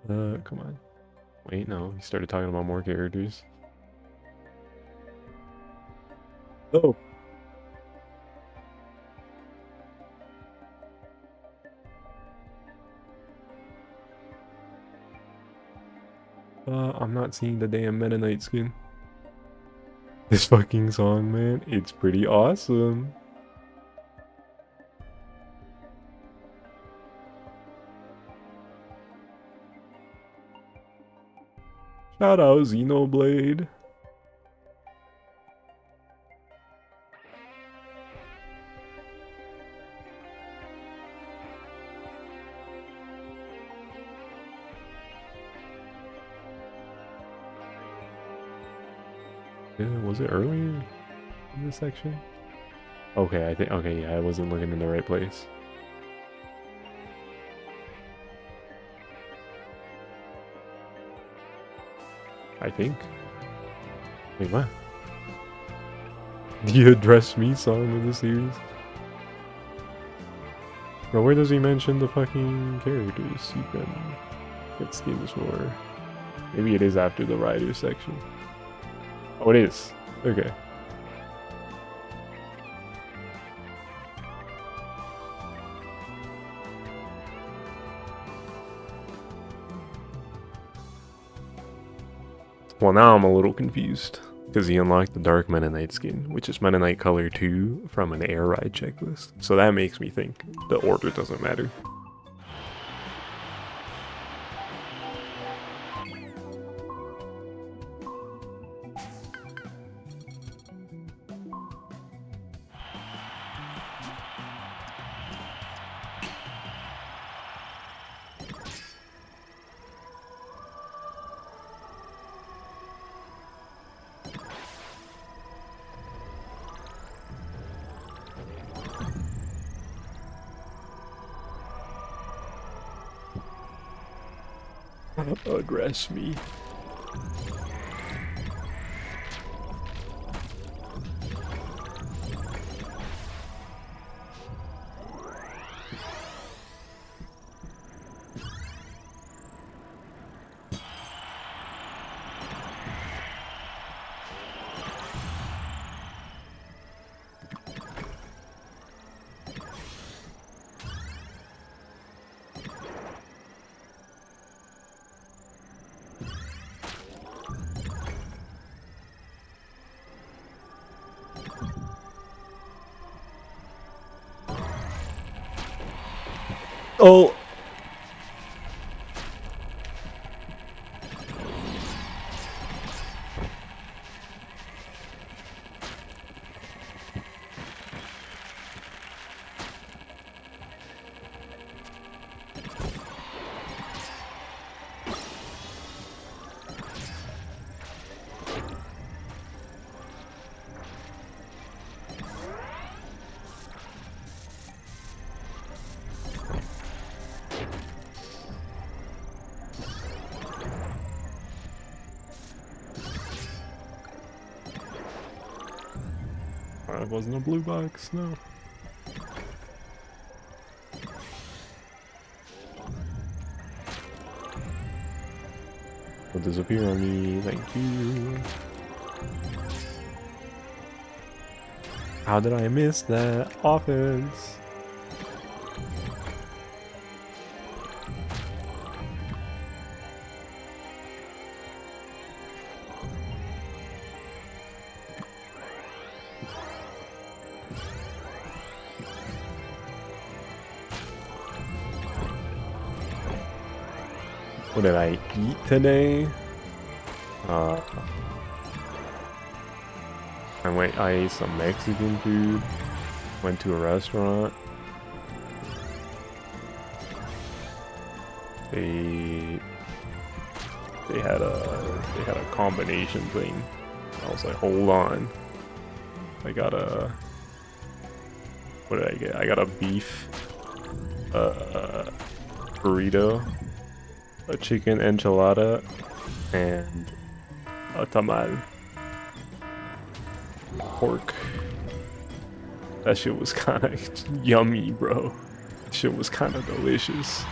Come on. Wait, no, he started talking about more characters. Oh. I'm not seeing the damn Meta Knight skin. This fucking song, man, it's pretty awesome. Shout out Xenoblade. Yeah, was it earlier in this section? Okay, I think, okay, yeah, I wasn't looking in the right place. I think. Wait, what? The Address Me song of the series? Bro, where does he mention the fucking characters you can get skins for? Maybe it is after the rider section. Oh, it is. Okay. Well, now I'm a little confused. Because he unlocked the Dark Mennonite skin, which is Mennonite color 2 from an air ride checklist. So that makes me think the order doesn't matter. Aggress me. Oh! It wasn't a blue box, no. Will disappear on me, thank you. How did I miss that offense? What did I eat today? I ate some Mexican food. Went to a restaurant. They had a combination thing. I was like, hold on. I got a, what did I get? I got a beef burrito, a chicken enchilada, and a tamal. Pork. That shit was kind of yummy, bro. Shit was kind of delicious.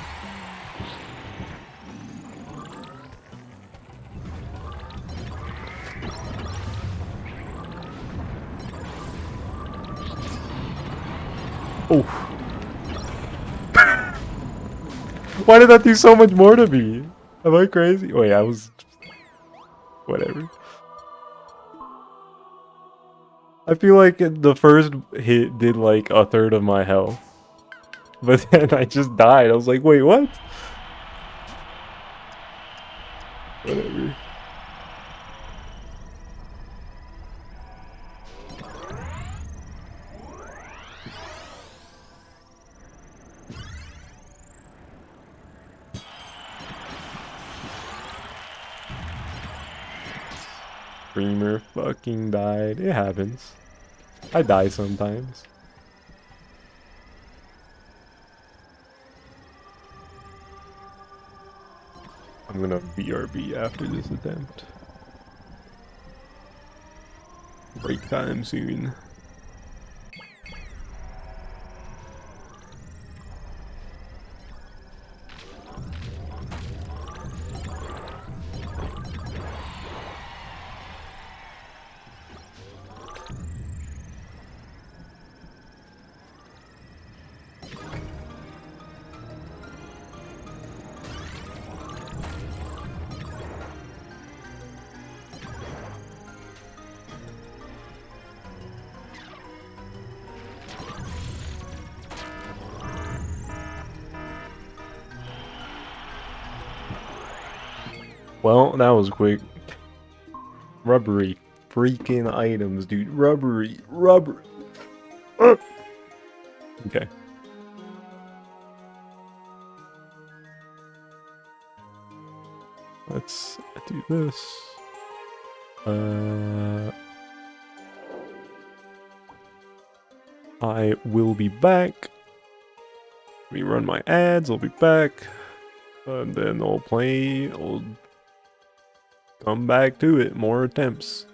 Oh. Why did that do so much more to me? Am I crazy? Wait, I was... Whatever. I feel like the first hit did like a third of my health. But then I just died. I was like, wait, what? Whatever. Streamer fucking died. It happens. I die sometimes. I'm gonna BRB after this attempt. Break time soon. Well, that was quick. Rubbery freaking items, dude. Rubbery, rubber. Okay. Let's do this. I will be back. Let me run my ads. I'll be back. And then I'll play. I'll come back to it. More attempts.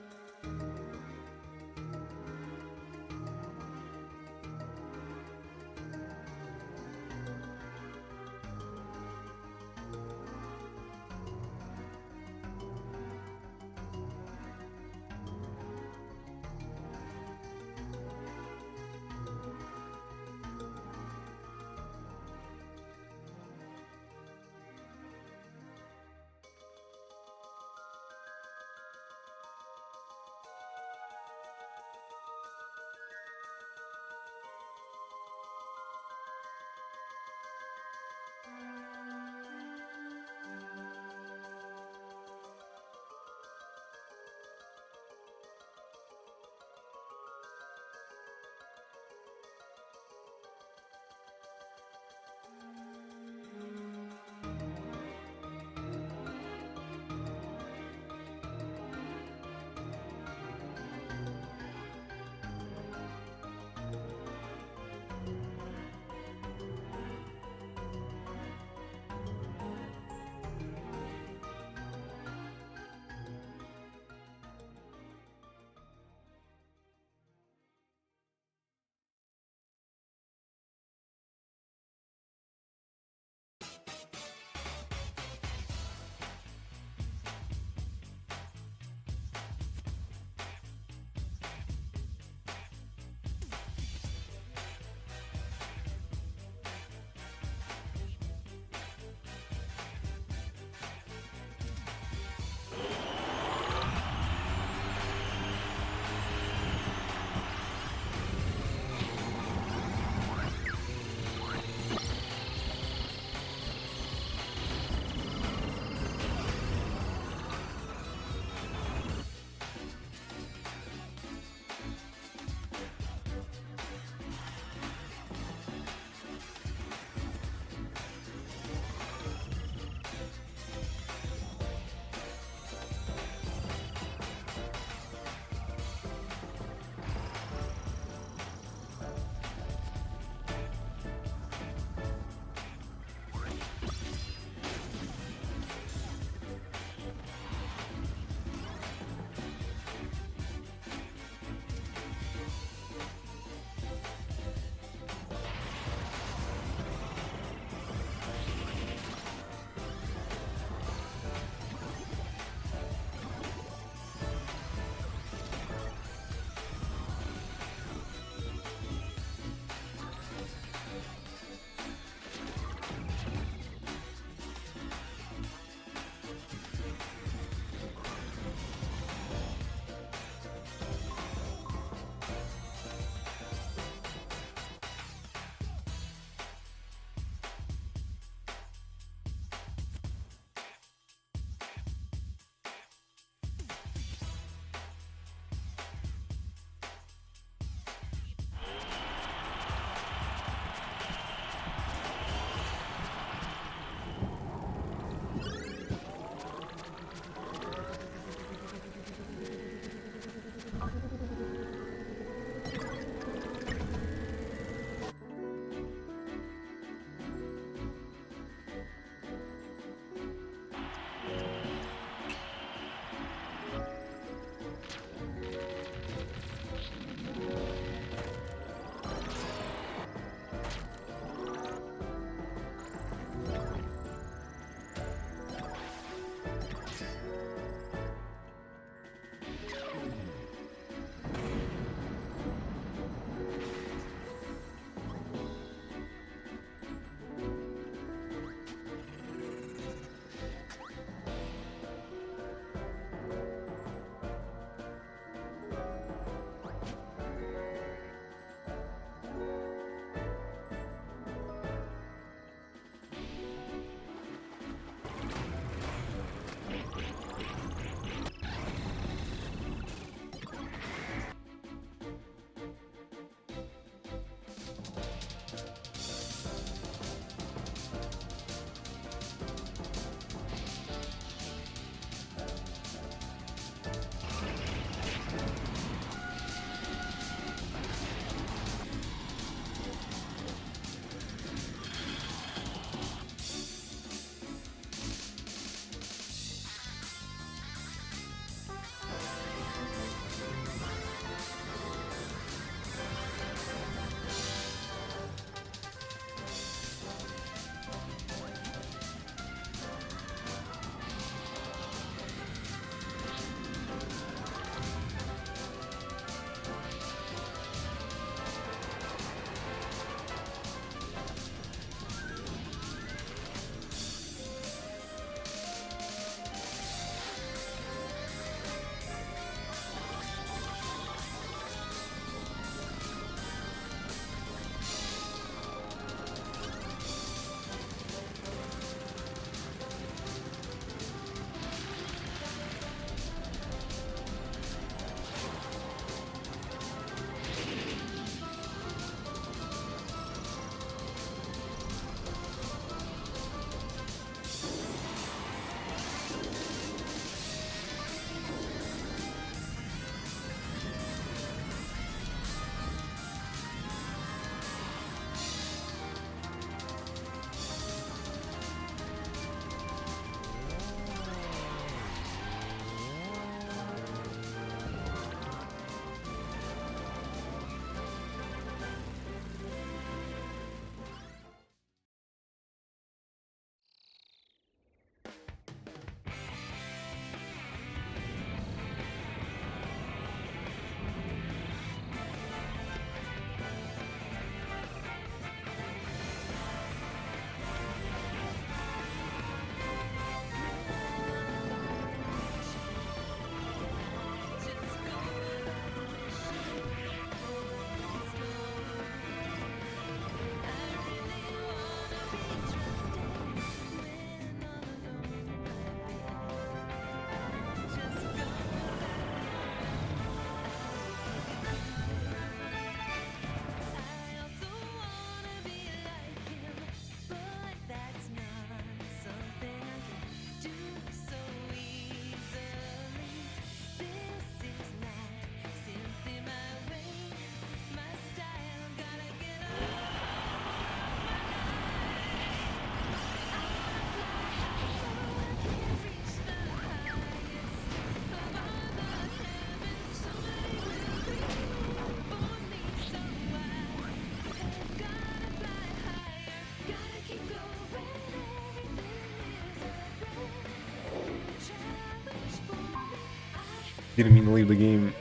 didn't mean to leave the game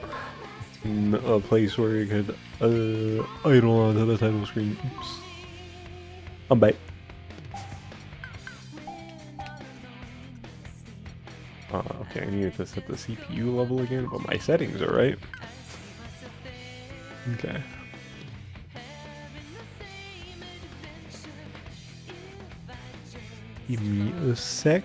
in a place where it could idle onto the title screen. Oops. I'm back. Okay, I needed to set the CPU level again, but my settings are right. Okay. Give me a sec.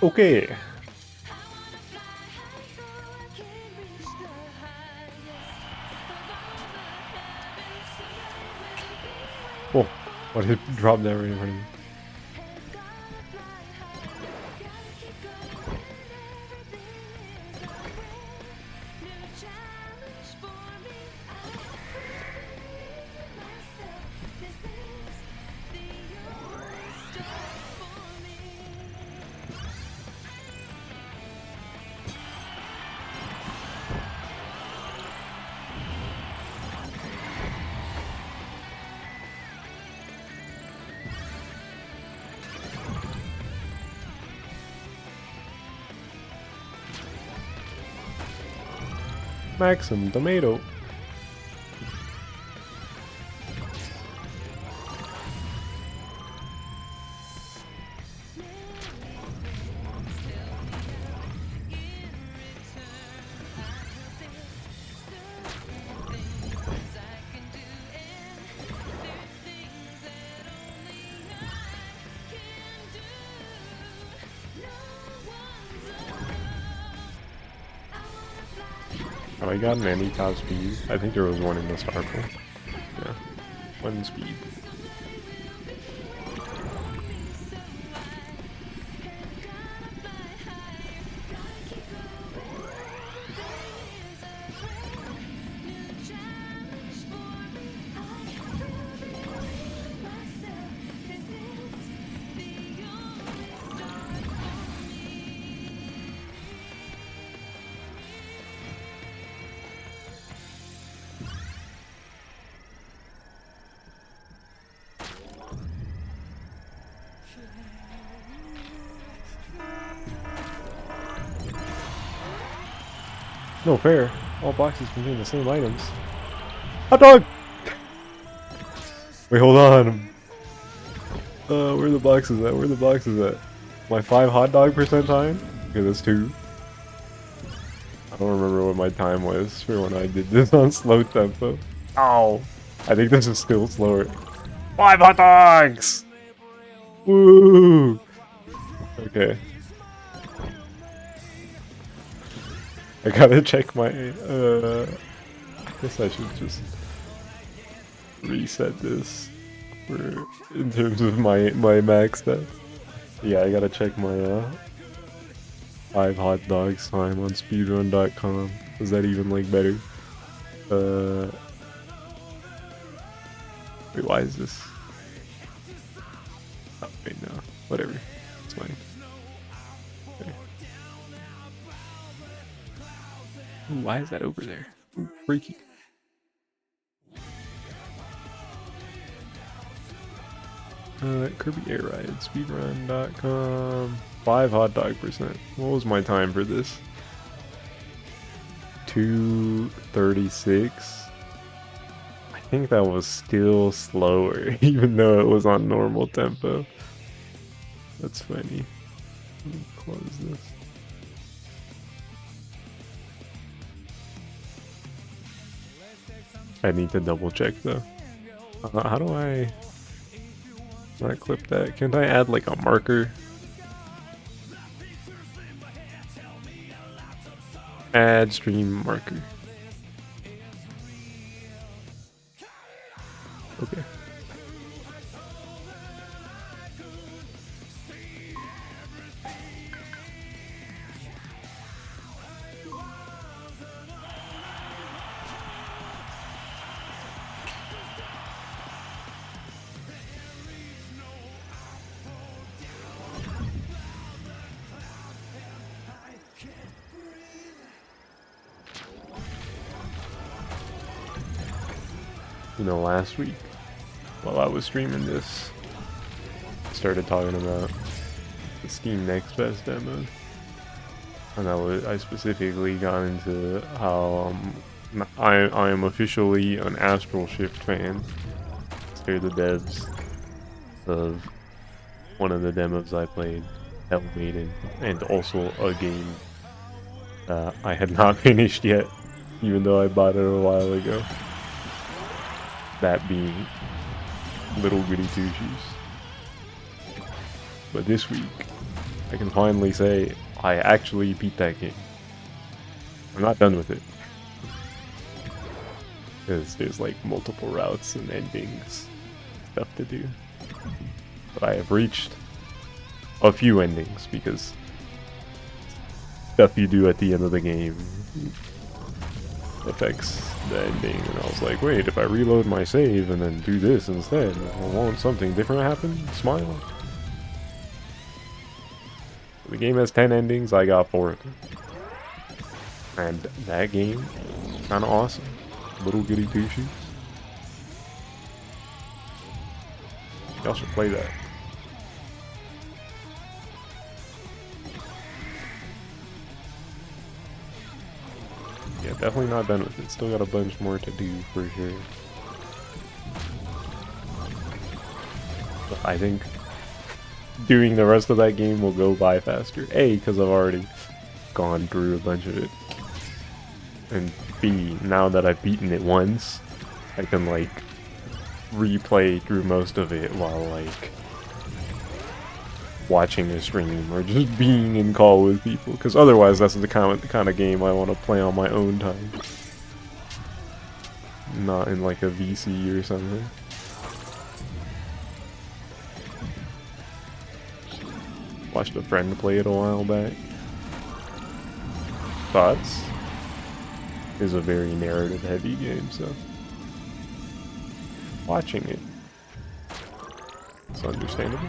Okay. Oh, what hit dropped that right in front of me. Maxim tomato. Have I gotten any top speed? I think there was one in the star pool. Yeah, one speed. No fair. All boxes contain the same items. Hot dog! Wait, hold on. Where are the boxes at? Where are the boxes at? My 5 hot dog percent time? Okay, that's 2. I don't remember what my time was for when I did this on slow tempo. Ow! I think this is still slower. 5 hot dogs! Woo! Okay. I gotta check my, I guess I should just reset this for, in terms of my max stats. Yeah, I gotta check my, 5 hot dogs time on speedrun.com. Is that even, like, better? Wait, why is this? Oh, wait, no. Whatever. It's fine. Okay. Ooh, why is that over there? Ooh, freaky. Kirby Air Ride, speedrun.com. 5 hot dog percent. What was my time for this? 2:36. I think that was still slower, even though it was on normal tempo. That's funny. Let me close this. I need to double check though. How do I not clip that? Can't I add like a marker? Add stream marker. Okay. last week while I was streaming this, I started talking about the Steam Next Fest demo, and I specifically got into how I am officially an Astral Shift fan. They're the devs of one of the demos I played, Hell Maiden, and also a game I had not finished yet, even though I bought it a while ago. That being Little Goody Two Shoes. But this week, I can finally say I actually beat that game. I'm not done with it, because there's like multiple routes and endings, stuff to do. But I have reached a few endings, because stuff you do at the end of the game affects the ending, and I was like, wait, if I reload my save and then do this instead, won't something different happen? Smile. The game has 10 endings, I got 4 of them. And that game, kinda awesome. Little Goody Two Shoes. Y'all should play that. Yeah, definitely not done with it. Still got a bunch more to do for sure. But I think doing the rest of that game will go by faster. A, because I've already gone through a bunch of it. And B, now that I've beaten it once, I can like replay through most of it while like watching a stream or just being in call with people, because otherwise that's the kind of game I want to play on my own time, not in like a VC or something. Watched a friend play it a while back. Thoughts? Is a very narrative heavy game, so watching it, it's understandable.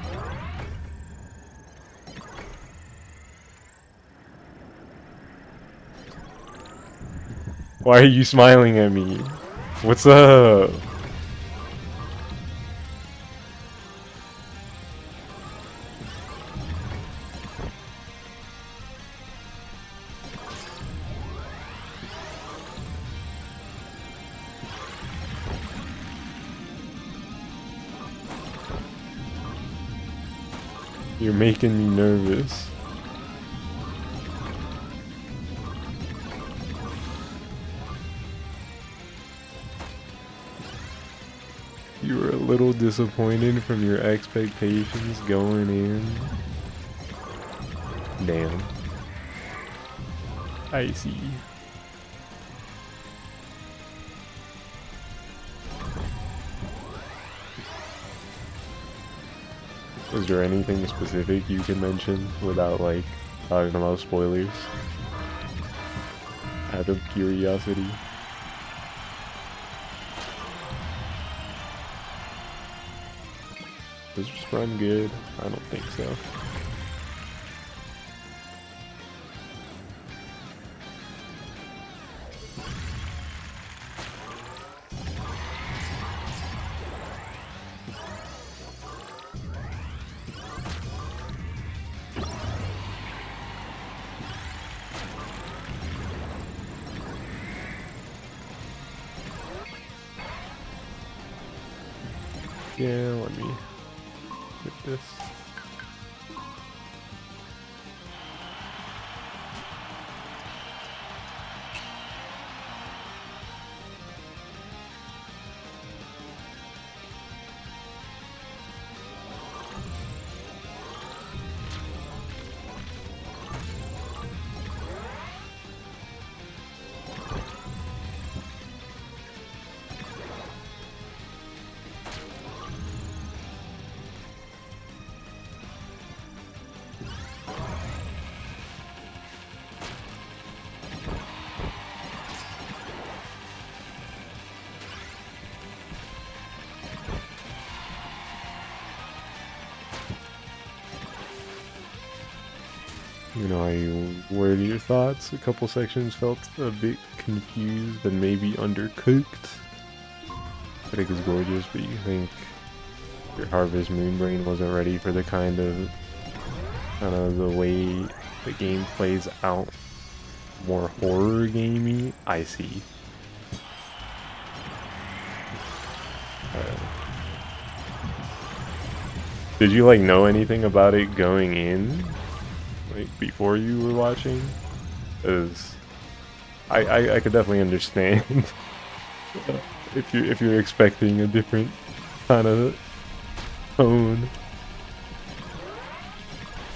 Why are you smiling at me? What's up? You're making me nervous. You were a little disappointed from your expectations going in. Damn. I see. Is there anything specific you can mention without like talking about spoilers? Out of curiosity. Does this run good? I don't think so. Yeah, let me get this. What are your thoughts? A couple sections felt a bit confused and maybe undercooked. Critic is gorgeous, but you think your Harvest Moon brain wasn't ready for the kind of the way the game plays out, more horror gamey. I see. Did you like know anything about it going in, like before you were watching? Because I could definitely understand if you're expecting a different kind of tone.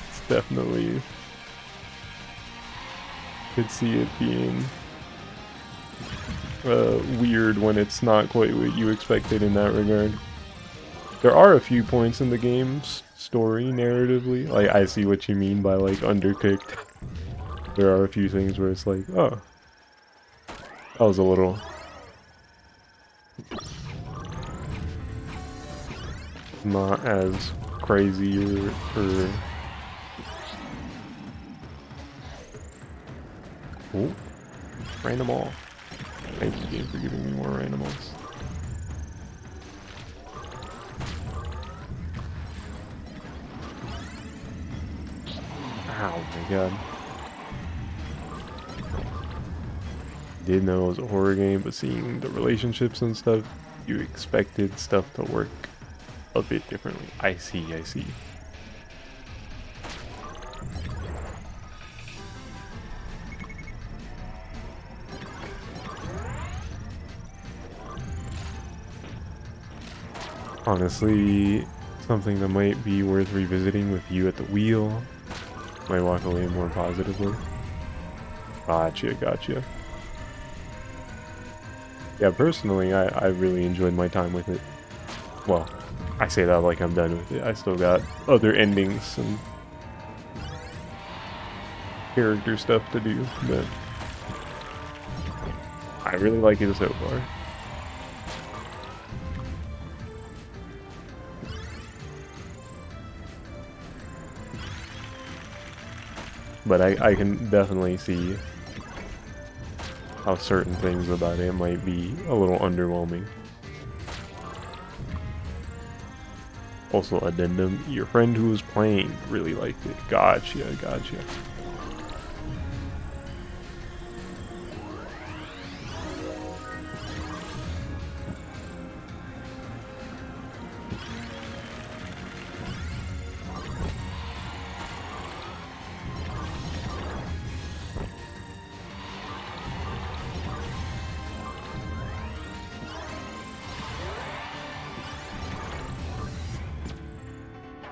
It's definitely could see it being weird when it's not quite what you expected in that regard. There are a few points in the game's story narratively. Like, I see what you mean by like undercooked. There are a few things where it's like, oh, that was a little not as crazy or oh, random all. Thank you, game, for giving me more randomals. Oh my god. Did know it was a horror game, but seeing the relationships and stuff, you expected stuff to work a bit differently. I see, I see. Honestly, something that might be worth revisiting with you at the wheel. Might walk away more positively. Gotcha, gotcha. Yeah, personally, I really enjoyed my time with it. Well, I say that like I'm done with it. I still got other endings and character stuff to do, but I really like it so far. But I can definitely see how certain things about it might be a little underwhelming. Also, addendum, your friend who was playing really liked it. Gotcha, gotcha.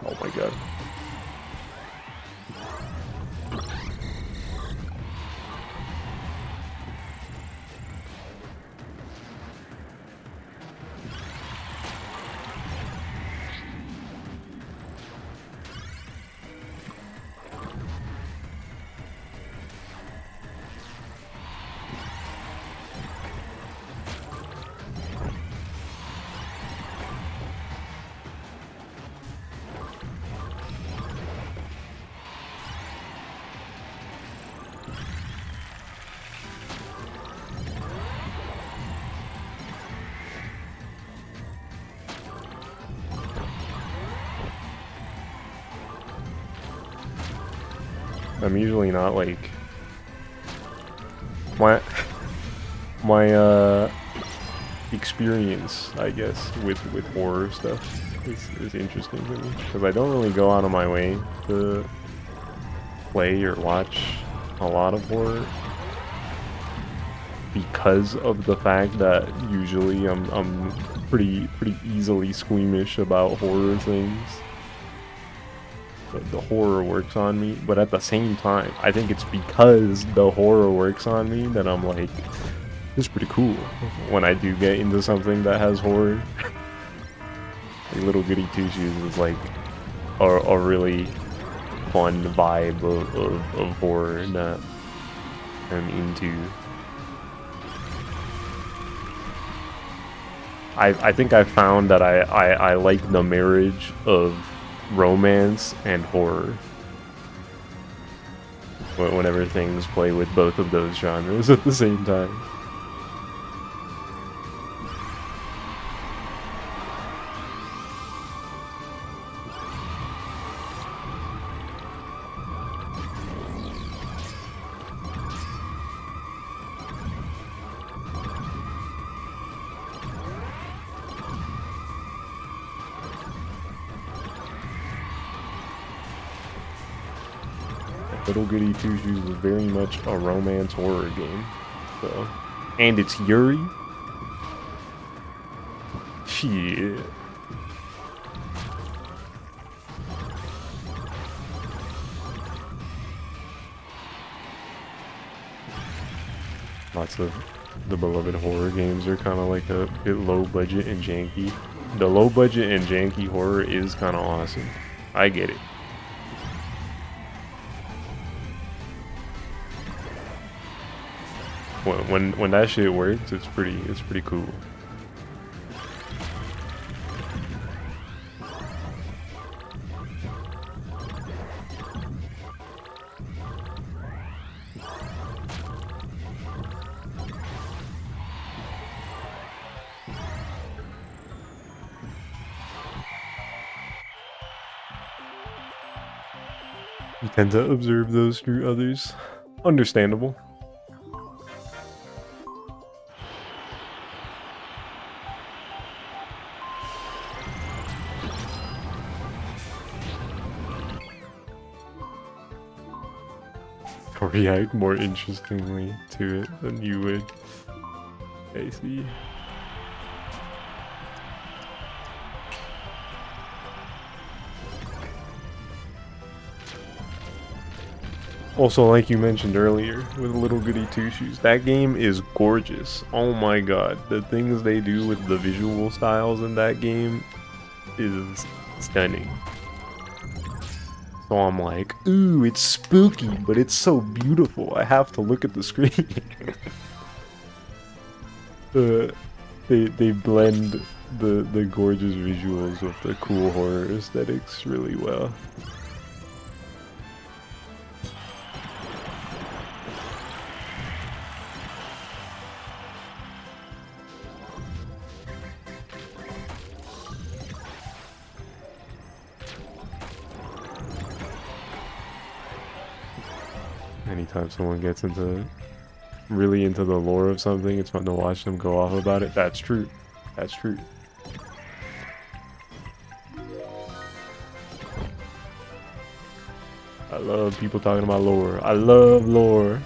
Oh my god. I'm usually not like my experience, I guess, with horror stuff is interesting to me because I don't really go out of my way to play or watch a lot of horror because of the fact that usually I'm pretty easily squeamish about horror things. The horror works on me, but at the same time, I think it's because the horror works on me that I'm like, it's pretty cool when I do get into something that has horror. Like Little Goody Two Shoes is like a really fun vibe of horror that I'm into. I think I found that I like the marriage of romance and horror whenever things play with both of those genres at the same time. Little Goody Two Shoes was very much a romance horror game. So, and it's Yuri. Shit. Lots of the beloved horror games are kind of like a bit low budget and janky. The low budget and janky horror is kind of awesome. I get it. When that shit works, it's pretty cool. You tend to observe those through others. Understandable. React more interestingly to it than you would. I see. Also, like you mentioned earlier, with Little Goody Two Shoes, that game is gorgeous. Oh my god, the things they do with the visual styles in that game is stunning. So I'm like, ooh, it's spooky, but it's so beautiful. I have to look at the screen. They blend the gorgeous visuals with the cool horror aesthetics really well. Anytime someone gets really into the lore of something, it's fun to watch them go off about it. That's true. That's true. I love people talking about lore. I love lore.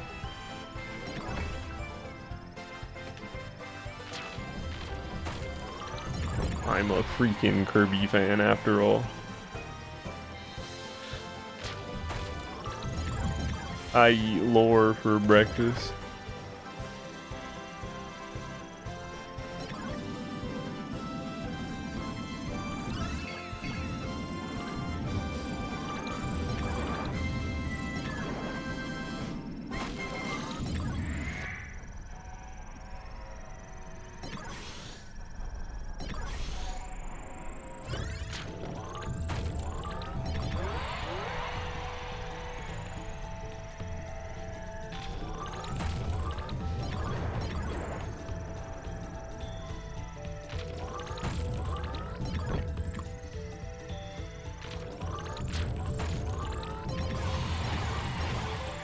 I'm a freaking Kirby fan after all. I eat lore for breakfast.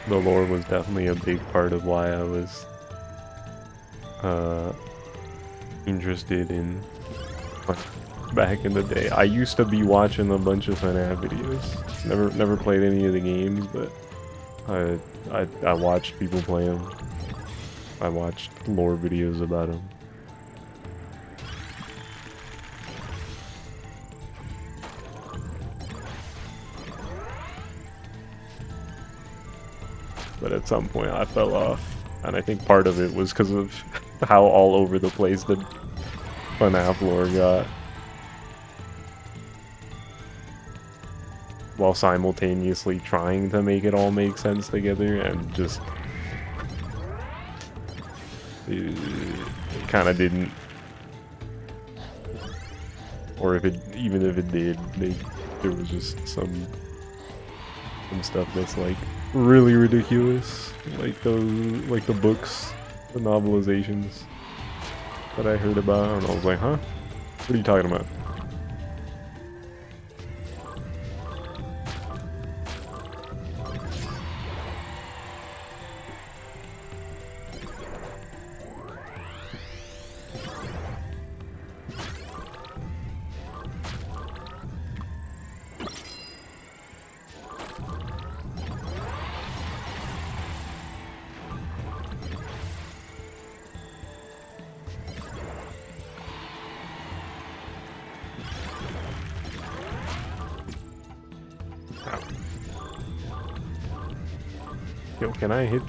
The lore was definitely a big part of why I was interested in back in the day. I used to be watching a bunch of FNAF videos. Never played any of the games, but I watched people play them. I watched lore videos about them. But at some point I fell off, and I think part of it was because of how all over the place the FNAF lore got, while simultaneously trying to make it all make sense together, and just it kind of didn't. Or even if it did, there was just some stuff that's like really ridiculous, like the books, the novelizations that I heard about, and I was like, huh? What are you talking about? Yo, can I hit?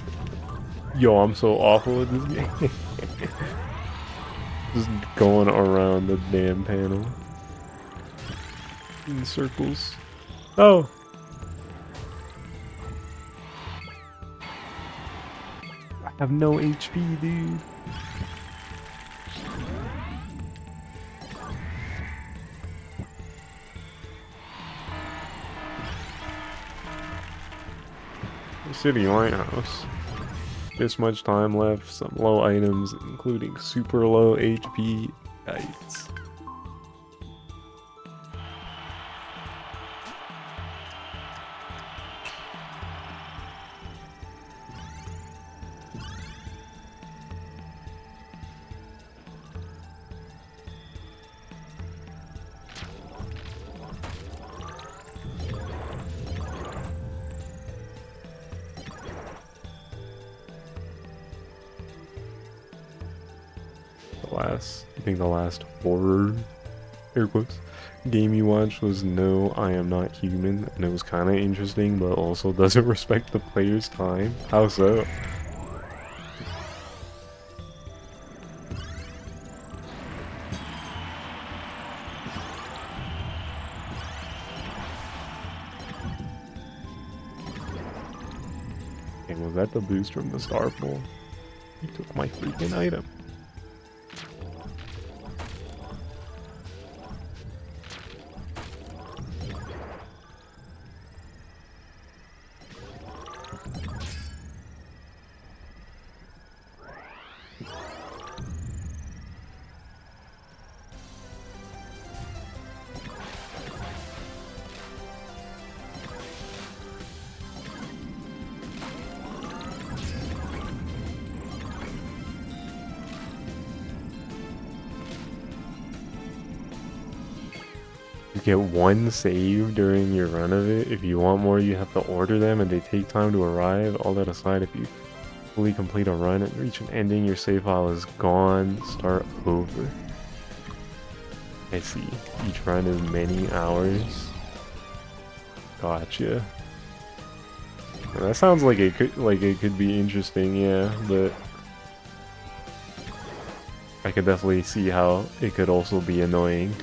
Yo, I'm so awful at this game. Just going around the damn panel in circles. Oh. I have no HP, dude. City Lighthouse. This much time left, some low items, including super low HP. Yikes. I think the last horror, air quotes, game you watched was No, I Am Not Human, and it was kind of interesting, but also doesn't respect the player's time. How so? And was that the boost from the star pool? He took my freaking item. You get one save during your run of it. If you want more, you have to order them and they take time to arrive. All that aside, if you fully complete a run and reach an ending, your save file is gone. Start over. I see. Each run is many hours. Gotcha. Well, that sounds like it could be interesting, yeah, but I could definitely see how it could also be annoying.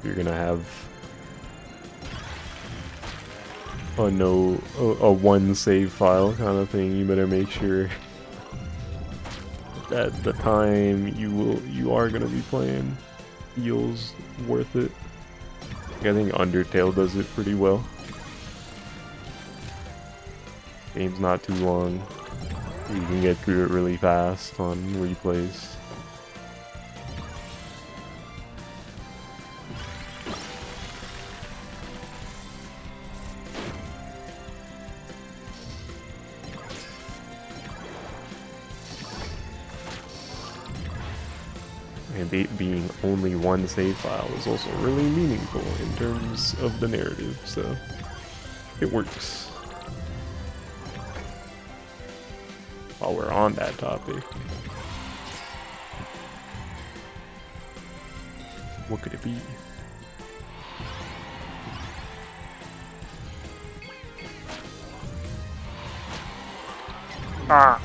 You're gonna have a one save file kind of thing. You better make sure that the time you are gonna be playing feels worth it. I think Undertale does it pretty well. Game's not too long. You can get through it really fast on replays. And it being only one save file is also really meaningful in terms of the narrative, so it works. While we're on that topic, what could it be? Ah!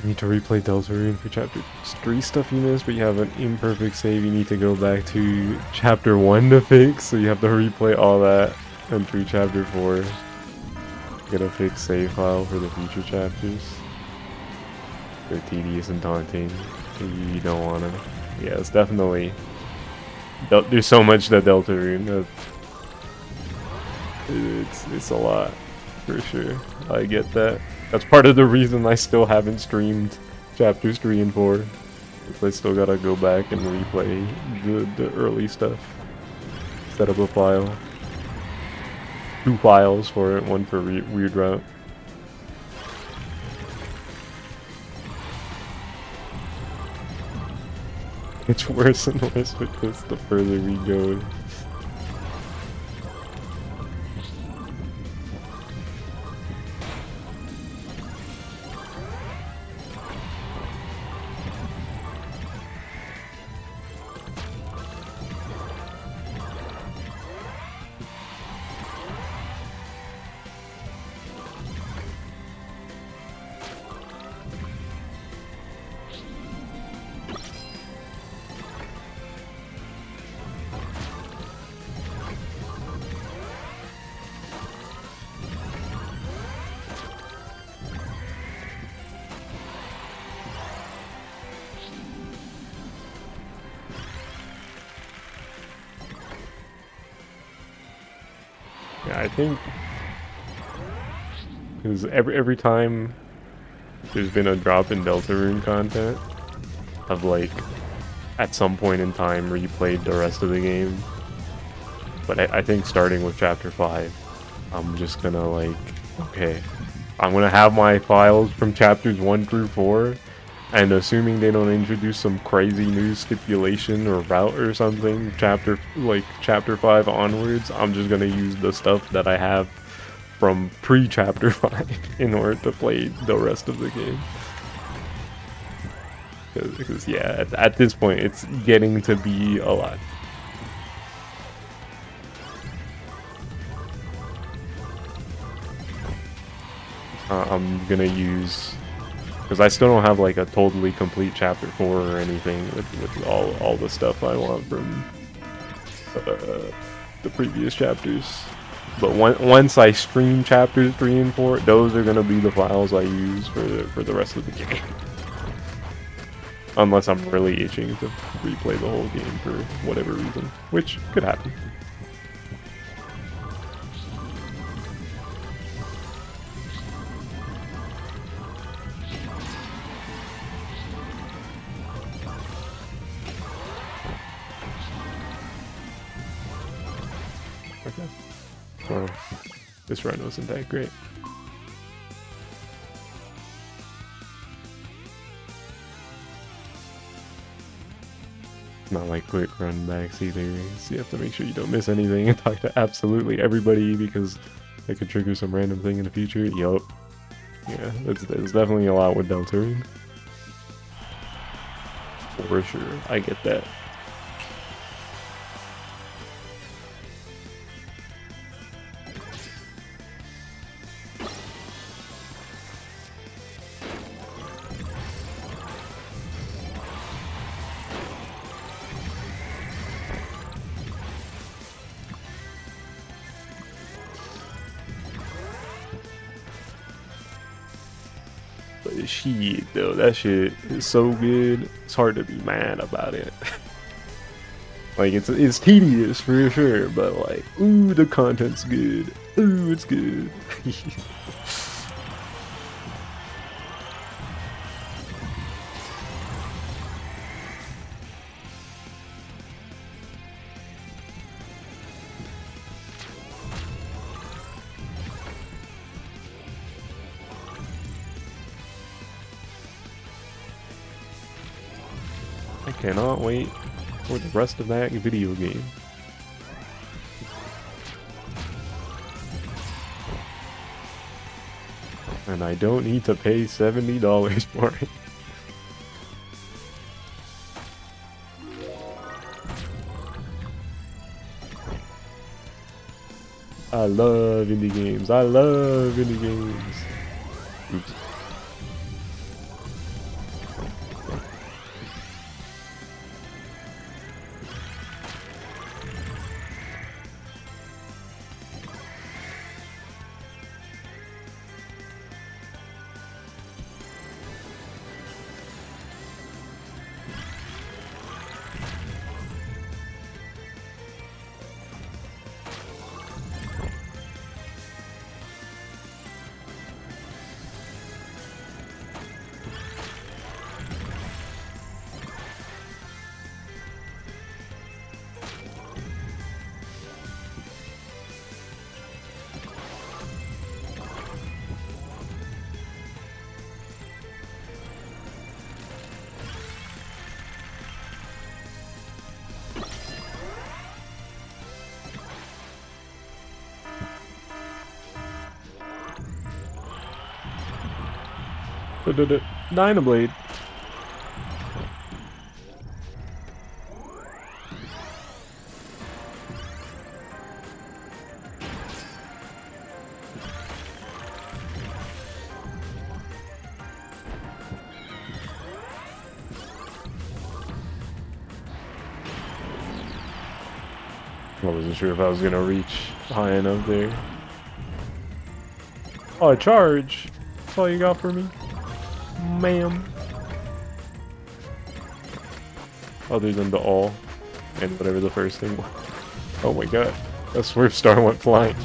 You need to replay Deltarune for chapter 3 stuff you missed, but you have an imperfect save you need to go back to chapter 1 to fix, so you have to replay all that and through chapter 4. Get a fixed save file for the future chapters. They're tedious and daunting. You don't wanna. Yeah, it's definitely. There's so much that Deltarune. It's a lot, for sure. I get that. That's part of the reason I still haven't streamed chapters 3 and 4. I still gotta go back and replay the early stuff. Set up a file. 2 files for it, one for weird route. It's worse and worse with this the further we go. Yeah, I think because every time there's been a drop in Deltarune content, I've like at some point in time replayed the rest of the game. But I think starting with chapter 5, I'm just gonna like, okay, I'm gonna have my files from chapters 1 through 4, and assuming they don't introduce some crazy new stipulation or route or something, chapter 5 onwards, I'm just gonna use the stuff that I have from pre-chapter 5 in order to play the rest of the game. Because yeah, at this point, it's getting to be a lot. I'm gonna use, because I still don't have like a totally complete chapter 4 or anything with all the stuff I want from the previous chapters. But once I stream chapters 3 and 4, those are gonna be the files I use for the rest of the game. Unless I'm really itching to replay the whole game for whatever reason, which could happen. Okay. Well, this run wasn't that great. Not like quick run backs either, so you have to make sure you don't miss anything and talk to absolutely everybody because it could trigger some random thing in the future. Yup. Yeah, there's definitely a lot with Deltarune. For sure, I get that. But shit, though, that shit is so good. It's hard to be mad about it. Like it's tedious for sure, but like, ooh, the content's good. Ooh, it's good. I cannot wait for the rest of that video game. And I don't need to pay $70 for it. I love indie games. I love indie games. Oops. Dynablade. I wasn't sure if I was gonna reach high enough there. Oh, a charge! That's all you got for me? Ma'am. Other than the all and whatever the first thing was. Oh my god. That Swerve Star went flying.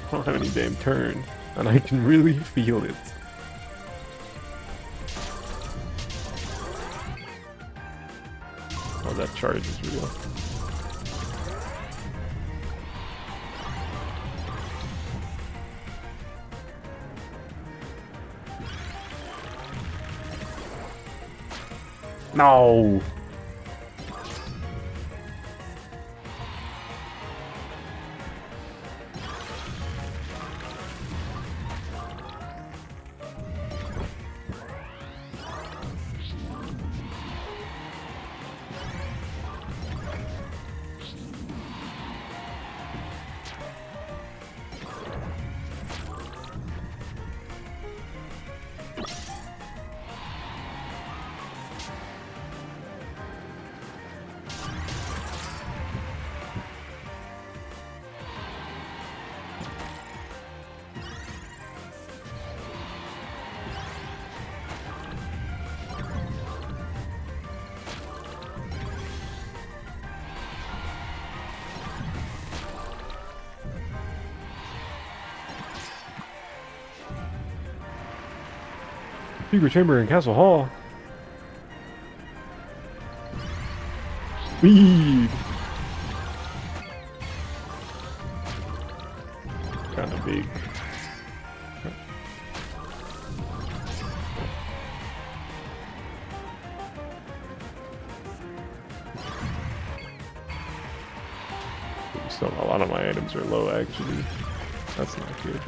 I don't have any damn turn, and I can really feel it. Oh, that charge is real. No! Secret chamber in Castle Hall. Speed. Kind of big. Still, a lot of my items are low, actually. That's not good.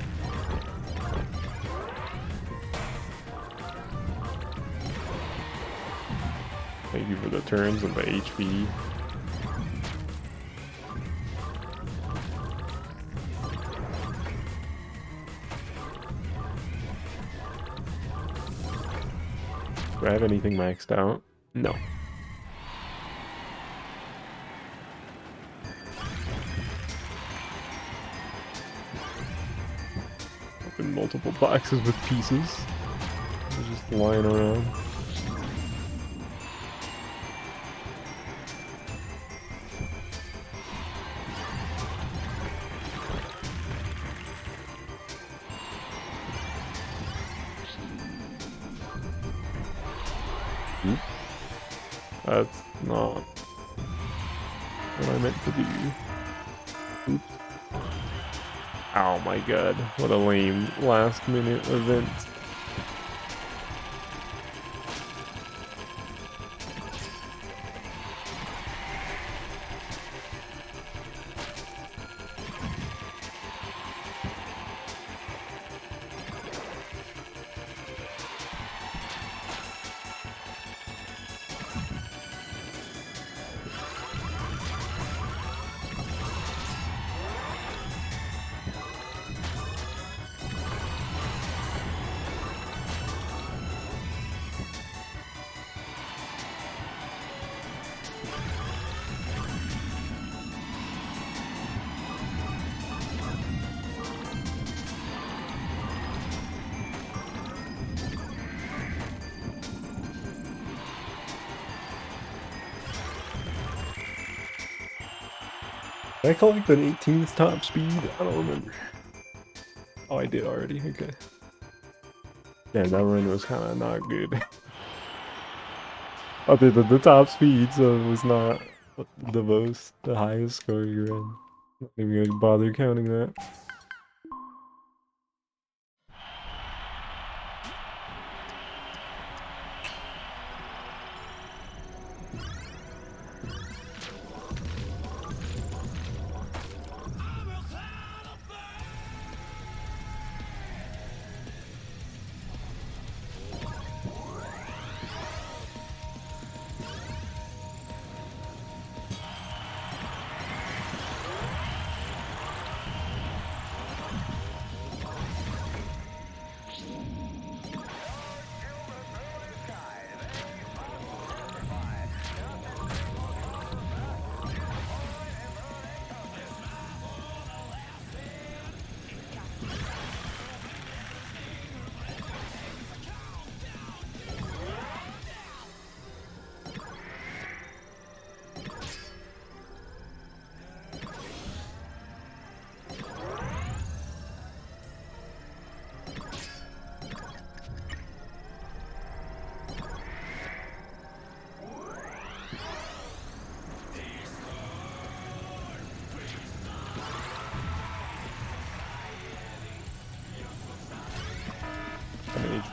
Thank you for the turns and the HP. Do I have anything maxed out? No. Open multiple boxes with pieces. They're just lying around. That's not what I meant to do. Oops. Oh my god, what a lame last minute event. Did I collect an 18th top speed? I don't remember. Oh, I did already. Okay. Yeah, that run was kind of not good. Other than the top speed, so it was not the highest scoring run. Not even gonna bother counting that.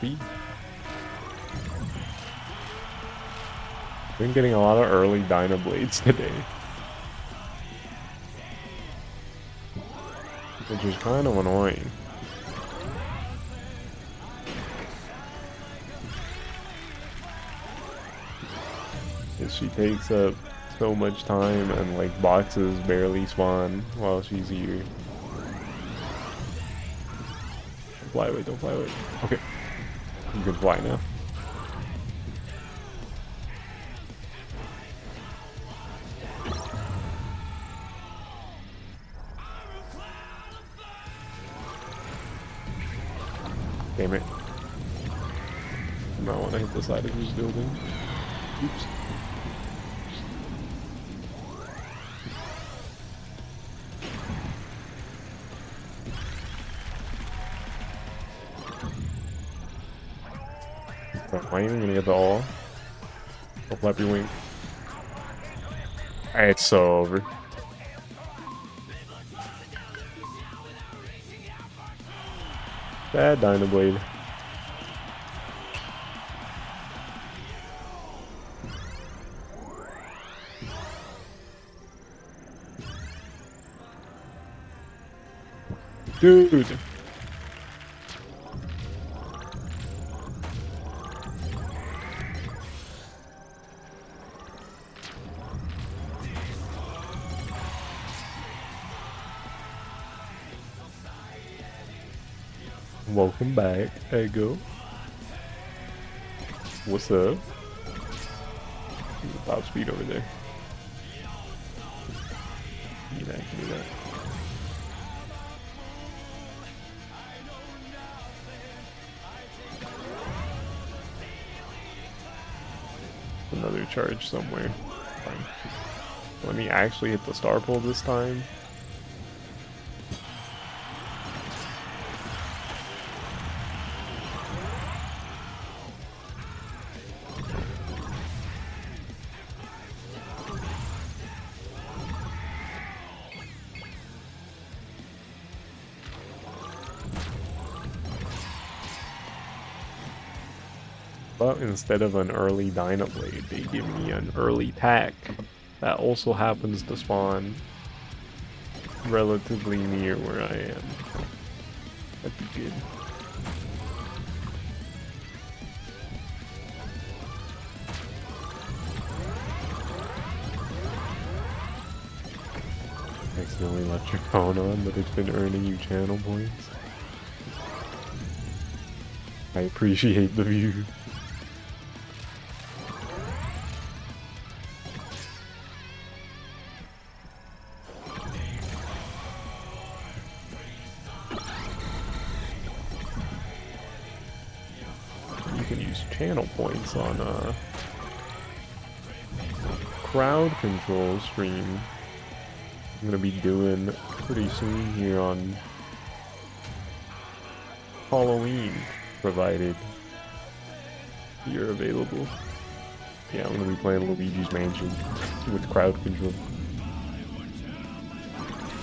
XP. Been getting a lot of early Dyna Blades today. Which is kind of annoying. She takes up so much time and like boxes barely spawn while she's here. Don't fly away, don't fly away. Okay. You can fly now. Damn it. I might want to hit the side of this building. Oops. Am I even gonna get the all? Don't flap your wing. It's so over. Bad Dyna Blade. Dude. Welcome back, Ego. What's up? Top speed over there. Give me that, give me that. Another charge somewhere. Fine. Let me actually hit the star pole this time. But instead of an early Dyna Blade, they give me an early tack that also happens to spawn relatively near where I am. That'd be good. Accidentally left your phone on, but it's been earning you channel points. I appreciate the view. Channel points on crowd control stream. I'm gonna be doing pretty soon here on Halloween, provided you're available. Yeah, I'm gonna be playing Luigi's Mansion with crowd control.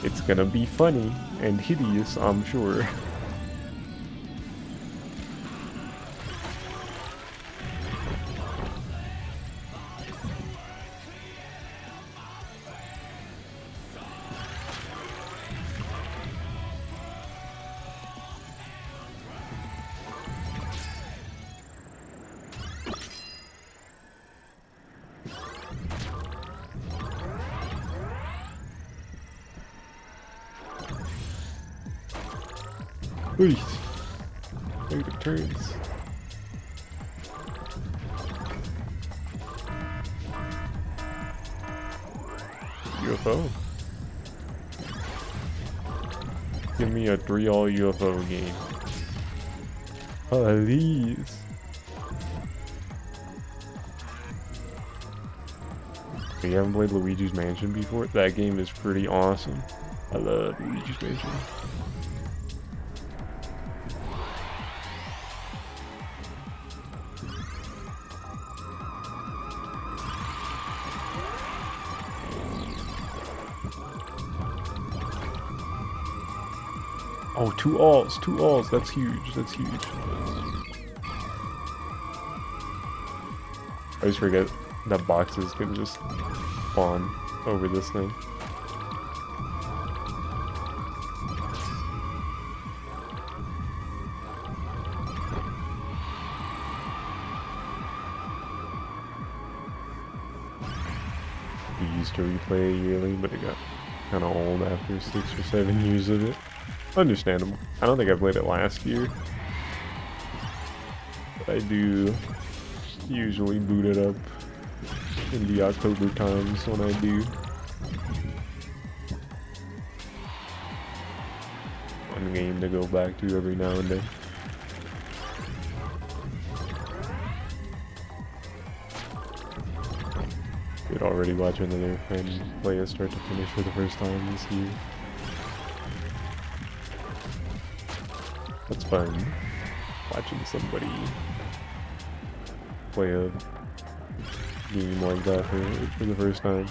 It's gonna be funny and hideous, I'm sure. Wait. Negative turns. UFO. Give me a 3-all UFO game. Please. You haven't played Luigi's Mansion before? That game is pretty awesome. I love Luigi's Mansion. Oh, two alls, that's huge, that's huge. I always forget that boxes can just spawn over this thing. We used to replay it yearly, but it got kind of old after 6 or 7 years of it. Understandable. I don't think I played it last year, but I do usually boot it up in the October times when I do. Fun game to go back to every now and then. Did already watch another friend play it start to finish for the first time this year. That's fun. Watching somebody play a game like that for the first time.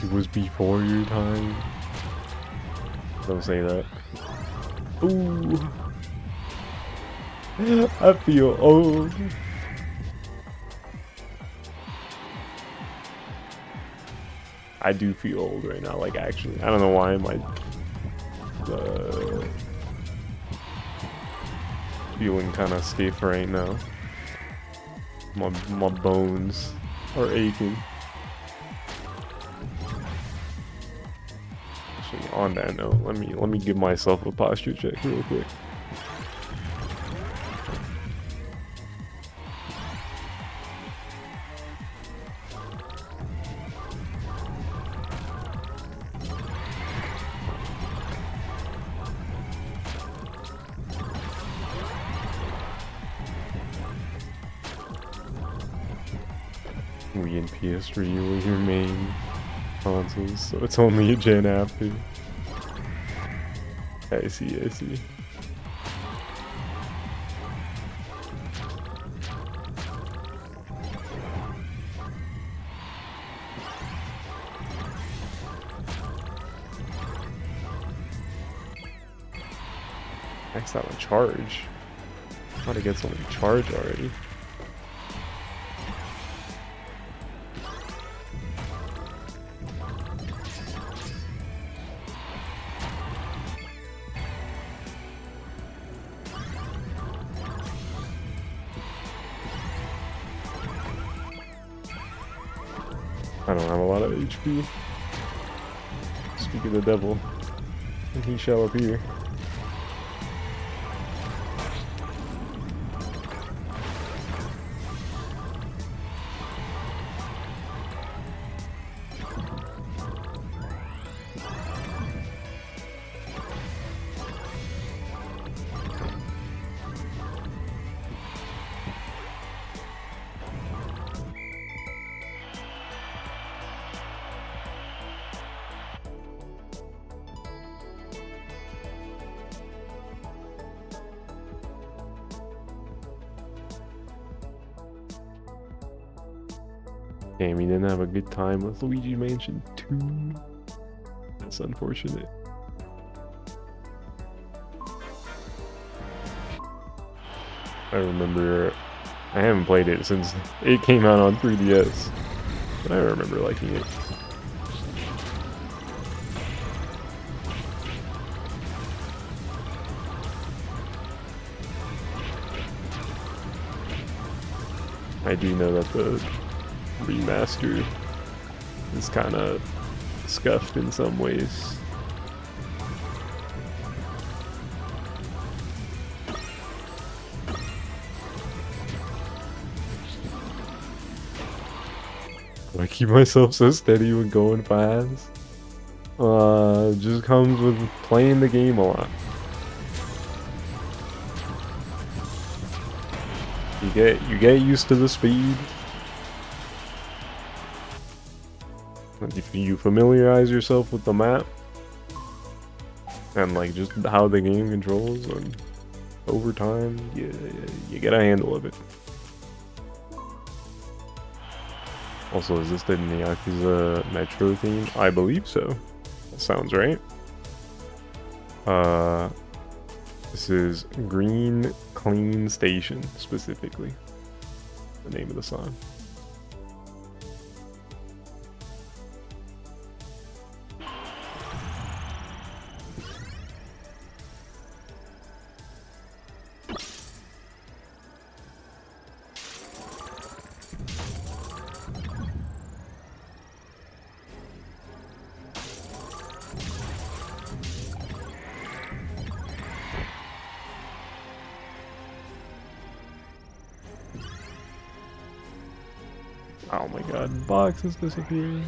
It was before your time. Don't say that. Ooh. I feel old. I do feel old right now, like actually. I don't know why I'm like feeling kind of stiff right now. My bones are aching. Actually, on that note, let me give myself a posture check real quick. Wii and PS3 were your main consoles, so it's only a gen after. I see. Maxed out on charge. How to get so many charge already? I don't have a lot of HP. Speak of the devil, and he shall appear. Damn, he didn't have a good time with Luigi Mansion 2. That's unfortunate. I remember, I haven't played it since it came out on 3DS, but I remember liking it. I do know that the remaster is kind of scuffed in some ways. I keep myself so steady when going fast. Just comes with playing the game a lot. You get used to the speed. If you familiarize yourself with the map and like just how the game controls, and over time you get a handle of it. Also, is this the Yakuza Metro theme? I believe so. That sounds right. This is green Clean Station, specifically. The name of the song. Oh my god, box is disappearing.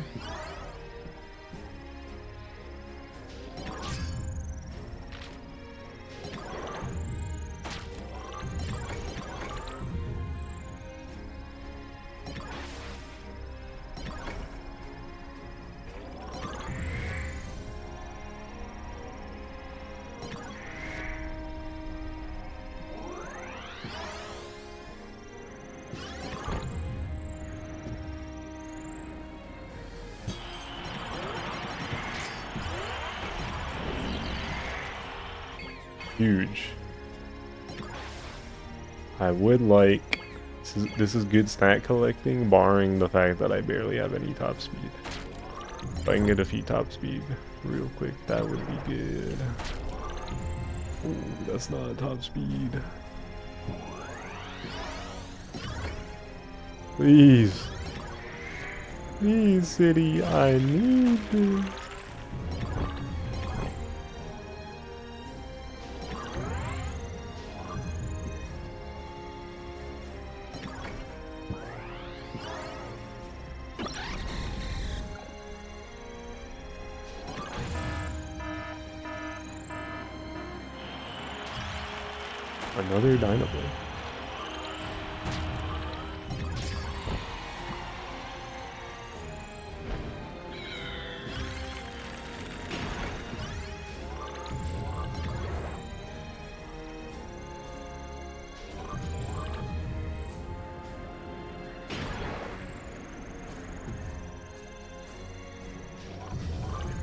Huge. I would like... This is good stat collecting, barring the fact that I barely have any top speed. If I can get a few top speed real quick, that would be good. Ooh, that's not top speed. Please. Please, city, I need this. Another Dynamo.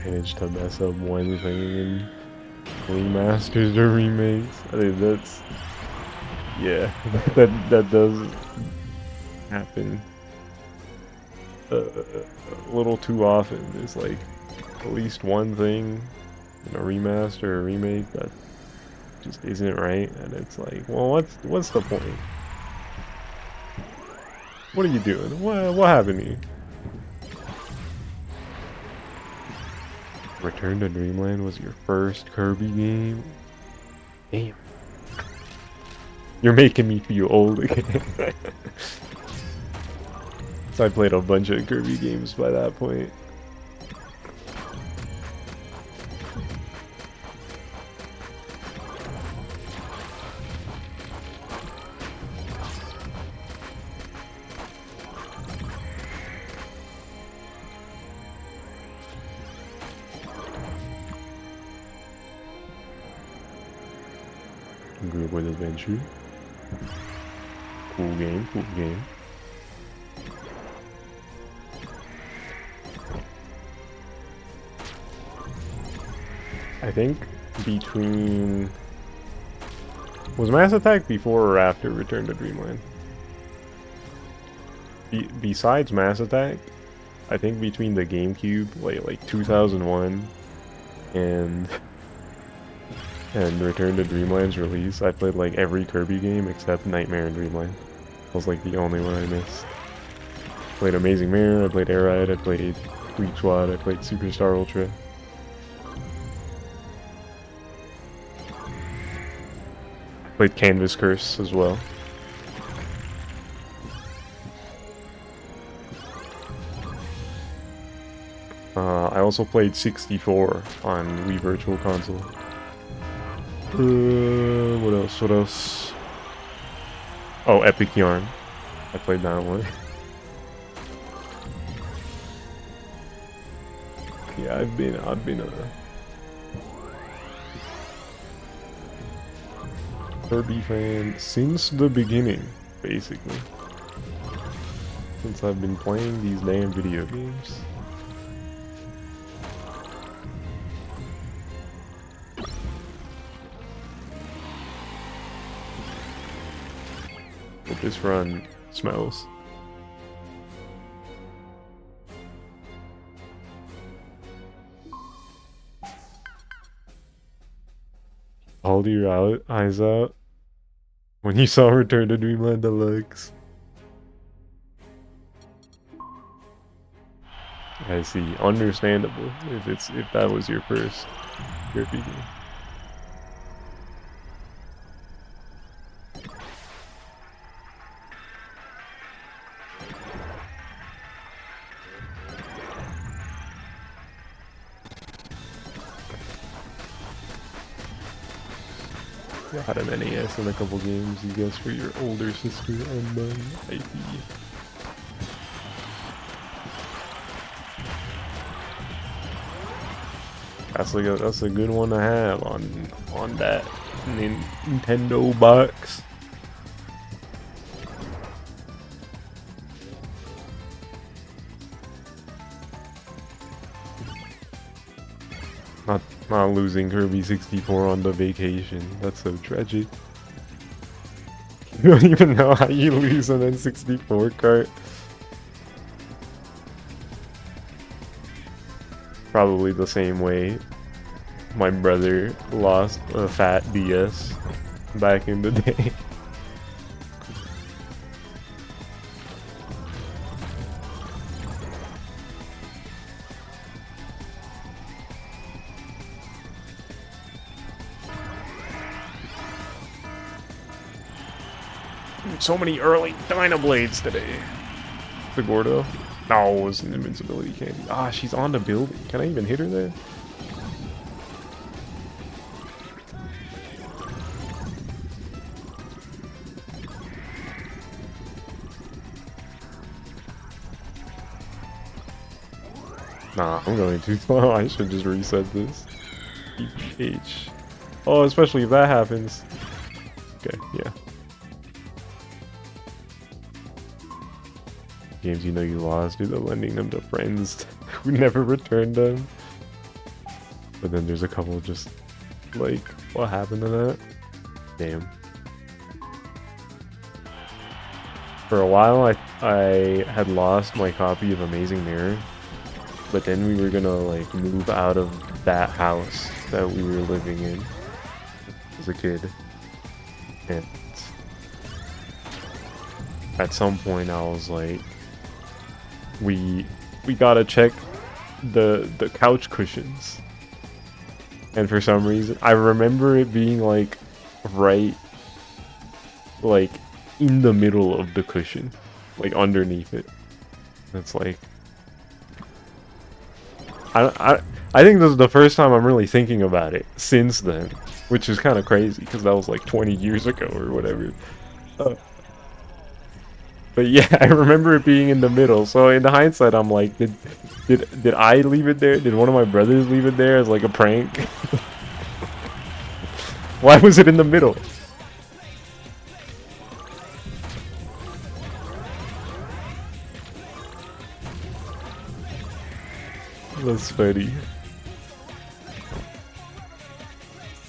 Managed to mess up one thing and remasters or remakes. I think that's... Yeah, that does happen a little too often. There's like at least one thing in a remaster or remake that just isn't right, and it's like, well, what's the point? What are you doing? What happened here? Return to Dreamland was your first Kirby game? Damn. You're making me feel old again. So I played a bunch of Kirby games by that point. Group with Adventure. Cool game, cool game. I think between... Was Mass Attack before or after Return to Dreamland? Besides Mass Attack, I think between the GameCube, like 2001 and Return to Dreamland's release, I played like every Kirby game except Nightmare in Dreamland. That was like the only one I missed. Played Amazing Mirror, I played Air Ride, I played Weak Squad, I played Superstar Ultra. Played Canvas Curse as well. I also played 64 on Wii Virtual Console. What else? What else? Oh, Epic Yarn. I played that one. Yeah, I've been a Kirby fan since the beginning, basically. Since I've been playing these damn video games. this run smells. Hold your eyes out when you saw Return to Dreamland Deluxe. I see. Understandable if that was your first JRPG. Got an NES and a couple games, you guess, for your older sister and mine. IP. That's a good one to have on that Nintendo box. Not losing Kirby 64 on the vacation. That's so tragic. You don't even know how you lose an N64 cart. Probably the same way my brother lost a fat DS back in the day. So many early Dynablades today. The Gordo? No, it was an invincibility candy. Ah, she's on the building. Can I even hit her there? Nah, I'm going too slow. I should just reset this. H. Oh, especially if that happens. Okay, yeah. Games you know you lost due to lending them to friends who never returned them. But then there's a couple just like, what happened to that? Damn. For a while I had lost my copy of Amazing Mirror, but then we were gonna like move out of that house that we were living in as a kid. And at some point I was like, we gotta check the couch cushions, and for some reason I remember it being like right like in the middle of the cushion, like underneath it. It's like I think this is the first time I'm really thinking about it since then, which is kind of crazy because that was like 20 years ago or whatever. But yeah, I remember it being in the middle. So in the hindsight, I'm like, did I leave it there? Did one of my brothers leave it there as like a prank? Why was it in the middle? That's funny.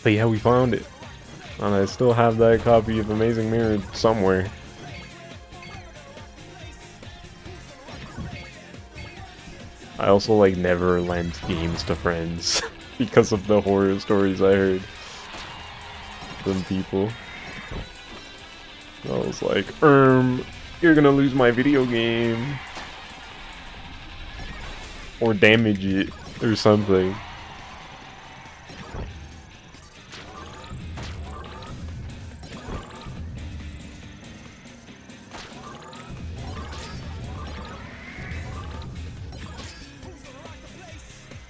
But yeah, we found it. And I still have that copy of Amazing Mirror somewhere. I also like never lent games to friends because of the horror stories I heard from people. I was like, you're gonna lose my video game. Or damage it, or something.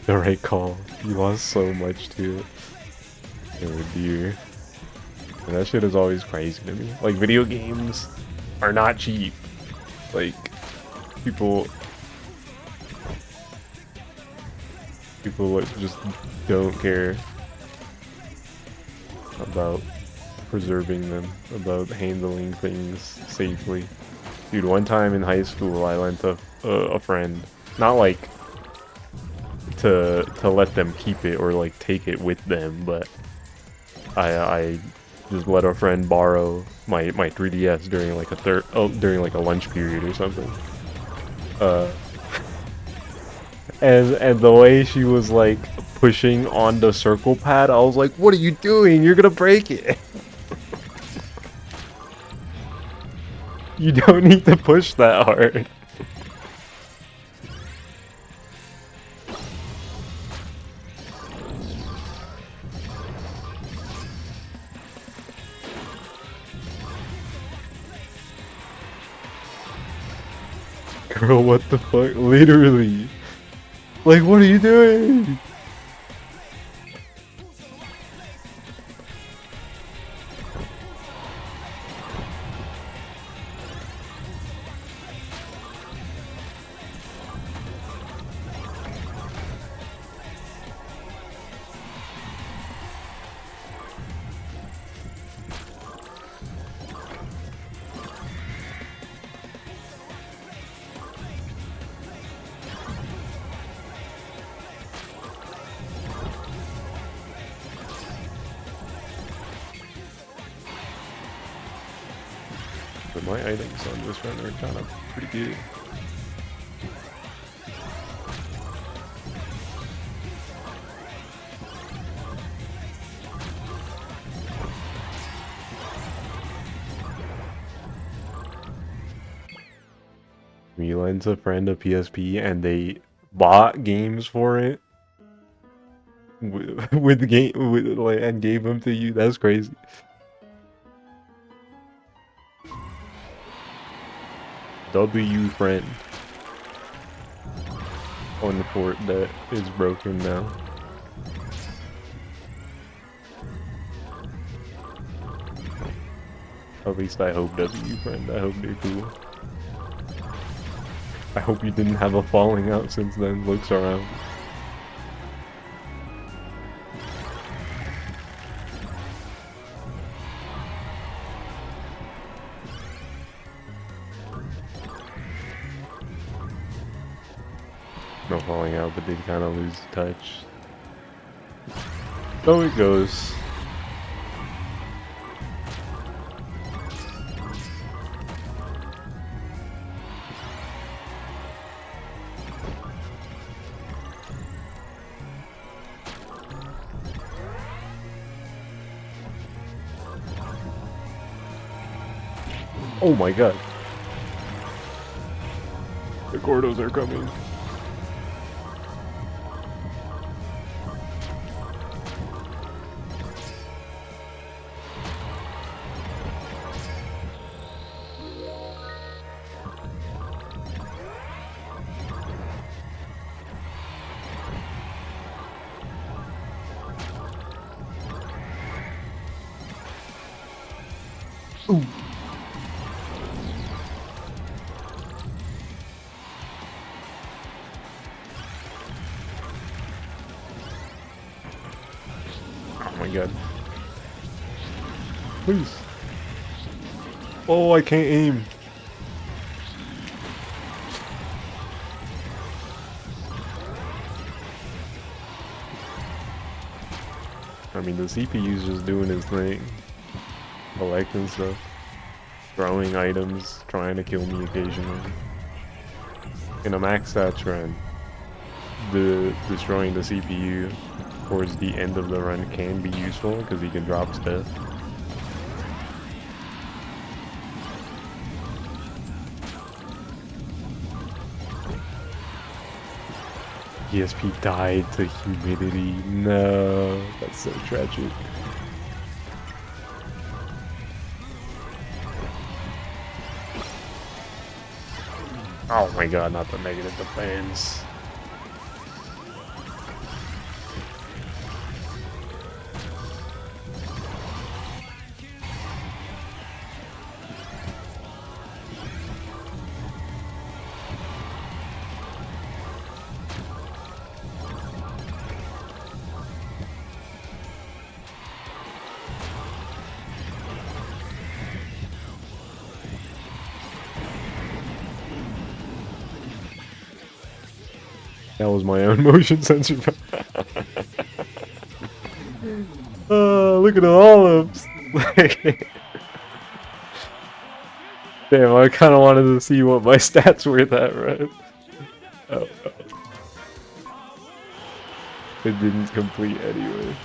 The right call. You lost so much to it. Oh dear. And that shit is always crazy to me. Like, video games are not cheap. Like, people like, just don't care about preserving them, about handling things safely. Dude, one time in high school, I lent a friend, not like to let them keep it or like take it with them, but I Just let a friend borrow my 3DS during like during like a lunch period or something. Uh, and the way she was like pushing on the circle pad, I was like, "What are you doing? You're gonna break it. You don't need to push that hard." Girl, what the fuck? Literally. Like, what are you doing? But my items on this run are kind of pretty good. Me lends a friend a PSP and they bought games for it with the game like and gave them to you. That's crazy. W friend on the port that is broken now. At least I hope W friend. I hope they're cool. I hope you didn't have a falling out since then. Looks around. No falling out, but did kind of lose touch. So it goes. Oh my god. The Gordos are coming. Ooh. Oh my god. Please. Oh, I can't aim. I mean, the CPU's just doing his thing. Collecting stuff. Throwing items, trying to kill me occasionally. In a max stats run, destroying the CPU towards the end of the run can be useful because he can drop stuff. ESP died to humidity. No, that's so tragic. Oh my god, not the negative defense. That was my own motion sensor. Look at the olives. Like, damn, I kind of wanted to see what my stats were that right. Oh, oh. It didn't complete anyway.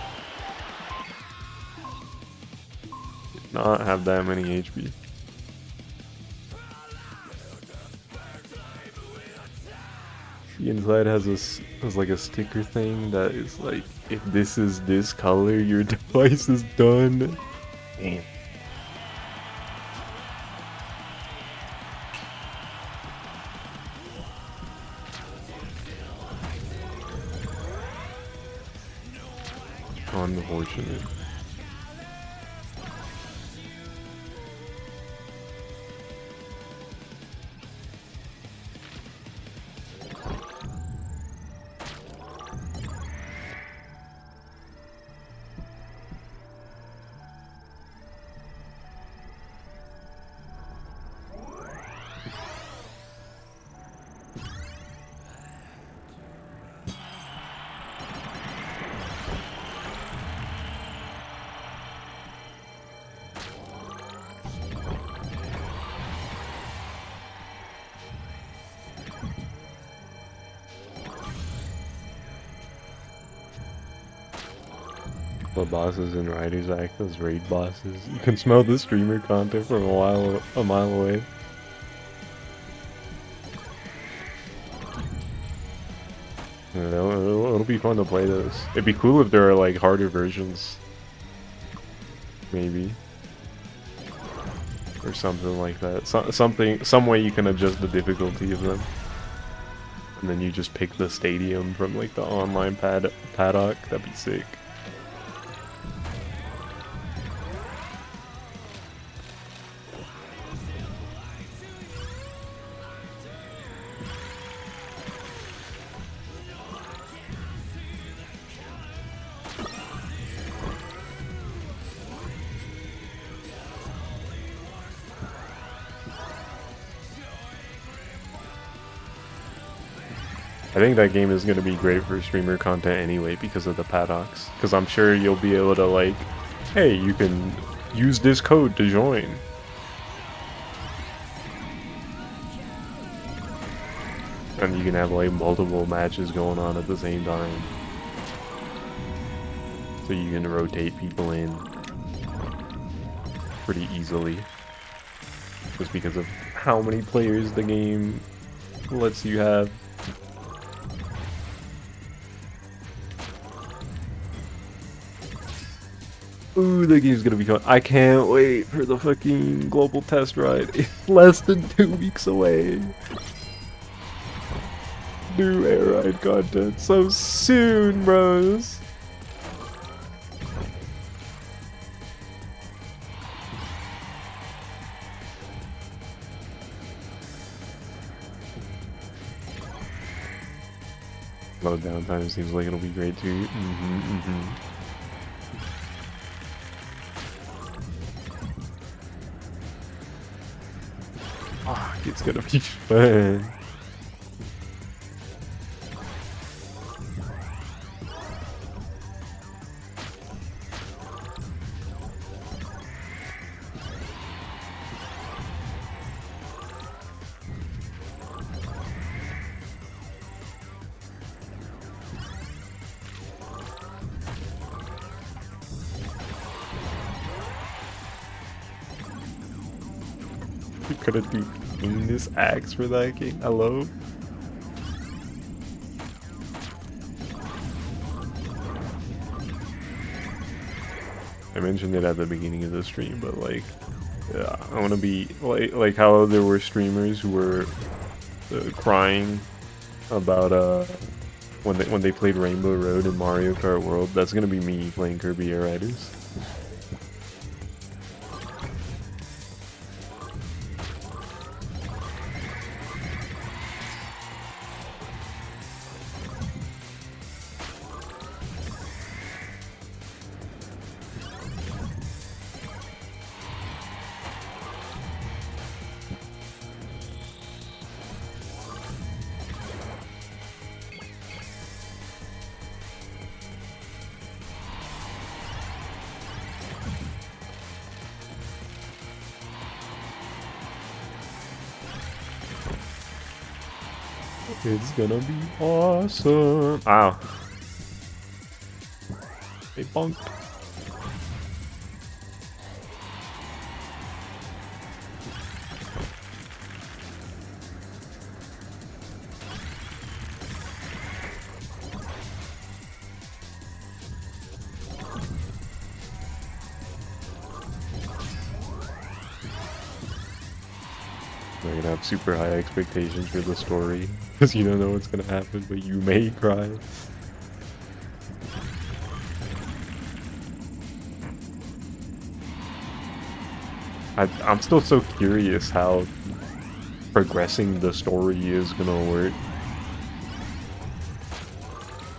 Did not have that many HP. The inside has like a sticker thing that is like, if this is this color, your device is done. Damn. Unfortunate. The bosses and riders act as raid bosses. You can smell the streamer content from a mile away. I don't know, it'll be fun to play this. It'd be cool if there are like harder versions. Maybe. Or something like that. Some way you can adjust the difficulty of them. And then you just pick the stadium from like the online paddock. That'd be sick. I think that game is going to be great for streamer content anyway because of the paddocks. Because I'm sure you'll be able to like, hey, you can use this code to join. And you can have like multiple matches going on at the same time. So you can rotate people in pretty easily. Just because of how many players the game lets you have. Ooh, the game's gonna be fun. I can't wait for the fucking global test ride. It's less than 2 weeks away. New air ride content so soon, bros. Low downtime seems like it'll be great too. Fuck, it's gonna be fun. You couldn't do this axe for that game. Hello? I mentioned it at the beginning of the stream, but like, yeah, I want to be like how there were streamers who were crying about when they played Rainbow Road in Mario Kart World. That's gonna be me playing Kirby Air Riders. It's gonna be awesome. Ow. They bonked. You're gonna have super high expectations for the story because you don't know what's gonna happen, but you may cry. I'm still so curious how progressing the story is gonna work.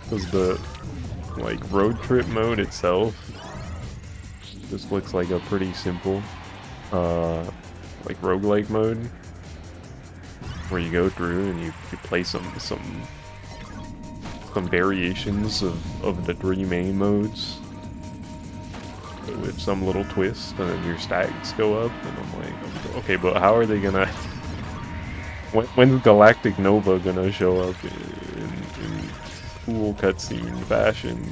Because the, like, road trip mode itself just looks like a pretty simple, like, roguelike mode. Where you go through and you play some variations of the three main modes. With some little twist, and then your stats go up, and I'm like, okay, but how are they gonna... When's Galactic Nova gonna show up in cool cutscene fashion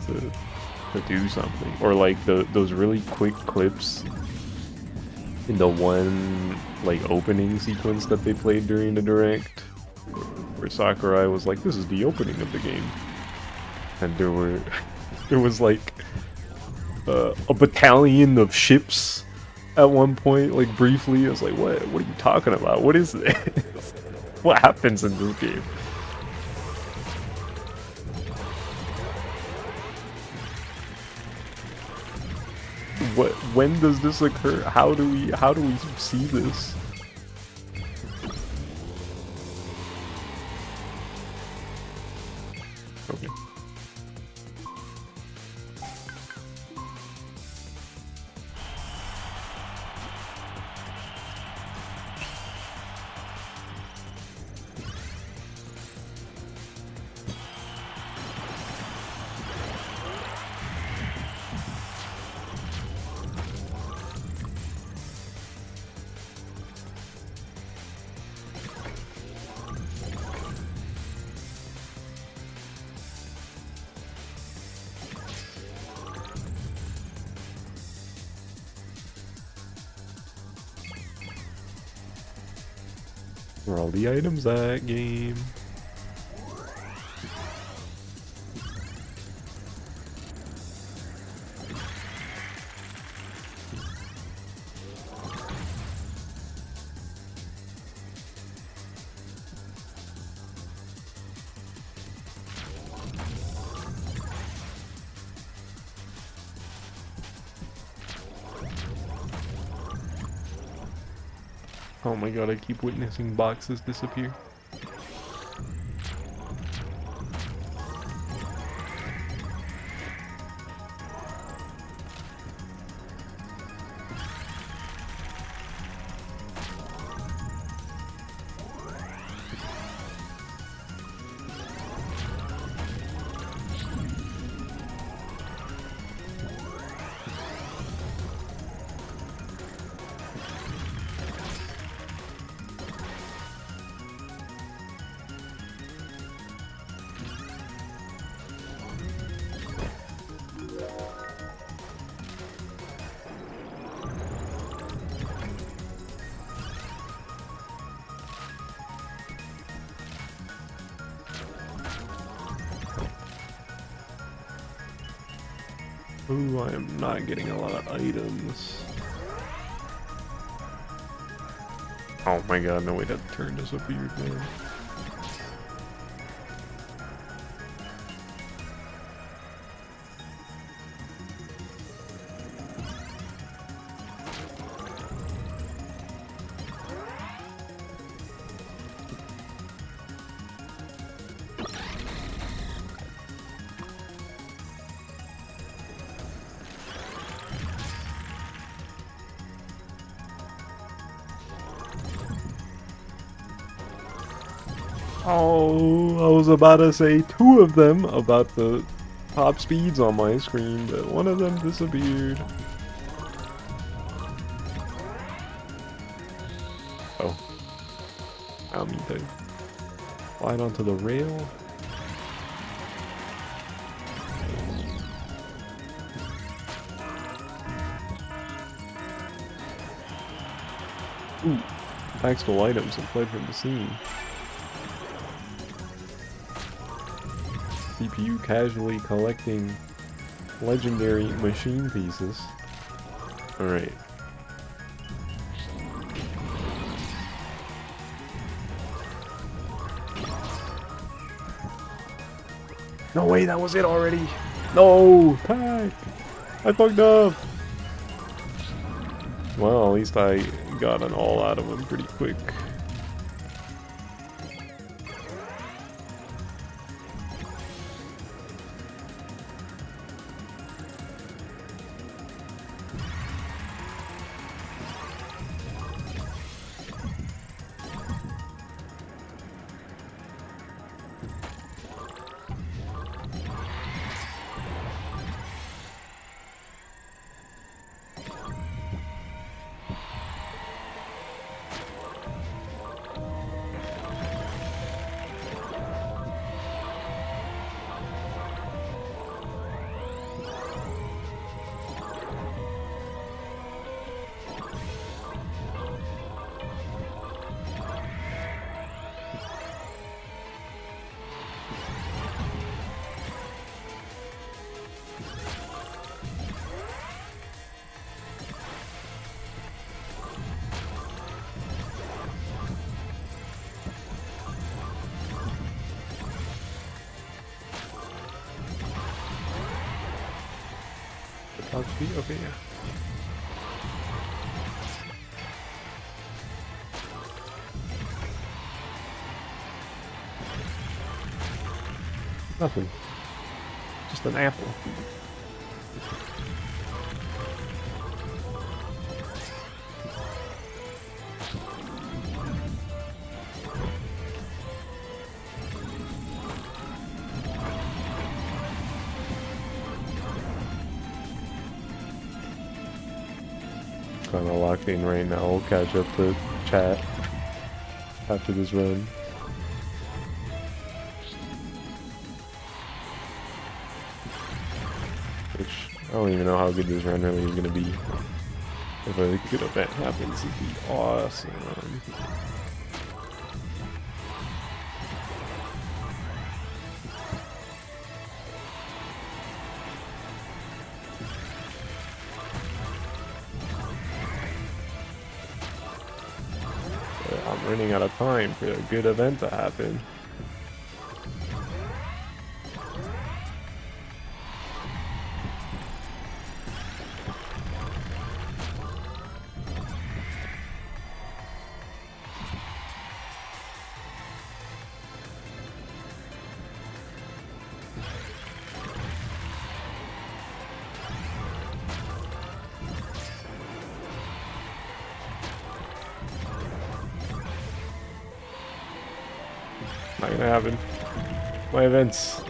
to do something? Or like those really quick clips in the one like opening sequence that they played during the direct, where Sakurai was like, "This is the opening of the game," and there was like a battalion of ships at one point, like briefly. I was like, what are you talking about? What is this? What happens in this game? When does this occur? How do we see this? Okay. Where are all the items at, game? Oh my god, I keep witnessing boxes disappear. Ooh, I am not getting a lot of items. Oh my god, no way, that turn disappeared, man. Oh, I was about to say two of them about the top speeds on my screen, but one of them disappeared. Oh. I don't mean to slide onto the rail. Ooh, back stole items and fled from the scene. CPU casually collecting legendary machine pieces. Alright. No way, that was it already. No, pack. I fucked up. Well, at least I got an all out of him pretty quick. Top speed? Okay, yeah. Nothing. Just an apple. Kind of locked in right now. We'll catch up to chat after this run. Which, I don't even know how good this run really is going to be. If a good event happens, it'd be awesome. I'm running out of time for a good event to happen. Not gonna happen. My events.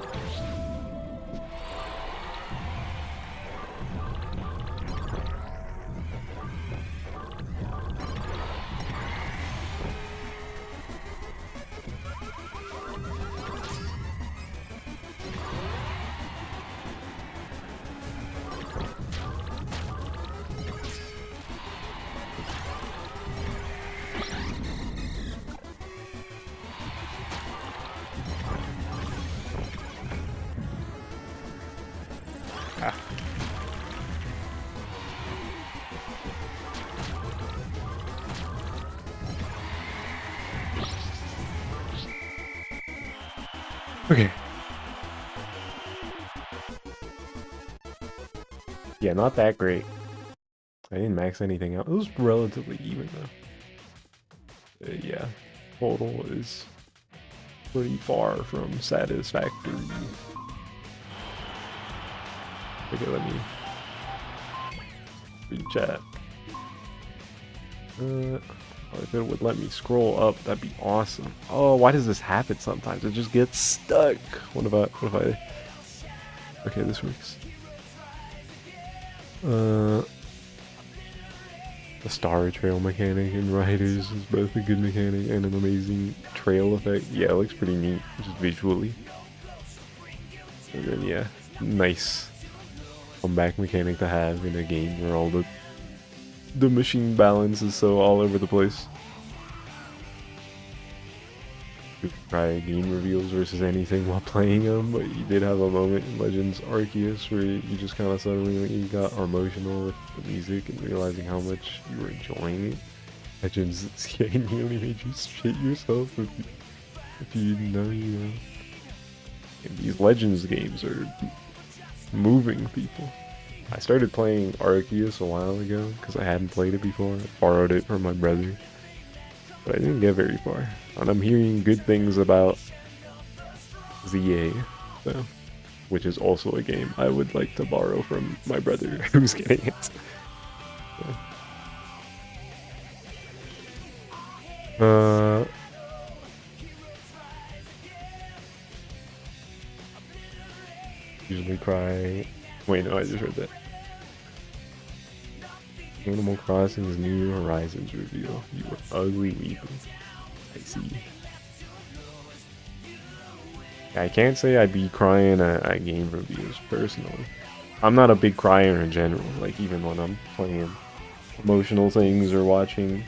Ah. Okay. Yeah, not that great. I didn't max anything out. It was relatively even though. Yeah, total is pretty far from satisfactory. Okay, let me read chat. If it would let me scroll up, that'd be awesome. Oh, why does this happen sometimes? It just gets stuck. What if I... Okay, this works. The star trail mechanic in Riders is both a good mechanic and an amazing trail effect. Yeah, it looks pretty neat, just visually. And then yeah, nice comeback mechanic to have in a game where all the machine balance is so all over the place. Try game reveals versus anything while playing them, but you did have a moment in Legends Arceus where you just kind of suddenly you got emotional with the music and realizing how much you were enjoying it. Legends genuinely made you shit yourself if you didn't know, you know. And these Legends games are moving people. I started playing Arceus a while ago because I hadn't played it before. I borrowed it from my brother, but I didn't get very far. And I'm hearing good things about ZA, so, which is also a game I would like to borrow from my brother who's getting it. So. Usually cry. Wait, no, I just read that. Animal Crossing's New Horizons reveal. You were ugly weeping. I see. I can't say I'd be crying at game reviews, personally. I'm not a big crier in general, like even when I'm playing emotional things or watching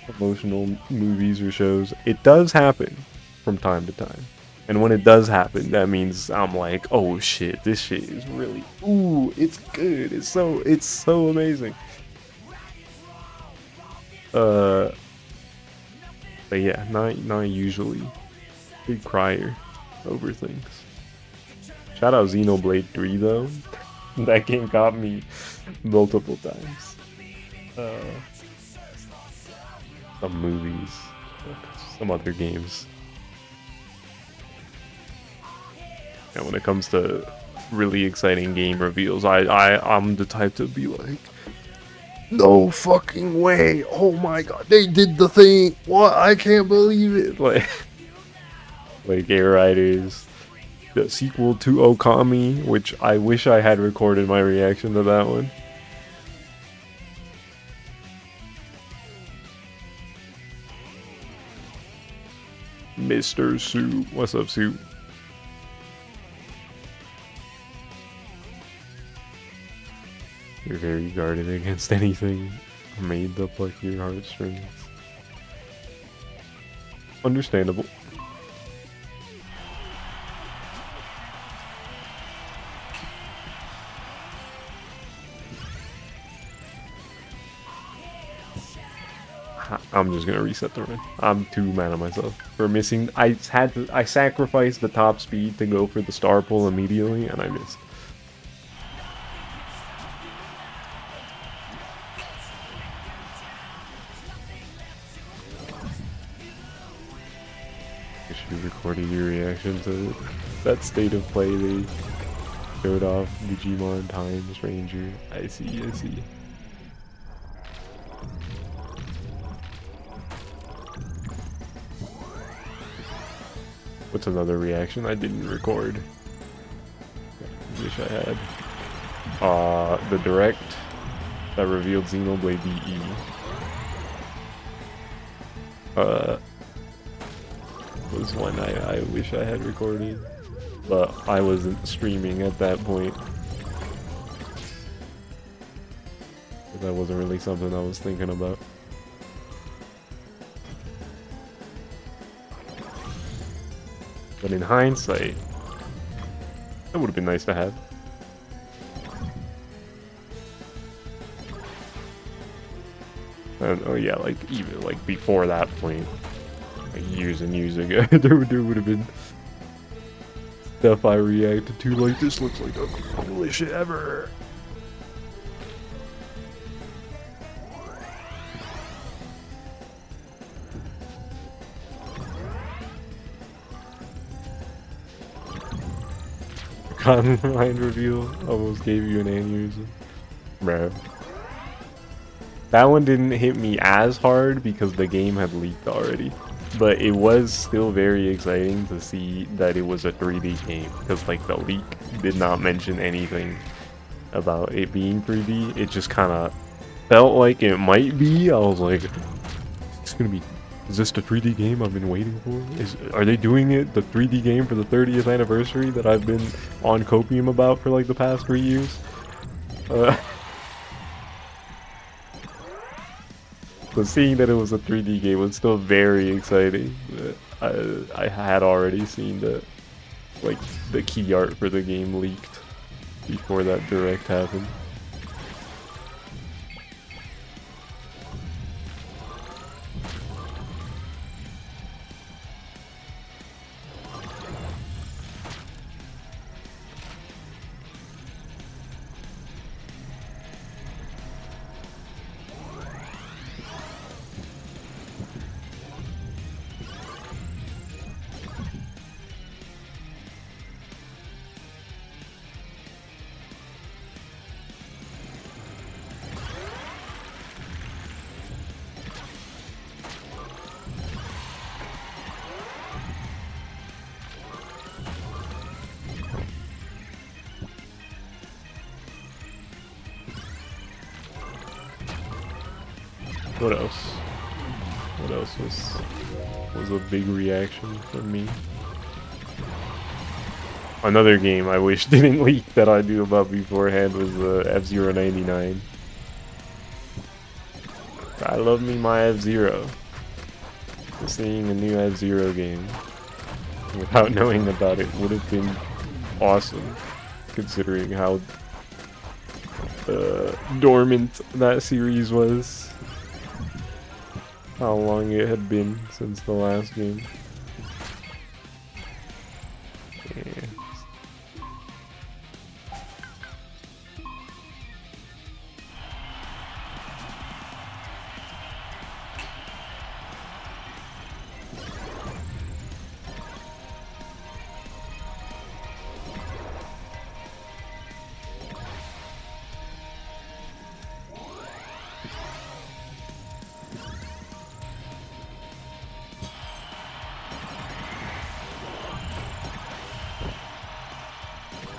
emotional movies or shows. It does happen from time to time. And when it does happen, that means I'm like, oh shit, this shit is really, ooh, it's good. It's so amazing. But yeah, not usually big crier over things. Shout out Xenoblade 3 though. That game got me multiple times. Some movies, some other games. And when it comes to really exciting game reveals, I'm the type to be like, no fucking way! Oh my god, they did the thing! What? I can't believe it! Like Air Riders, the sequel to Okami, which I wish I had recorded my reaction to that one. Mr. Soup, what's up, Soup? You're very guarded against anything made to pluck your heartstrings. Understandable. I'm just gonna reset the run. I'm too mad at myself for missing. I sacrificed the top speed to go for the star pull immediately, and I missed. I should have recorded your reaction to that state of play they showed off Digimon Time Stranger. I see, I see. What's another reaction I didn't record? Wish I had. The direct that revealed Xenoblade DE. Was one I wish I had recorded, but I wasn't streaming at that point. That wasn't really something I was thinking about. But in hindsight, that would have been nice to have. And, oh yeah, like even like before that point, like years and years ago, there would have been stuff I reacted to like, this looks like the coolest shit ever. Conline reveal almost gave you an aneurysm. Bro. That one didn't hit me as hard because the game had leaked already. But it was still very exciting to see that it was a 3D game. Because like the leak did not mention anything about it being 3D. It just kind of felt like it might be. I was like, it's gonna be. Is this the 3D game I've been waiting for? Are they doing it the 3D game for the 30th anniversary that I've been on copium about for like the past 3 years? So seeing that it was a 3D game was still very exciting. I had already seen that, like, the key art for the game leaked before that direct happened. What else? What else was a big reaction from me? Another game I wish didn't leak that I knew about beforehand was F-Zero 99. I love me my F-Zero. Seeing a new F-Zero game without knowing about it would have been awesome, considering how dormant that series was. How long it had been since the last game. Yeah.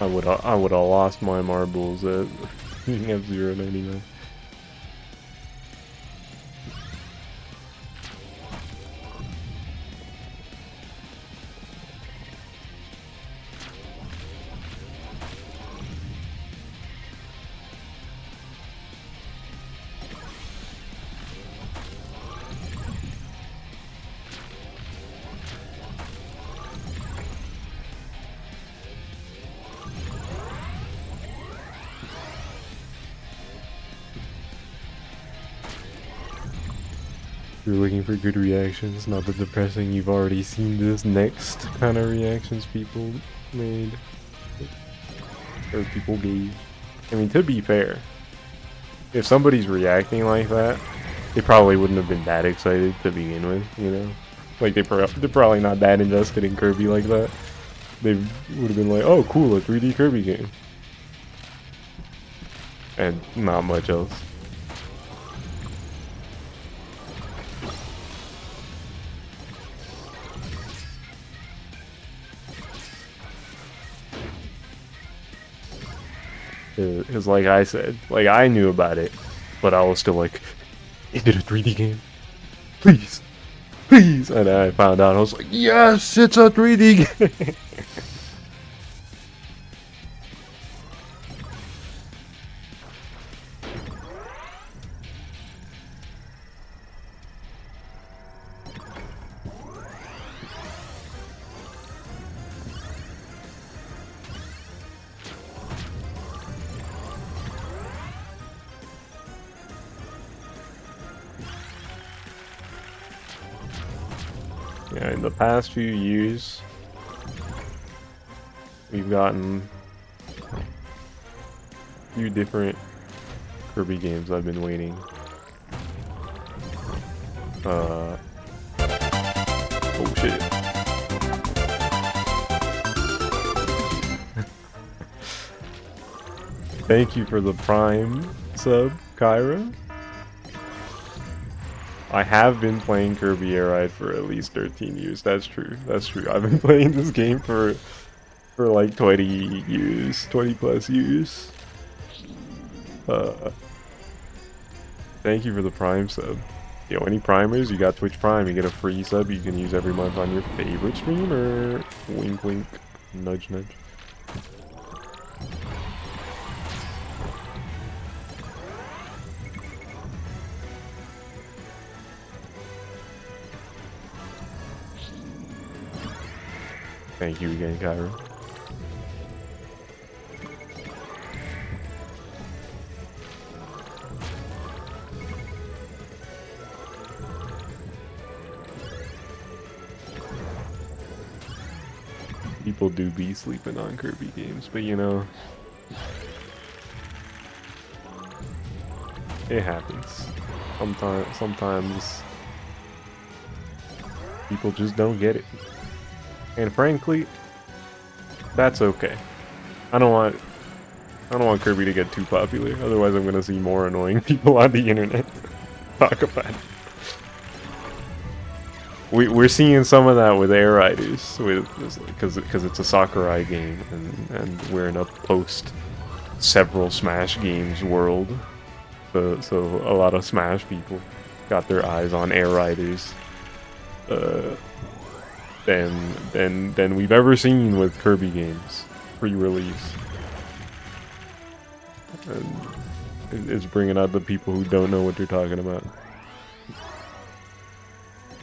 I would have lost my marbles at F-Zero 99. You're looking for good reactions, not the depressing, you've already seen this next kind of reactions people made. Or people gave. I mean, to be fair, if somebody's reacting like that, they probably wouldn't have been that excited to begin with, you know? Like, they're probably not that invested in Kirby like that. They would have been like, oh cool, a 3D Kirby game. And not much else. Because like I said, like I knew about it, but I was still like, is it a 3D game? Please, please! And I found out, I was like, yes, it's a 3D game! Yeah, in the past few years, we've gotten a few different Kirby games I've been waiting. Oh shit. Thank you for the Prime sub, Kyra. I have been playing Kirby Air Ride for at least 13 years. That's true. That's true. I've been playing this game for like 20 years, 20 plus years. Thank you for the Prime sub. Yo, any primers? You got Twitch Prime. You get a free sub you can use every month on your favorite streamer. Wink, wink. Nudge, nudge. Thank you again, Kyra. People do be sleeping on Kirby games, but you know, it happens. Sometimes people just don't get it. And frankly, that's okay. I don't want Kirby to get too popular. Otherwise, I'm gonna see more annoying people on the internet talk about it. We're seeing some of that with Air Riders, because it's a Sakurai game, and we're in a post several Smash games world. So a lot of Smash people got their eyes on Air Riders. Than we've ever seen with Kirby games pre-release. And it's bringing out the people who don't know what they're talking about.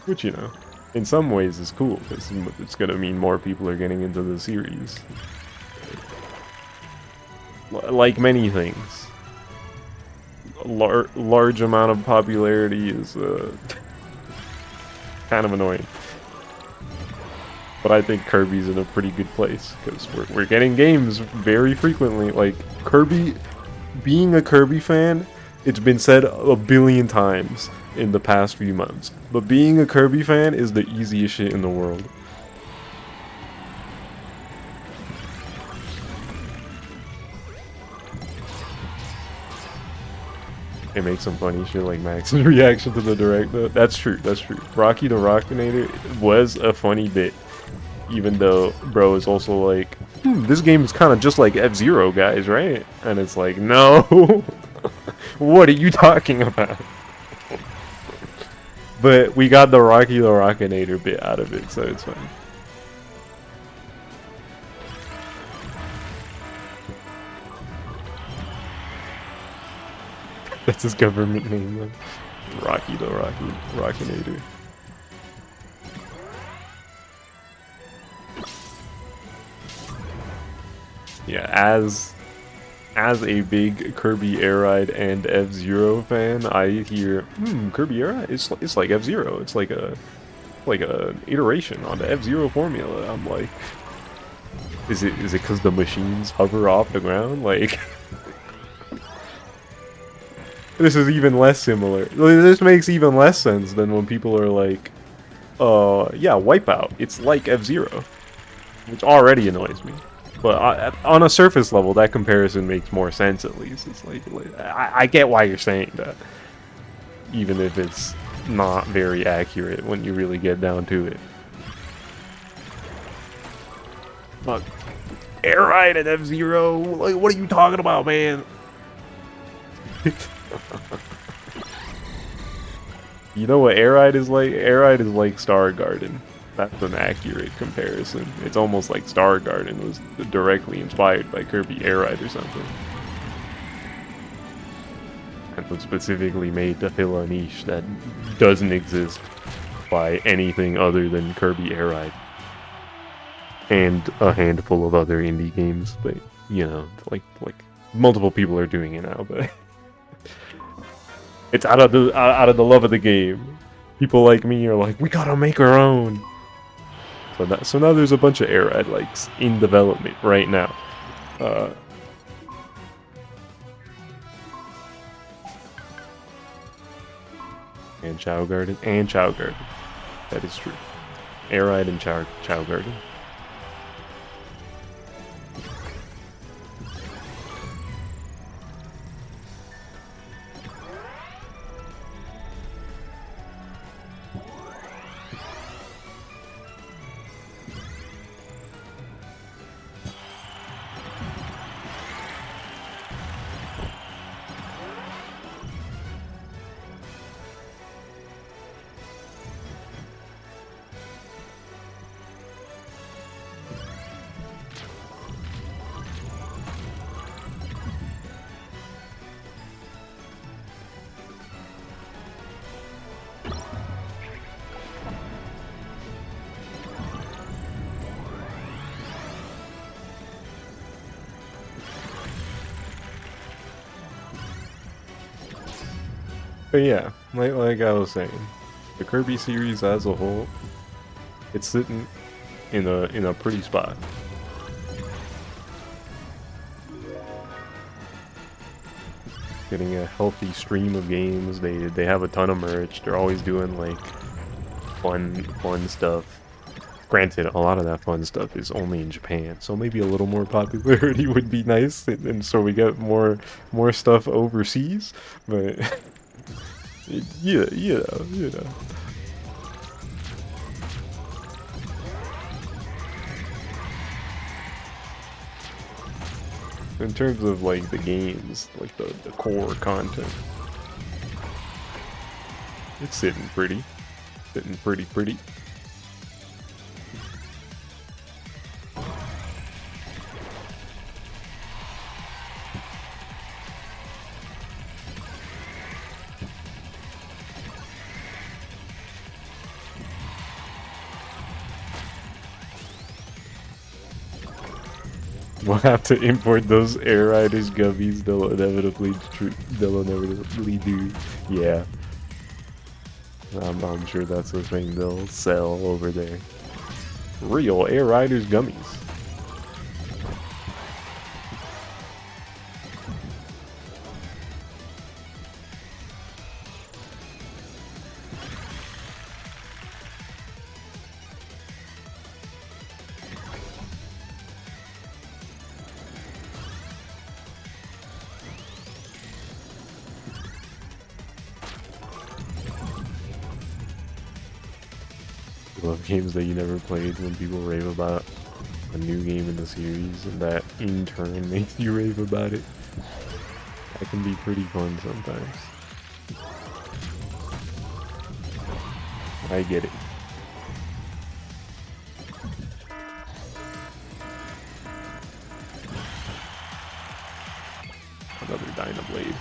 Which, you know, in some ways is cool, because it's going to mean more people are getting into the series. Like many things, large amount of popularity is kind of annoying. But I think Kirby's in a pretty good place, because we're getting games very frequently. Like, Kirby, being a Kirby fan, it's been said a billion times in the past few months. But being a Kirby fan is the easiest shit in the world. It makes some funny shit like Max's reaction to the direct, though. That's true, that's true. Rocky the Rockinator was a funny bit. Even though bro is also like, this game is kind of just like F-Zero, guys, right? And it's like, no. What are you talking about? But we got the Rocky the Rockinator bit out of it, so it's fine. That's his government name, though. Rocky the Rockinator. Yeah, as a big Kirby Air Ride and F-Zero fan, I hear, Kirby Air Ride, it's like F-Zero. It's like a iteration on the F-Zero formula. I'm like, is it because the machines hover off the ground? Like, this is even less similar. This makes even less sense than when people are like, yeah, Wipeout. It's like F-Zero, which already annoys me. But on a surface level, that comparison makes more sense, at least. It's like I get why you're saying that, even if it's not very accurate when you really get down to it. But Air Ride and F-Zero, like, what are you talking about, man? You know what Air Ride is like? Air Ride is like Star Garden. That's an accurate comparison. It's almost like Star Garden was directly inspired by Kirby Air Ride or something. And was specifically made to fill a niche that doesn't exist by anything other than Kirby Air Ride. And a handful of other indie games, but, you know, like multiple people are doing it now, but it's out of the love of the game. People like me are like, we gotta make our own. So now there's a bunch of Air Ride likes in development right now. And Chow Garden. That is true. Air Ride and Chow Garden. But yeah, like I was saying, the Kirby series as a whole, it's sitting in a pretty spot. Getting a healthy stream of games. They have a ton of merch. They're always doing like fun stuff. Granted, a lot of that fun stuff is only in Japan, so maybe a little more popularity would be nice, and so we get more stuff overseas. But yeah, you know. In terms of like the games, like the core content, it's sitting pretty. We'll have to import those Air Riders gummies. They'll inevitably do. Yeah, I'm sure that's the thing they'll sell over there. Real Air Riders gummies. I love games that you never played when people rave about a new game in the series, and that in turn makes you rave about it. That can be pretty fun sometimes. I get it. Another Dynablade.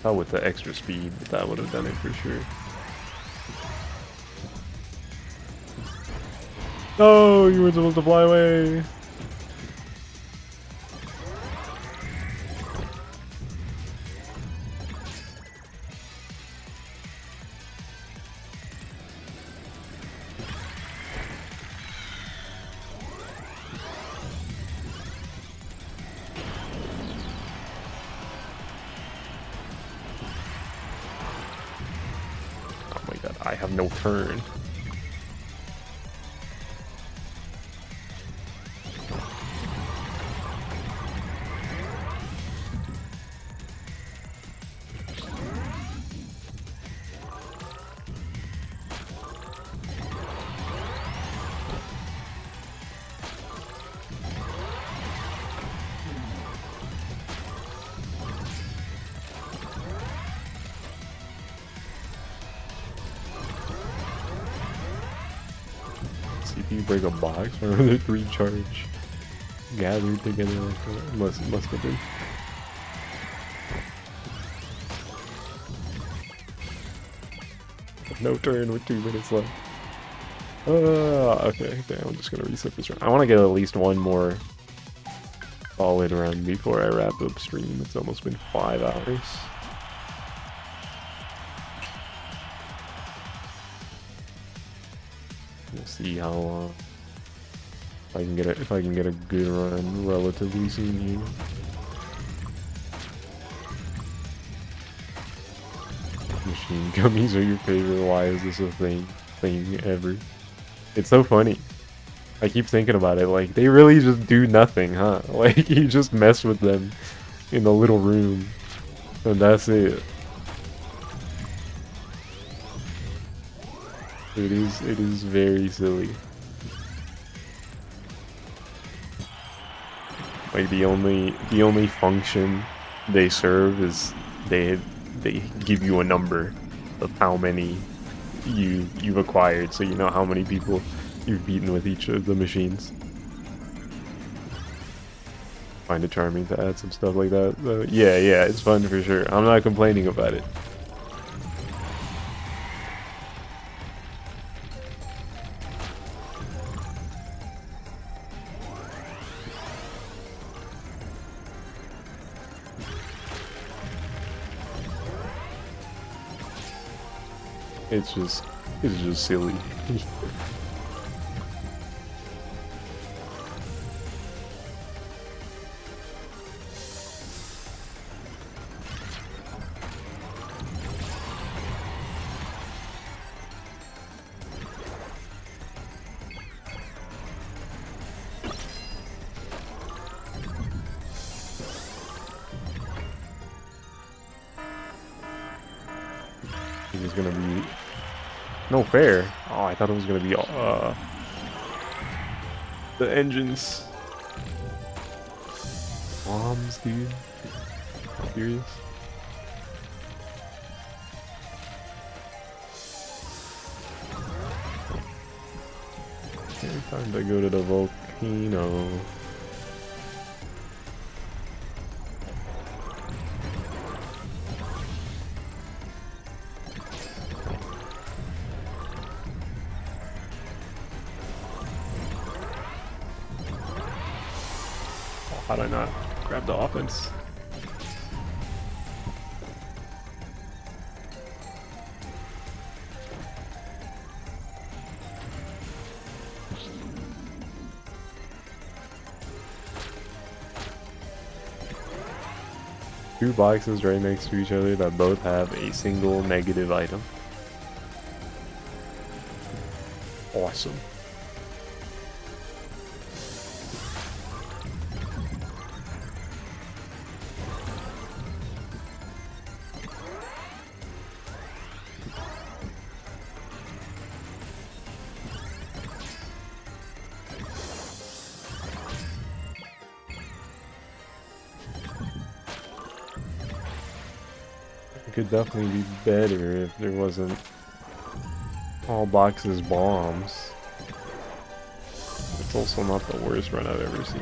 Oh, with the extra speed, that would have done it for sure. No, you were supposed to fly away. Oh my god, I have no turn. See if you break a box or the 3 charge gathered together like that. Must have been. No turn with 2 minutes left. Okay, I'm just gonna reset this round. I want to get at least one more solid run before I wrap up stream. It's almost been 5 hours. We'll see how long. If I can get a good run relatively soon here. Machine gummies are your favorite. Why is this a thing ever? It's so funny. I keep thinking about it, like, they really just do nothing, huh? Like, you just mess with them in a little room, and that's it. It is very silly. Like, the only function they serve is they give you a number of how many you've acquired, so you know how many people you've beaten with each of the machines. Find it charming to add some stuff like that. So, yeah, it's fun for sure. I'm not complaining about it. It's just silly. It's gonna be no fair. Oh, I thought it was gonna be the engines. Bombs, dude. Serious? Okay, time to go to the volcano. How did I not grab the offense? Two boxes right next to each other that both have a single negative item. Awesome. It could definitely be better if there wasn't all boxes bombs. It's also not the worst run I've ever seen.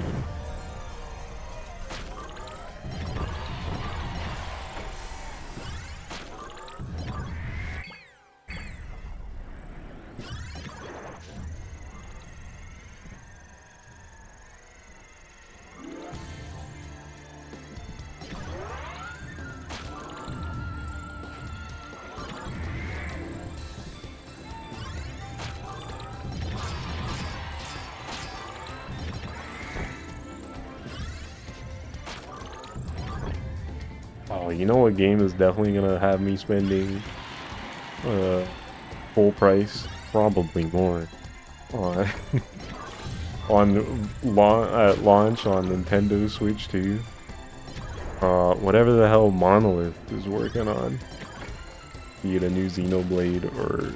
Oh, you know what game is definitely gonna have me spending full price? Probably more. On at launch on Nintendo Switch 2. Whatever the hell Monolith is working on. Be it a new Xenoblade or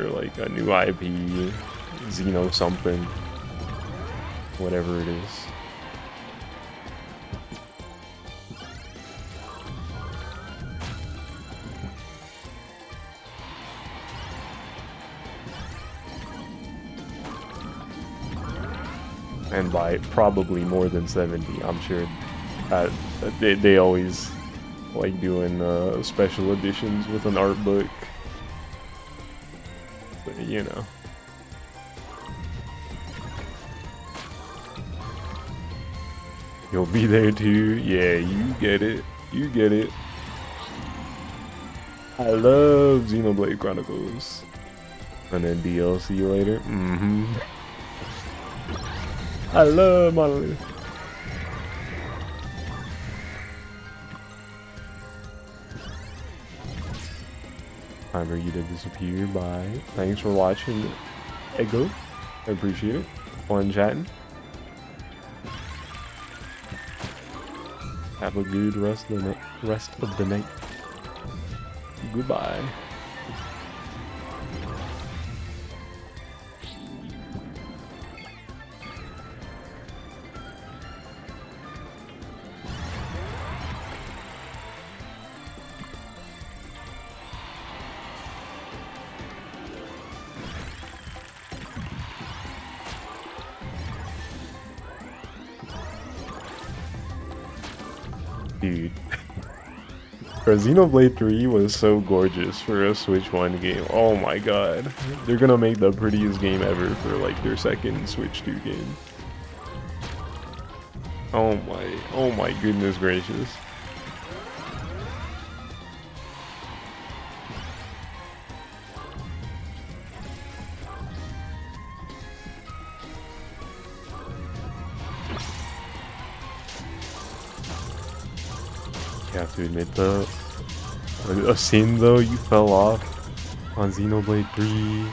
like a new IP, Xeno something. Whatever it is. And by probably more than 70, I'm sure they always like doing special editions with an art book. But, you know. You'll be there too? Yeah, you get it. You get it. I love Xenoblade Chronicles. And then DLC later. Mm-hmm. I love Monolith. Time for you to disappear. Bye. Thanks for watching, Ego. I appreciate it. Fun chatting. Have a good rest of the night. Goodbye. Dude. Xenoblade 3 was so gorgeous for a Switch 1 game. Oh my god. They're gonna make the prettiest game ever for like their second Switch 2 game. Oh my goodness gracious. You have to admit though, a sin though, you fell off on Xenoblade 3.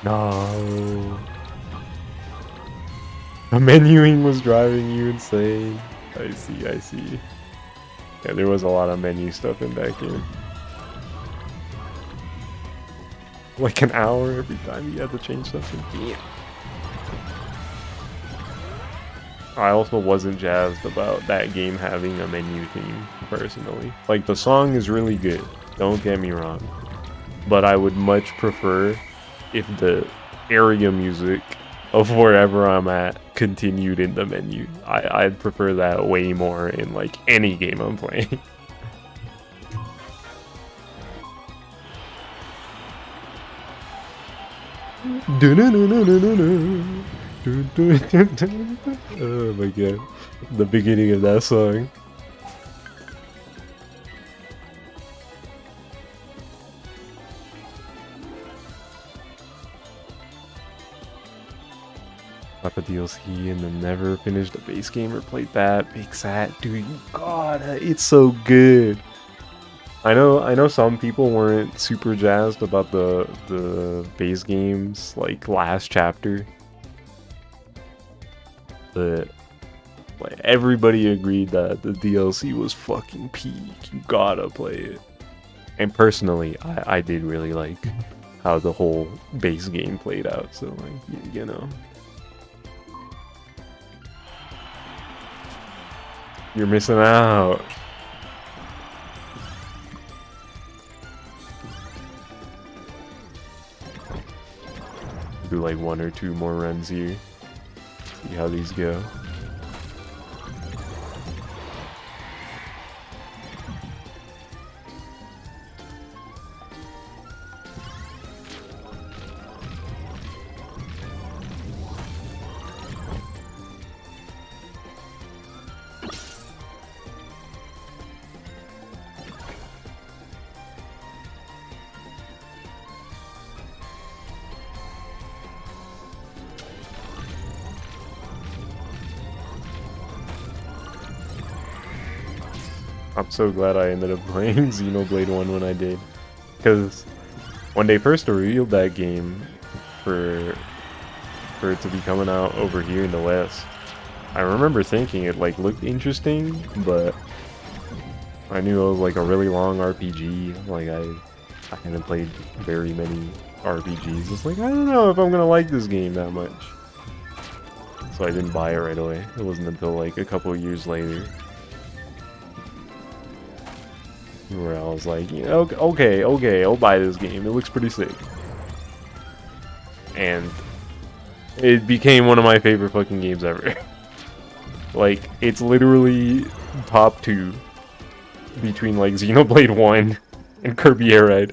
No. The menuing was driving you insane. I see, I see. Yeah, there was a lot of menu stuff in that game. Like an hour every time you had to change something. Damn. I also wasn't jazzed about that game having a menu theme, personally. Like, the song is really good, don't get me wrong. But I would much prefer if the area music of wherever I'm at continued in the menu. I'd prefer that way more in, like, any game I'm playing. Oh my god, the beginning of that song. Got the DLC and then never finished the base game or played that. Big Sat, dude, god, it's so good. I know some people weren't super jazzed about the base game's like last chapter. But like everybody agreed that the DLC was fucking peak. You gotta play it. And personally, I did really like how the whole base game played out. So like, you know, you're missing out. Do like 1 or 2 more runs here. See how these go. I'm so glad I ended up playing Xenoblade 1 when I did. Because when they first revealed that game for it to be coming out over here in the West, I remember thinking it like looked interesting, but I knew it was like a really long RPG. Like I hadn't played very many RPGs. It's like, I don't know if I'm gonna like this game that much. So I didn't buy it right away. It wasn't until like a couple of years later where I was like, yeah, okay, I'll buy this game. It looks pretty sick. And it became one of my favorite fucking games ever. Like, it's literally top 2 between like Xenoblade 1 and Kirby Air Ride.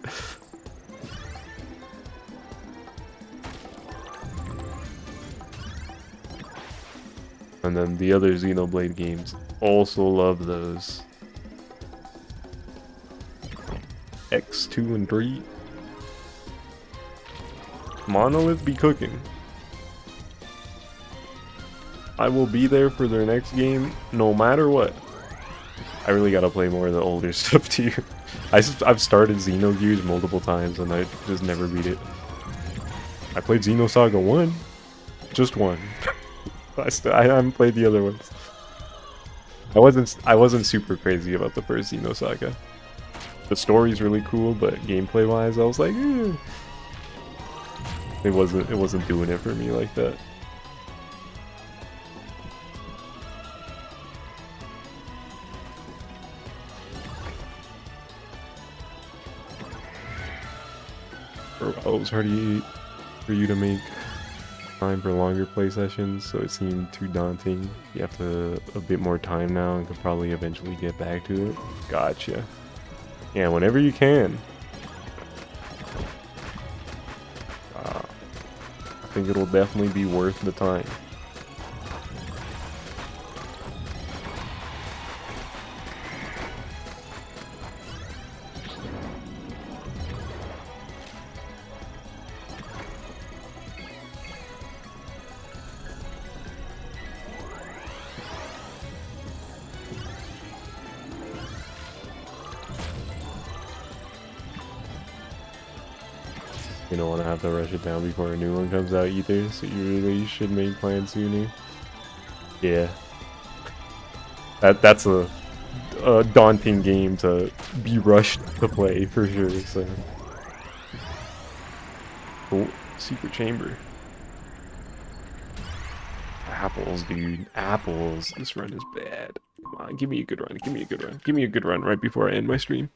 And then the other Xenoblade games, also love those. X2 and 3. Monolith be cooking. I will be there for their next game, no matter what. I really gotta play more of the older stuff too. I've started Xenogears multiple times and I just never beat it. I played Xenosaga 1. Just 1. I haven't played the other ones. I wasn't super crazy about the first Xenosaga. The story's really cool, but gameplay wise I was like, eh. It wasn't doing it for me like that. For a while it was hard to eat for you to make time for longer play sessions, so it seemed too daunting. You have a bit more time now and could probably eventually get back to it. Gotcha. Yeah, whenever you can. I think it'll definitely be worth the time. You don't want to have to rush it down before a new one comes out either, so you really should make plans sooner. Yeah. That's a daunting game to be rushed to play for sure, so. Oh, secret chamber. Apples, dude. Apples. This run is bad. Come on, give me a good run. Give me a good run. Give me a good run right before I end my stream.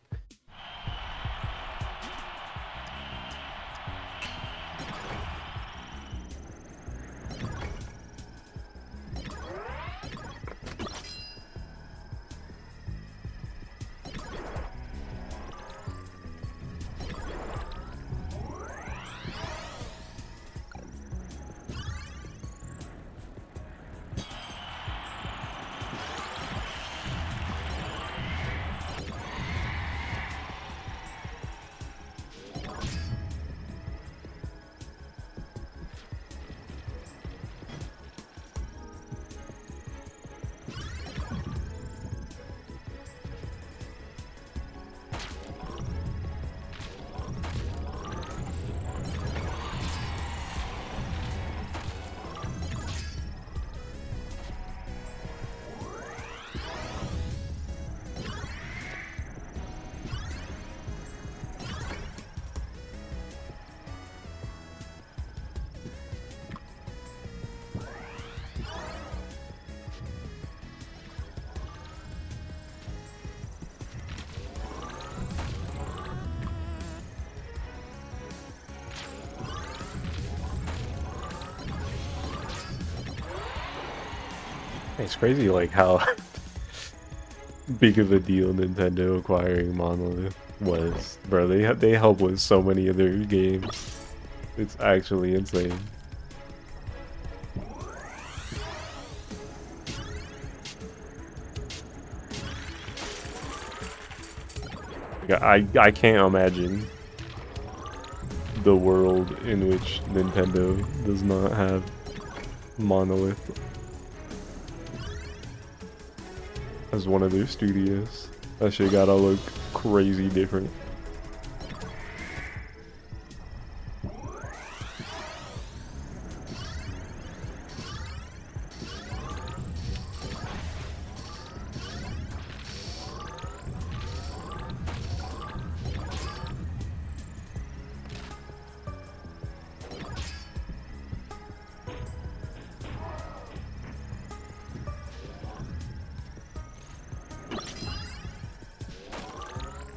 It's crazy, like, how big of a deal Nintendo acquiring Monolith was. Bro, they help with so many of their games. It's actually insane. Like, I can't imagine the world in which Nintendo does not have Monolith as one of their studios. That shit gotta look crazy different.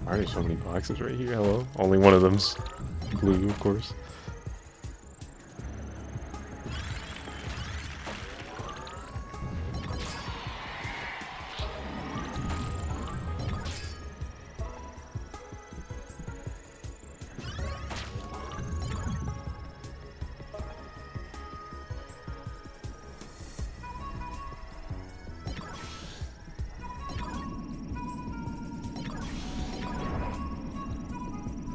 Why are there so many boxes right here? Hello? Only one of them's blue, of course.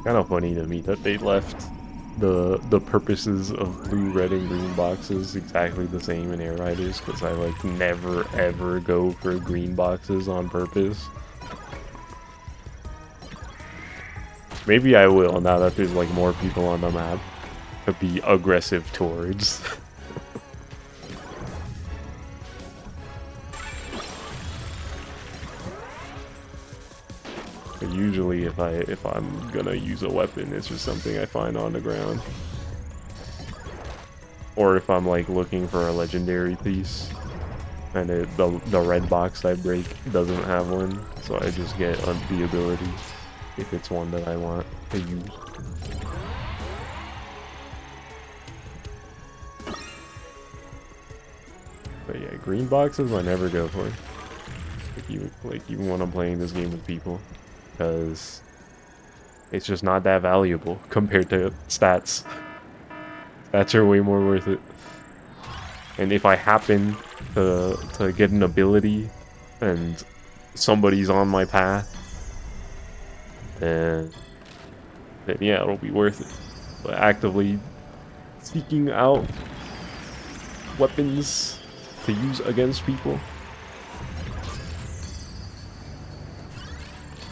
Kind of funny to me that they left the purposes of blue, red, and green boxes exactly the same in Air Riders, because I like never ever go for green boxes on purpose. Maybe I will now that there's like more people on the map to be aggressive towards. Usually if I'm gonna use a weapon, it's just something I find on the ground. Or if I'm like looking for a legendary piece and the red box I break doesn't have one, so I just get the ability if it's one that I want to use. But yeah, green boxes I never go for. Even when I'm playing this game with people, because it's just not that valuable compared to stats. Stats are way more worth it. And if I happen to get an ability and somebody's on my path, then yeah, it'll be worth it. But actively seeking out weapons to use against people.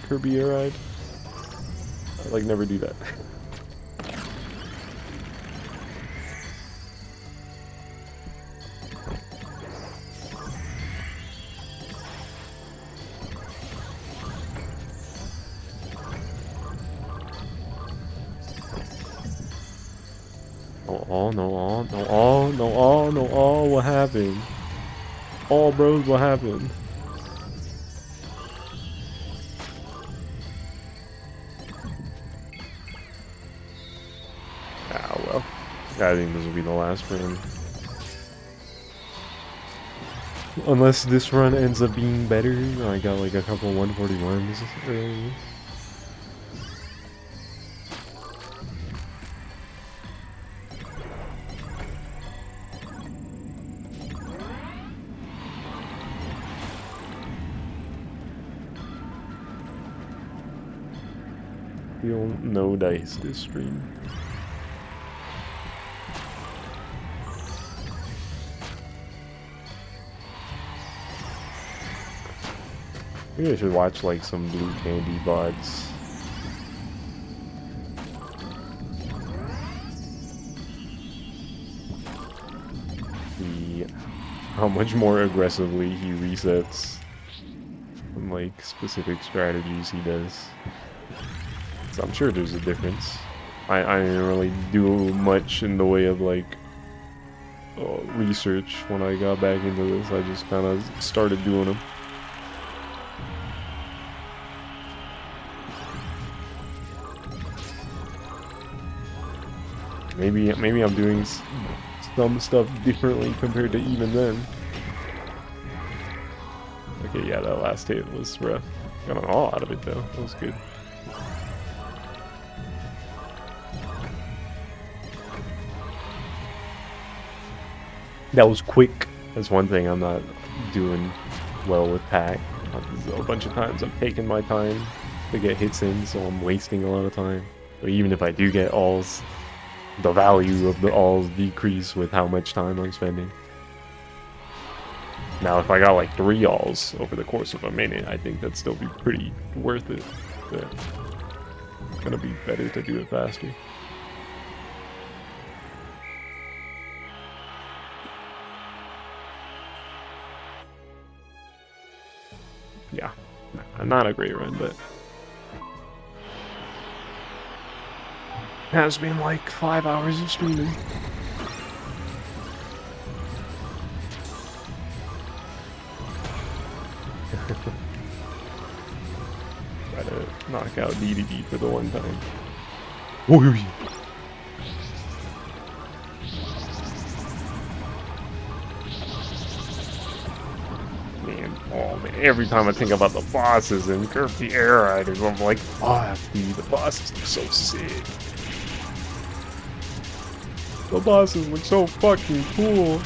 Kirby Air Ride. I like never do that. No all, no all, no all, no all, no all, what happened? All bros, what happened? Ah, well. I think this will be the last frame. Unless this run ends up being better. I got like a couple 141s early. Feel no dice this stream. Maybe I should watch like some blue candy VODs. See how much more aggressively he resets and like specific strategies he does. So I'm sure there's a difference. I didn't really do much in the way of like research when I got back into this. I just kind of started doing them. Maybe I'm doing some stuff differently compared to even then. Okay, yeah, that last hit was rough. Got an all out of it though. That was good. That was quick. That's one thing I'm not doing well with pack. A bunch of times I'm taking my time to get hits in, so I'm wasting a lot of time. But even if I do get alls, the value of the alls decrease with how much time I'm spending. Now, if I got like 3 alls over the course of a minute, I think that'd still be pretty worth it. But it's gonna be better to do it faster. Yeah, not a great run, but has been like 5 hours of streaming. Try to knock out DDD for the one time. Ooh. Man, every time I think about the bosses and Kirby Air Riders, I'm like, oh, dude, the bosses look so sick. The bosses look so fucking cool.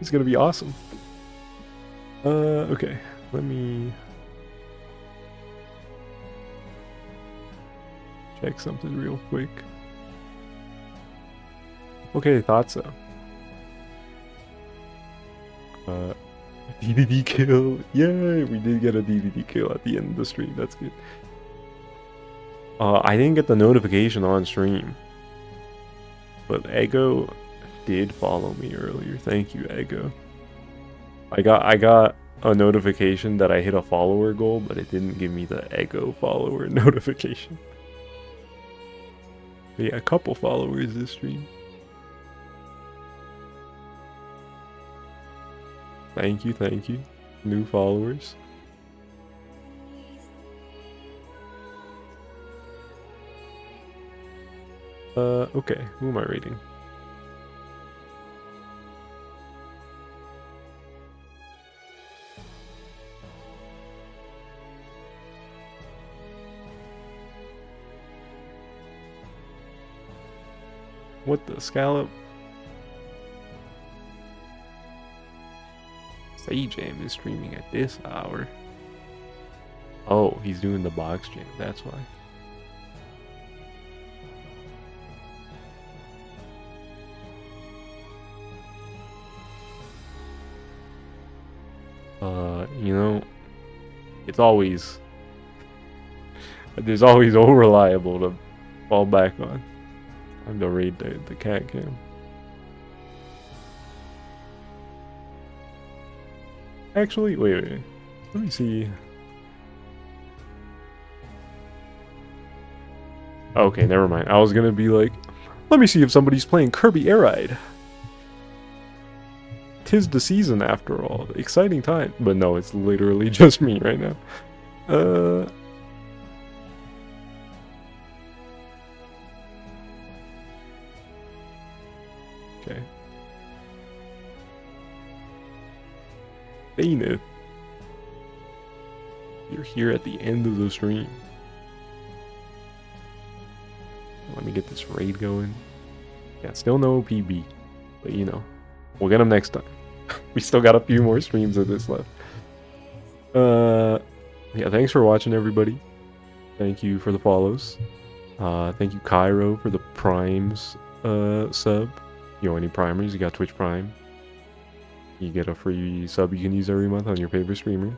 It's gonna be awesome. Okay, let me check something real quick. Okay, thought so. DDD kill. Yay, we did get a DDD kill at the end of the stream. That's good. I didn't get the notification on stream, but Ego did follow me earlier. Thank you, Ego. I got a notification that I hit a follower goal, but it didn't give me the Ego follower notification. But yeah, a couple followers this stream. Thank you, thank you. New followers. Okay. Who am I rating? What the scallop? Sage Jam is streaming at this hour. Oh, he's doing the box jam. That's why. You know, it's always there's always reliable to fall back on. I'm gonna raid the cat cam. Actually, wait. Let me see. Okay, never mind. I was gonna be like, let me see if somebody's playing Kirby Air Ride. 'Tis the season after all. Exciting time. But no, it's literally just me right now. Okay. Dana. You're here at the end of the stream. Let me get this raid going. Yeah, still no PB. But you know, we'll get them next time. We still got a few more streams of this left. Yeah, thanks for watching, everybody. Thank you for the follows. Thank you, Cairo, for the Primes sub. You know, any primers, you got Twitch Prime. You get a free sub you can use every month on your favorite streamer.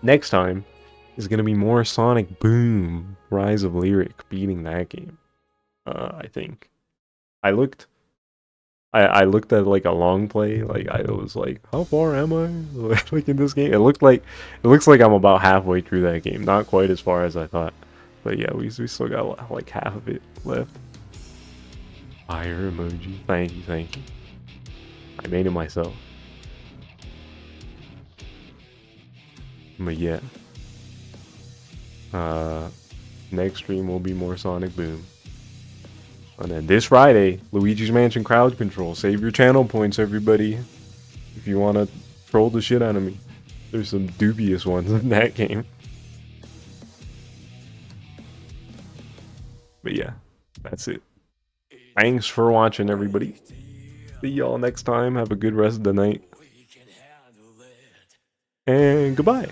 Next time is going to be more Sonic Boom, Rise of Lyric, beating that game. I think. I looked at like a long play, like I was like, how far am I like in this game? It looks like I'm about halfway through that game. Not quite as far as I thought. But yeah, we still got like half of it left. Fire emoji. Thank you. I made it myself. But yeah. Next stream will be more Sonic Boom. And then this Friday, Luigi's Mansion crowd control. Save your channel points, everybody. If you want to troll the shit out of me. There's some dubious ones in that game. But yeah, that's it. Thanks for watching, everybody. See y'all next time. Have a good rest of the night. And goodbye.